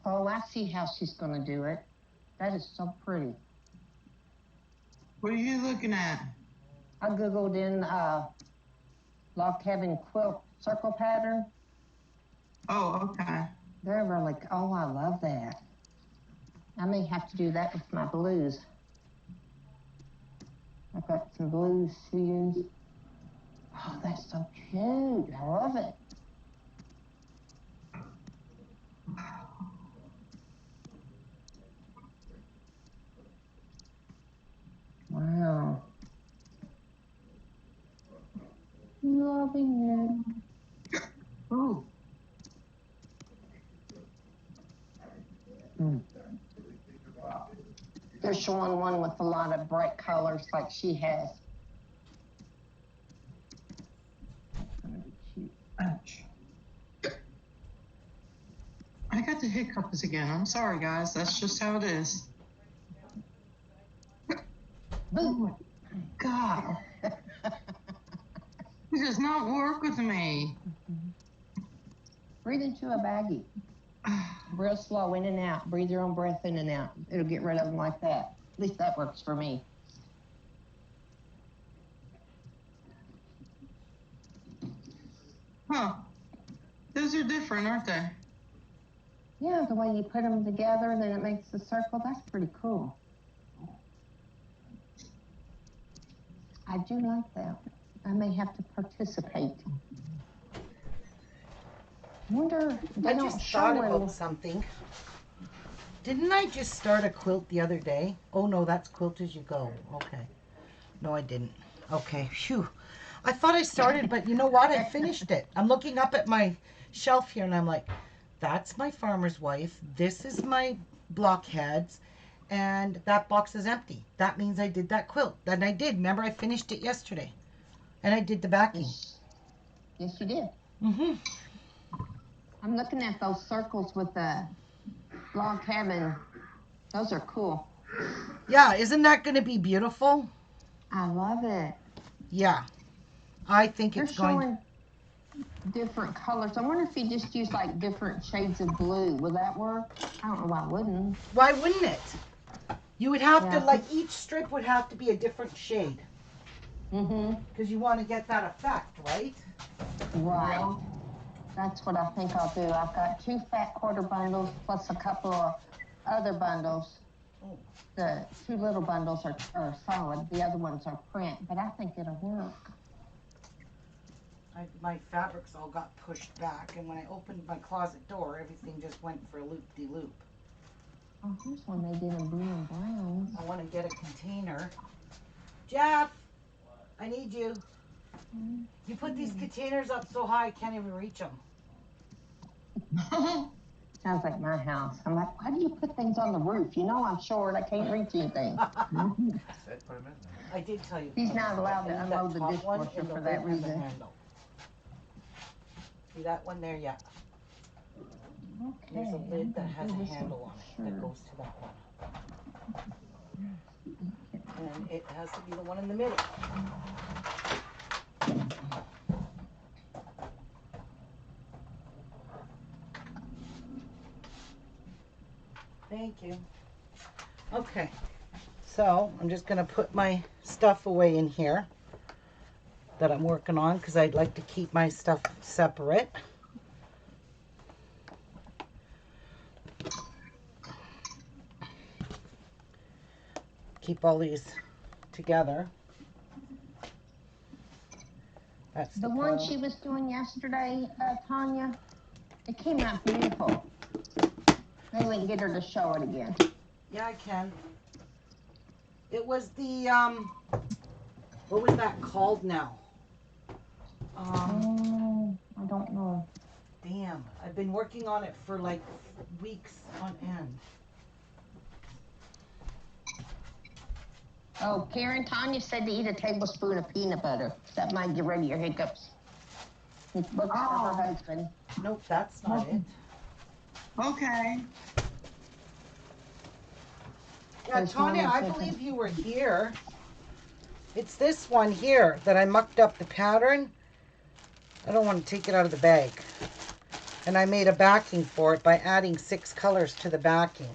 Oh, I see how she's going to do it. That is so pretty. What are you looking at? I Googled in log cabin quilt circle pattern. Oh, okay. They're really, oh, I love that. I may have to do that with my blues. I've got some blues to use. Oh, that's so cute. I love it. Wow. Loving it. Ooh. They're showing one with a lot of bright colors like she has. Ouch. I got the hiccups again. I'm sorry, guys. That's just how it is. Oh my God. He does not work with me. Breathe into a baggie. Real slow, in and out. Breathe your own breath in and out. It'll get rid of them like that. At least that works for me. Huh. Those are different, aren't they? Yeah, the way you put them together, then it makes the circle. That's pretty cool. I do like that. I may have to participate. Wonder, they I don't just show thought when- about something. Didn't I just start a quilt the other day? Oh no, that's Quilt As You Go. Okay. No, I didn't. Okay. Phew. I thought I started, but you know what? I finished it. I'm looking up at my shelf here and I'm like, that's my farmer's wife. This is my blockheads. And that box is empty. That means I did that quilt. And I did. Remember, I finished it yesterday. And I did the backing. Yes, you did. Mm-hmm. I'm looking at those circles with the log cabin. Those are cool. Yeah, isn't that going to be beautiful? I love it. Yeah. I think They're it's going to. showing different colors. I wonder if you just use like different shades of blue. Will that work? I don't know why it wouldn't. Why wouldn't it? You would have to, Yeah. like, each strip would have to be a different shade. Mm-hmm. Because you want to get that effect, right? Right. That's what I think I'll do. I've got 2 fat quarter bundles plus a couple of other bundles. Oh. The 2 little bundles are solid. The other ones are print, but I think it'll work. My fabrics all got pushed back, and when I opened my closet door, everything just went for a loop-de-loop. Oh, here's one they did in blue and brown. I want to get a container. Jeff, I need you. You put these containers up so high I can't even reach them. Sounds like my house. I'm like, why do you put things on the roof? You know I'm short. I can't reach anything. Said put him in there. I did tell you. He's not allowed to I need that unload the top one dishwasher and the for lid that and the reason. handle. See that one there? Yeah. Okay. There's a lid that has a do this handle one on it for that sure. goes to that one. And it has to be the one in the middle. Thank you. Okay, so I'm just gonna put my stuff away in here that I'm working on because I'd like to keep my stuff separate. Keep all these together. That's The one pile. she was doing yesterday, Tanya, it came out beautiful. Maybe we can get her to show it again. Yeah, I can. It was the what was that called now? Oh, I don't know. Damn, I've been working on it for like weeks on end. Oh, Karen, Tanya said to eat a tablespoon of peanut butter. That might get rid of your hiccups. It works for her husband. Nope, that's not it. Okay. Yeah, There's Tanya, one I that's believe you were here. It's this one here that I mucked up the pattern. I don't want to take it out of the bag. And I made a backing for it by adding 6 colors to the backing.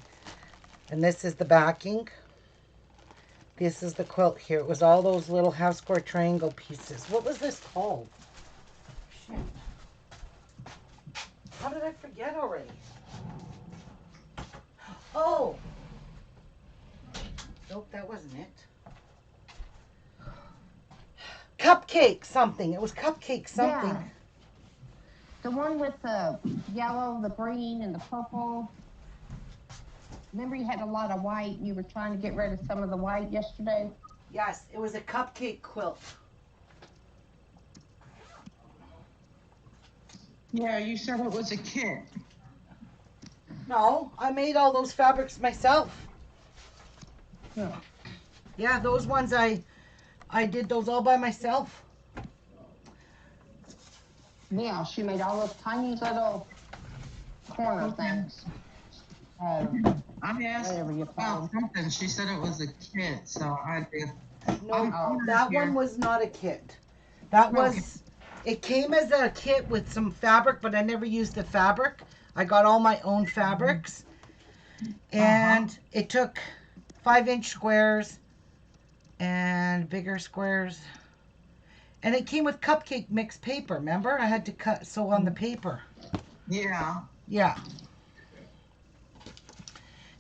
And this is the backing. This is the quilt here. It was all those little half square triangle pieces. What was this called? Shit. How did I forget already? Oh! Nope, that wasn't it. Cupcake something. It was cupcake something. Yeah. The one with the yellow, the green, and the purple. Remember you had a lot of white and you were trying to get rid of some of the white yesterday? Yes, it was a cupcake quilt. Yeah, you said it was a kit. No, I made all those fabrics myself. Yeah. Yeah, those ones I did those all by myself. Yeah, she made all those tiny little corner things. I asked Whatever you call about something. She said it was a kit, so I did. No, that one was not a kit. That was, it came as a kit with some fabric, but I never used the fabric. I got all my own fabrics. And it took 5-inch squares and bigger squares. And it came with cupcake mix paper, remember? I had to sew on the paper. Yeah. Yeah.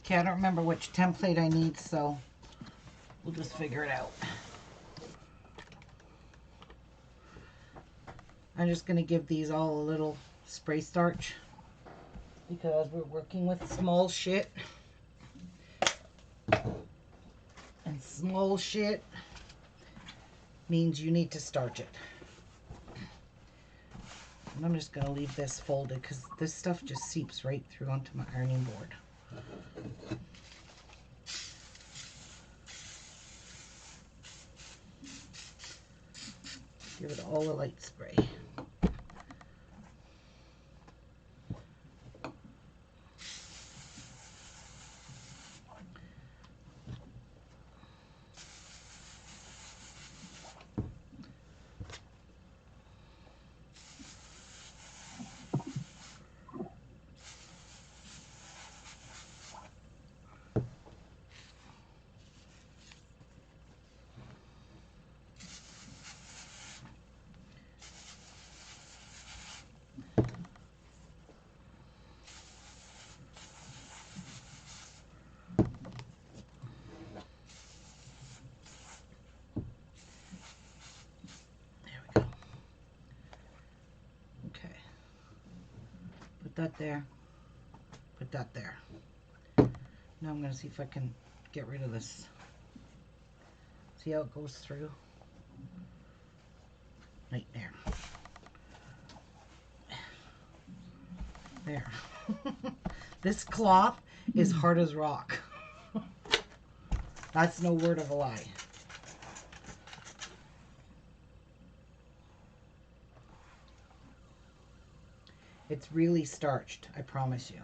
Okay, I don't remember which template I need, so we'll just figure it out. I'm just going to give these all a little spray starch because we're working with small shit. And small shit means you need to starch it. And I'm just going to leave this folded because this stuff just seeps right through onto my ironing board. Give it all a light spray. That there, put that there. Now I'm going to see if I can get rid of this. See how it goes through? Right there. There. This cloth is hard as rock. That's no word of a lie. It's really starched, I promise you.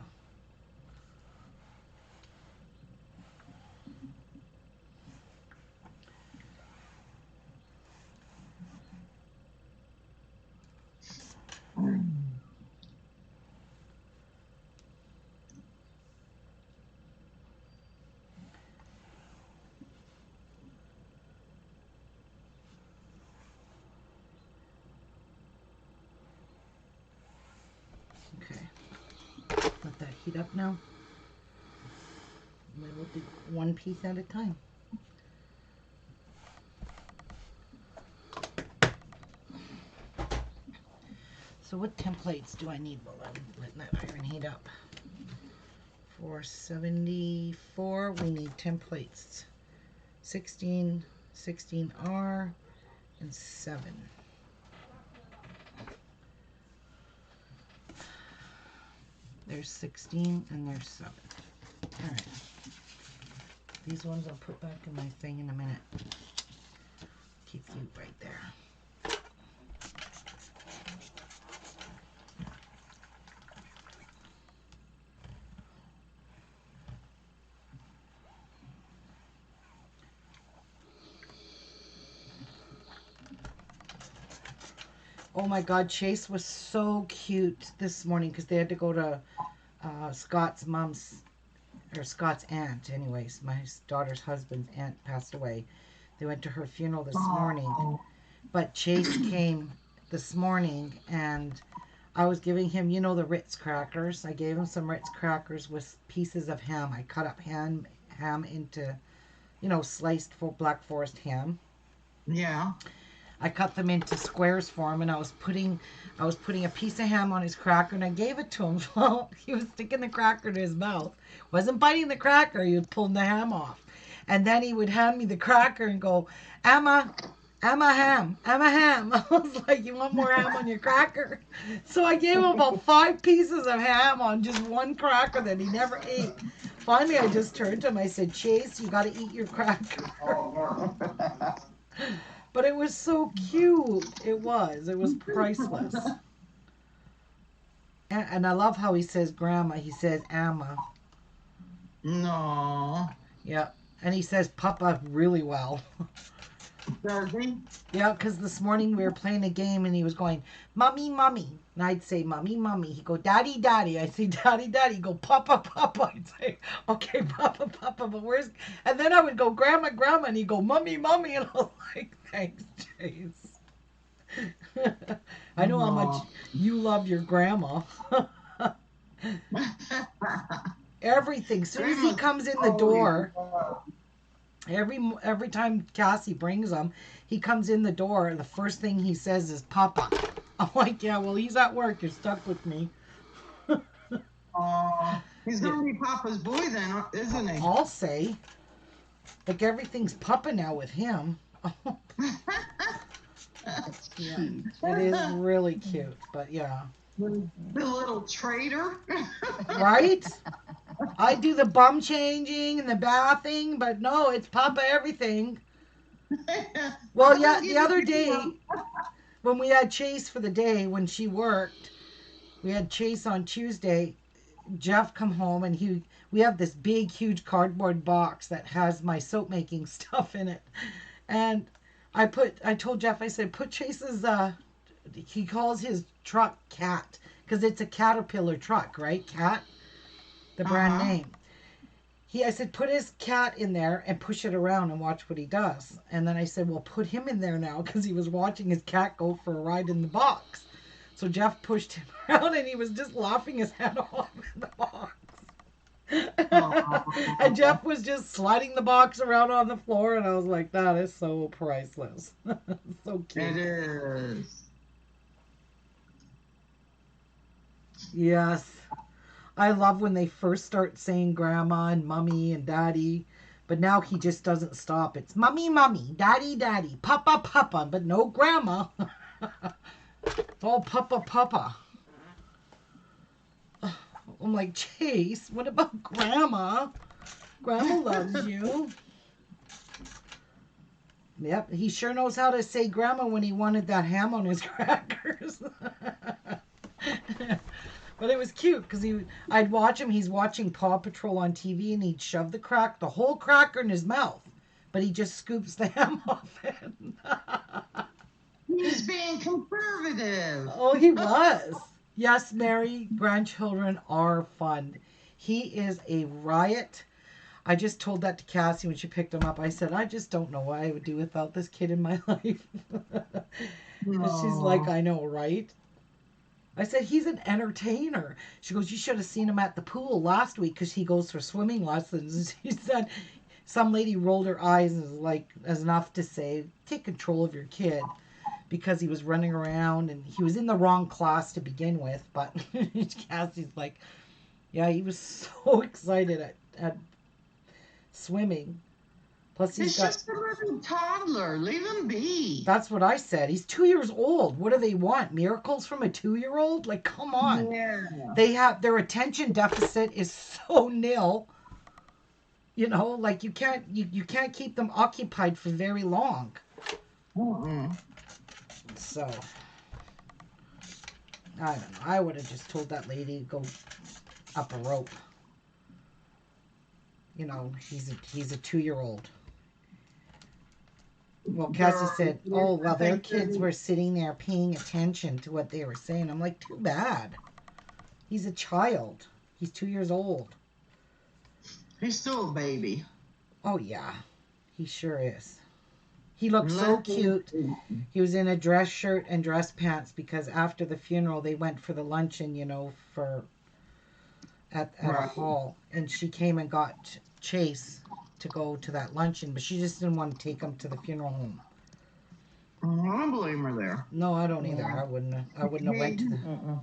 Let that heat up now. And we'll do one piece at a time. So what templates do I need while I'm letting that iron heat up? For 74, we need templates 16, 16R, and 7. There's 16 and there's 7. Alright. These ones I'll put back in my thing in a minute. Keep you right there. Oh my God, Chase was so cute this morning because they had to go to Scott's mom's, or Scott's aunt anyways. My daughter's husband's aunt passed away. They went to her funeral this morning. But Chase came this morning and I was giving him, you know, the Ritz crackers. I gave him some Ritz crackers with pieces of ham. I cut up ham into, you know, sliced Black Forest ham. Yeah. I cut them into squares for him, and I was putting a piece of ham on his cracker, and I gave it to him. Well, he was sticking the cracker in his mouth. Wasn't biting the cracker. He was pulling the ham off. And then he would hand me the cracker and go, Emma ham. I was like, you want more ham on your cracker? So I gave him about 5 pieces of ham on just one cracker that he never ate. Finally, I just turned to him. I said, Chase, you got to eat your cracker. But it was so cute. It was priceless. And I love how he says grandma. He says Amma. No. Yeah. And he says Papa really well. Does he? Yeah, because this morning we were playing a game and he was going, Mommy, Mommy. And I'd say, Mommy, Mommy. He'd go, Daddy, Daddy. I'd say, Daddy, Daddy. He'd go, Papa, Papa. I'd say, okay, Papa, Papa. But where's... And then I would go, Grandma, Grandma. And he'd go, Mommy, Mommy. And I was like, thanks, Chase. I know how much you love your grandma. Everything. As soon as he comes in the door... Every time Cassie brings him, he comes in the door and the first thing he says is Papa. I'm like, yeah, well, he's at work. You're stuck with me. He's gonna be Papa's boy then, isn't he? I'll say. Like everything's Papa now with him. That's cute. It is really cute, but yeah. The little traitor. Right? I do the bum changing and the bathing, but no, it's Papa everything. Well, yeah, the other day when we had Chase for the day, when she worked, we had Chase on Tuesday. Jeff come home and we have this big, huge cardboard box that has my soap making stuff in it. And I told Jeff, I said, put Chase's, he calls his truck Cat, because it's a Caterpillar truck, right? Cat, the brand name. I said, put his cat in there and push it around and watch what he does. And then I said, well, put him in there now, because he was watching his cat go for a ride in the box. So Jeff pushed him around and he was just laughing his head off in the box. And Jeff was just sliding the box around on the floor, and I was like, that is so priceless. So cute. It is. Yes. I love when they first start saying grandma and mummy and daddy, but now he just doesn't stop. It's mummy, mummy, daddy, daddy, papa, papa, but no grandma. It's all papa, papa. I'm like, Chase, what about grandma? Grandma loves you. Yep, he sure knows how to say grandma when he wanted that ham on his crackers. But it was cute because I'd watch him. He's watching Paw Patrol on TV and he'd shove the whole cracker in his mouth, but he just scoops the ham off it. He's being conservative. Oh, he was. Yes, Mary, grandchildren are fun. He is a riot. I just told that to Cassie when she picked him up. I said, I just don't know what I would do without this kid in my life. And she's like, I know, right? I said, he's an entertainer. She goes, you should have seen him at the pool last week because he goes for swimming lessons. She said, some lady rolled her eyes and was like, as enough to say, take control of your kid. Because he was running around and he was in the wrong class to begin with. But Cassie's like, yeah, he was so excited at swimming. Plus He's just a little toddler. Leave him be. That's what I said. He's 2 years old. What do they want? Miracles from a 2-year-old? Like, come on. Yeah. Their attention deficit is so nil. You know, like you can't keep them occupied for very long. Mm-mm. So, I don't know. I would have just told that lady to go up a rope. You know, he's a 2-year-old. Well, Cassie said, oh, well, their kids were sitting there paying attention to what they were saying. I'm like, too bad. He's a child. He's 2 years old. He's still a baby. Oh, yeah. He sure is. He looked so cute. He was in a dress shirt and dress pants because after the funeral they went for the luncheon, you know, at a hall. And she came and got Chase to go to that luncheon, but she just didn't want to take him to the funeral home. I don't blame her there. No, I don't either. I wouldn't have went to the...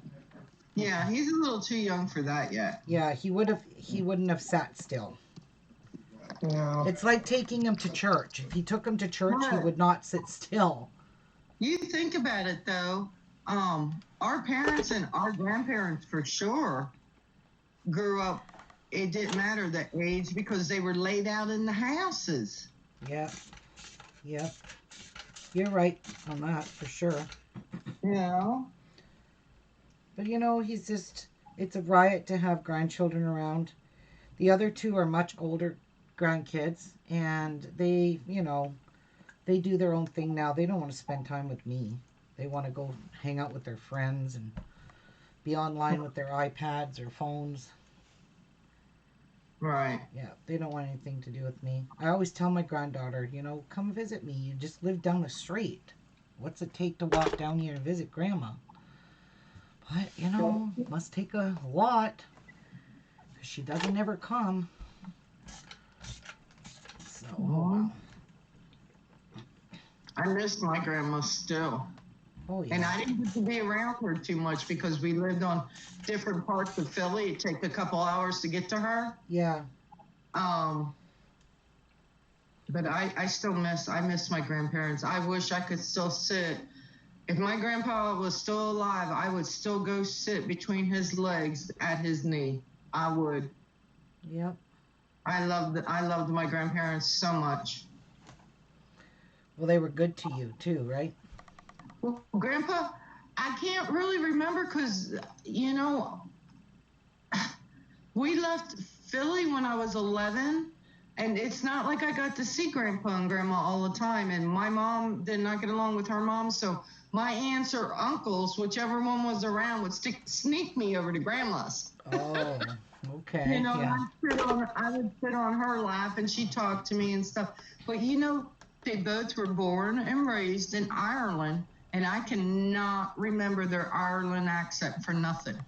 Yeah, he's a little too young for that yet. Yeah, he wouldn't have sat still. No. It's like taking him to church. If he took him to church, he would not sit still. You think about it, though. Our parents and our grandparents, for sure, grew up. It didn't matter the age because they were laid out in the houses. Yeah. Yep. You're right on that, for sure. Yeah. But, you know, it's a riot to have grandchildren around. The other two are much older grandkids, and they, you know, They do their own thing now. They don't want to spend time with me. They want to go hang out with their friends and be online with their iPads or phones. Right. Yeah, they don't want anything to do with me. I always tell my granddaughter, come visit me. You just live down the street. What's it take to walk down here and visit Grandma? But, must take a lot. Because she doesn't ever come. So, oh well. I miss my grandma still. Oh, yeah. And I didn't get to be around her too much because we lived on different parts of Philly. It'd take a couple hours to get to her. Yeah. But I miss my grandparents. I wish I could still sit. If my grandpa was still alive, I would still go sit between his legs at his knee. I would. Yep. I loved my grandparents so much. Well, they were good to you too, right? Well, Grandpa, I can't really remember because, we left Philly when I was 11, and it's not like I got to see Grandpa and Grandma all the time, and my mom did not get along with her mom, so my aunts or uncles, whichever one was around, would sneak me over to Grandma's. Oh, okay. Yeah. I would sit on her lap, and she'd talk to me and stuff. But, they both were born and raised in Ireland, and I cannot remember their Ireland accent for nothing.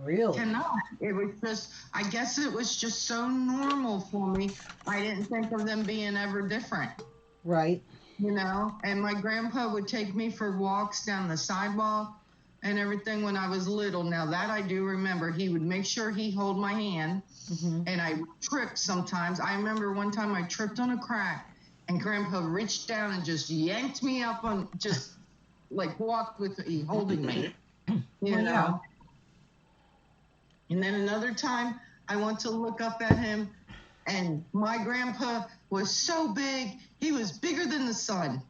Really? Cannot. It was just, I guess it was just so normal for me. I didn't think of them being ever different. Right. And my grandpa would take me for walks down the sidewalk and everything when I was little. Now that I do remember, he would make sure he hold my hand, and I tripped sometimes. I remember one time I tripped on a crack, and Grandpa reached down and just yanked me up on, just like walked with me, holding me, Yeah. And then another time I went to look up at him, and my grandpa was so big, he was bigger than the sun.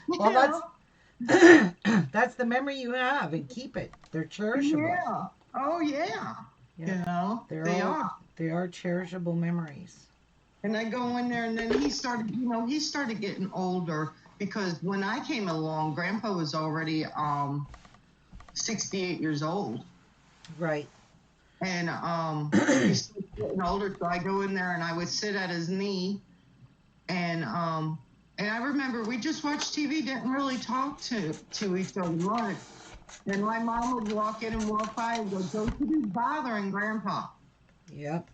Well, that's the memory you have, and keep it. They're cherishable. Yeah. Oh, yeah. Yeah. They are. They are cherishable memories. And I go in there, and then he started getting older, because when I came along, Grandpa was already 68 years old. Right. And he started getting older, so I go in there and I would sit at his knee, and I remember we just watched TV, didn't really talk to each other much. And my mom would walk in and walk by and go, "Don't you be bothering Grandpa." Yep.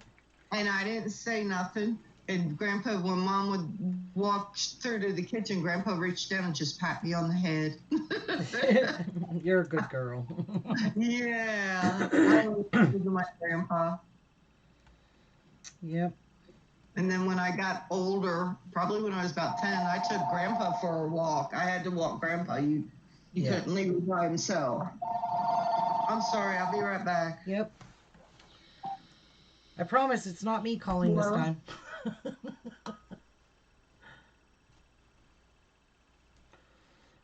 And I didn't say nothing. And Grandpa, when Mom would walk through to the kitchen, Grandpa reached down and just pat me on the head. You're a good girl. Yeah. I was good to my grandpa. Yep. And then when I got older, probably when I was about 10, I took Grandpa for a walk. I had to walk Grandpa. You couldn't leave him by himself. I'm sorry. I'll be right back. Yep. I promise it's not me calling this time.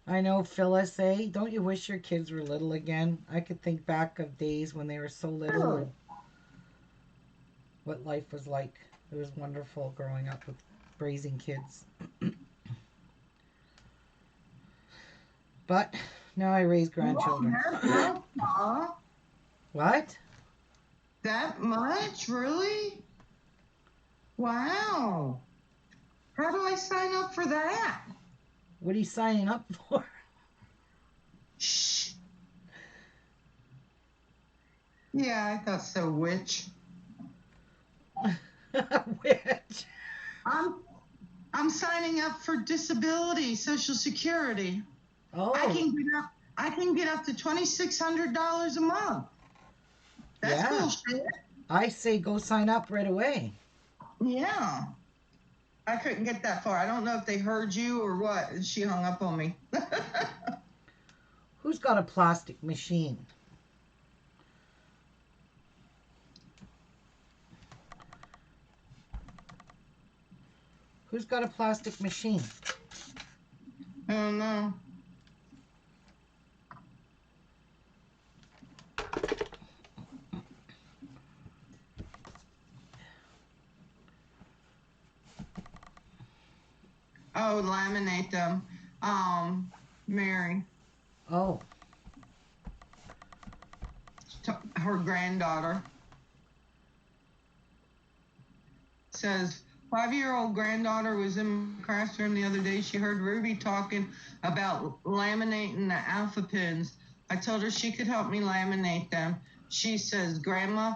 I know, Phyllis, don't you wish your kids were little again? I could think back of days when they were so little and what life was like. It was wonderful growing up with raising kids. But now I raise grandchildren. What? That much? Really? Wow. How do I sign up for that? What are you signing up for? Shh. Yeah, I thought so, witch. Which? I'm signing up for disability, Social Security. Oh. I can get up to $2,600 a month. That's bullshit. I say go sign up right away. Yeah. I couldn't get that far. I don't know if they heard you or what. She hung up on me. Who's got a plastic machine? Who's got a plastic machine? I don't know. Oh, laminate them. Mary, Oh, her granddaughter, says 5-year-old granddaughter was in my classroom the other day. She heard Ruby talking about laminating the alpha pins. I told her she could help me laminate them. She says, Grandma,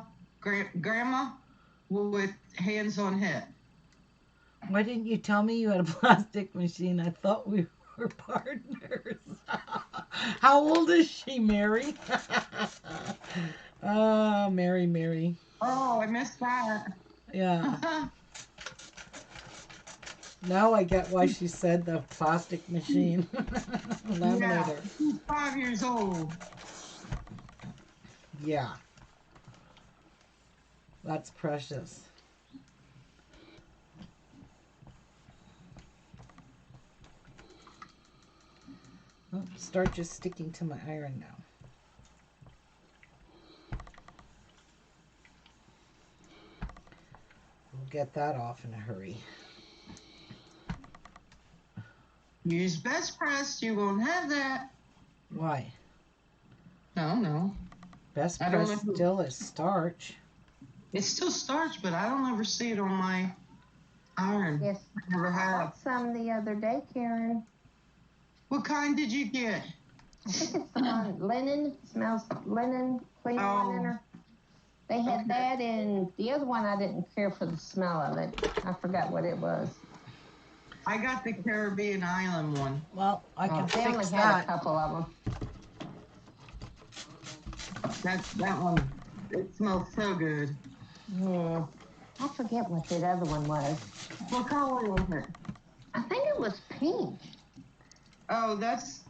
with hands on hip. why didn't you tell me you had a plastic machine? I thought we were partners. How old is she, Mary? Oh, Mary. Oh, I missed that. Yeah. Now I get why she said the plastic machine. Laminator. Yeah, she's 5 years old. Yeah. That's precious. Oh, starch is sticking to my iron now. We'll get that off in a hurry. Use best press, you won't have that. Why? No. Best I don't press know. still is starch. It's still starch, but I don't ever see it on my iron. Yes, I never I have. bought some the other day, Karen. What kind did you get? I think it's the one linen. Smells linen, clean Oh. linen. They had that, and the other one I didn't care for the smell of it. I forgot what it was. I got the Caribbean island one. Well, I can They only fix had a that. couple of them. That one, it smells so good. I forget what that other one was. What color was it? I think it was pink. Oh,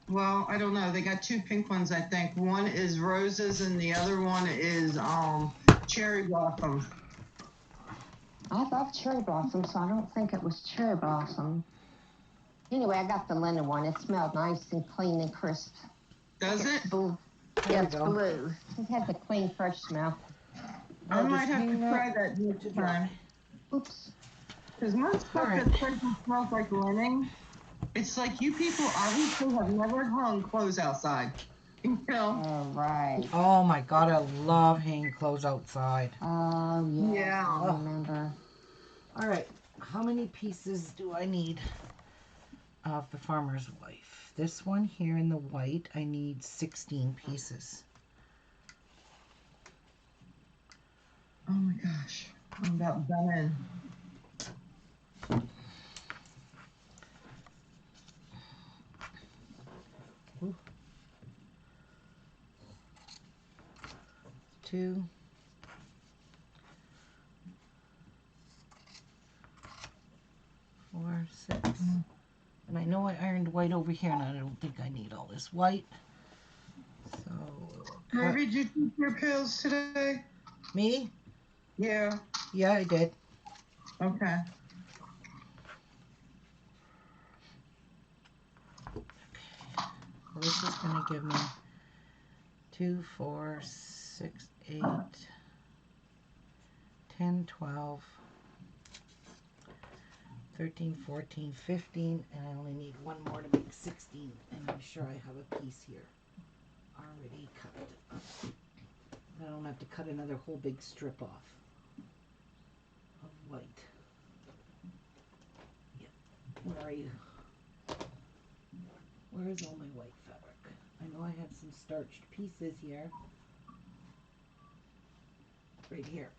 well, I don't know. They got 2 pink ones, I think. One is roses and the other one is cherry blossoms. I love cherry blossom, so I don't think it was cherry blossom. Anyway, I got the linen one. It smelled nice and clean and crisp. Does it? Blue. There Yeah, we it's go. blue. It had the clean, fresh smell. I I'll might just have to hang that try that next to dry. time. Oops. Because most stuff All right. that smells like linen, it's like you people obviously have never hung clothes outside. You know? All right. Oh my God, I love hanging clothes outside. Oh, yes, Yeah. I remember. All right, how many pieces do I need of the farmer's wife? This one here in the white, I need 16 pieces. Oh my gosh. I'm about done in. Ooh. 2, 4, 6. And I know I ironed white over here, and I don't think I need all this white. So, Ruby, did you take your pills today? me? Yeah. Yeah, I did. Okay. Well, this is going to give me 2, 4, 6, 8, 10, 12, 13, 14, 15, and I only need one more to make 16, and I'm sure I have a piece here already cut. I don't have to cut another whole big strip off of white. Yep. Where are you? Where is all my white fabric? I know I have some starched pieces here. Right here.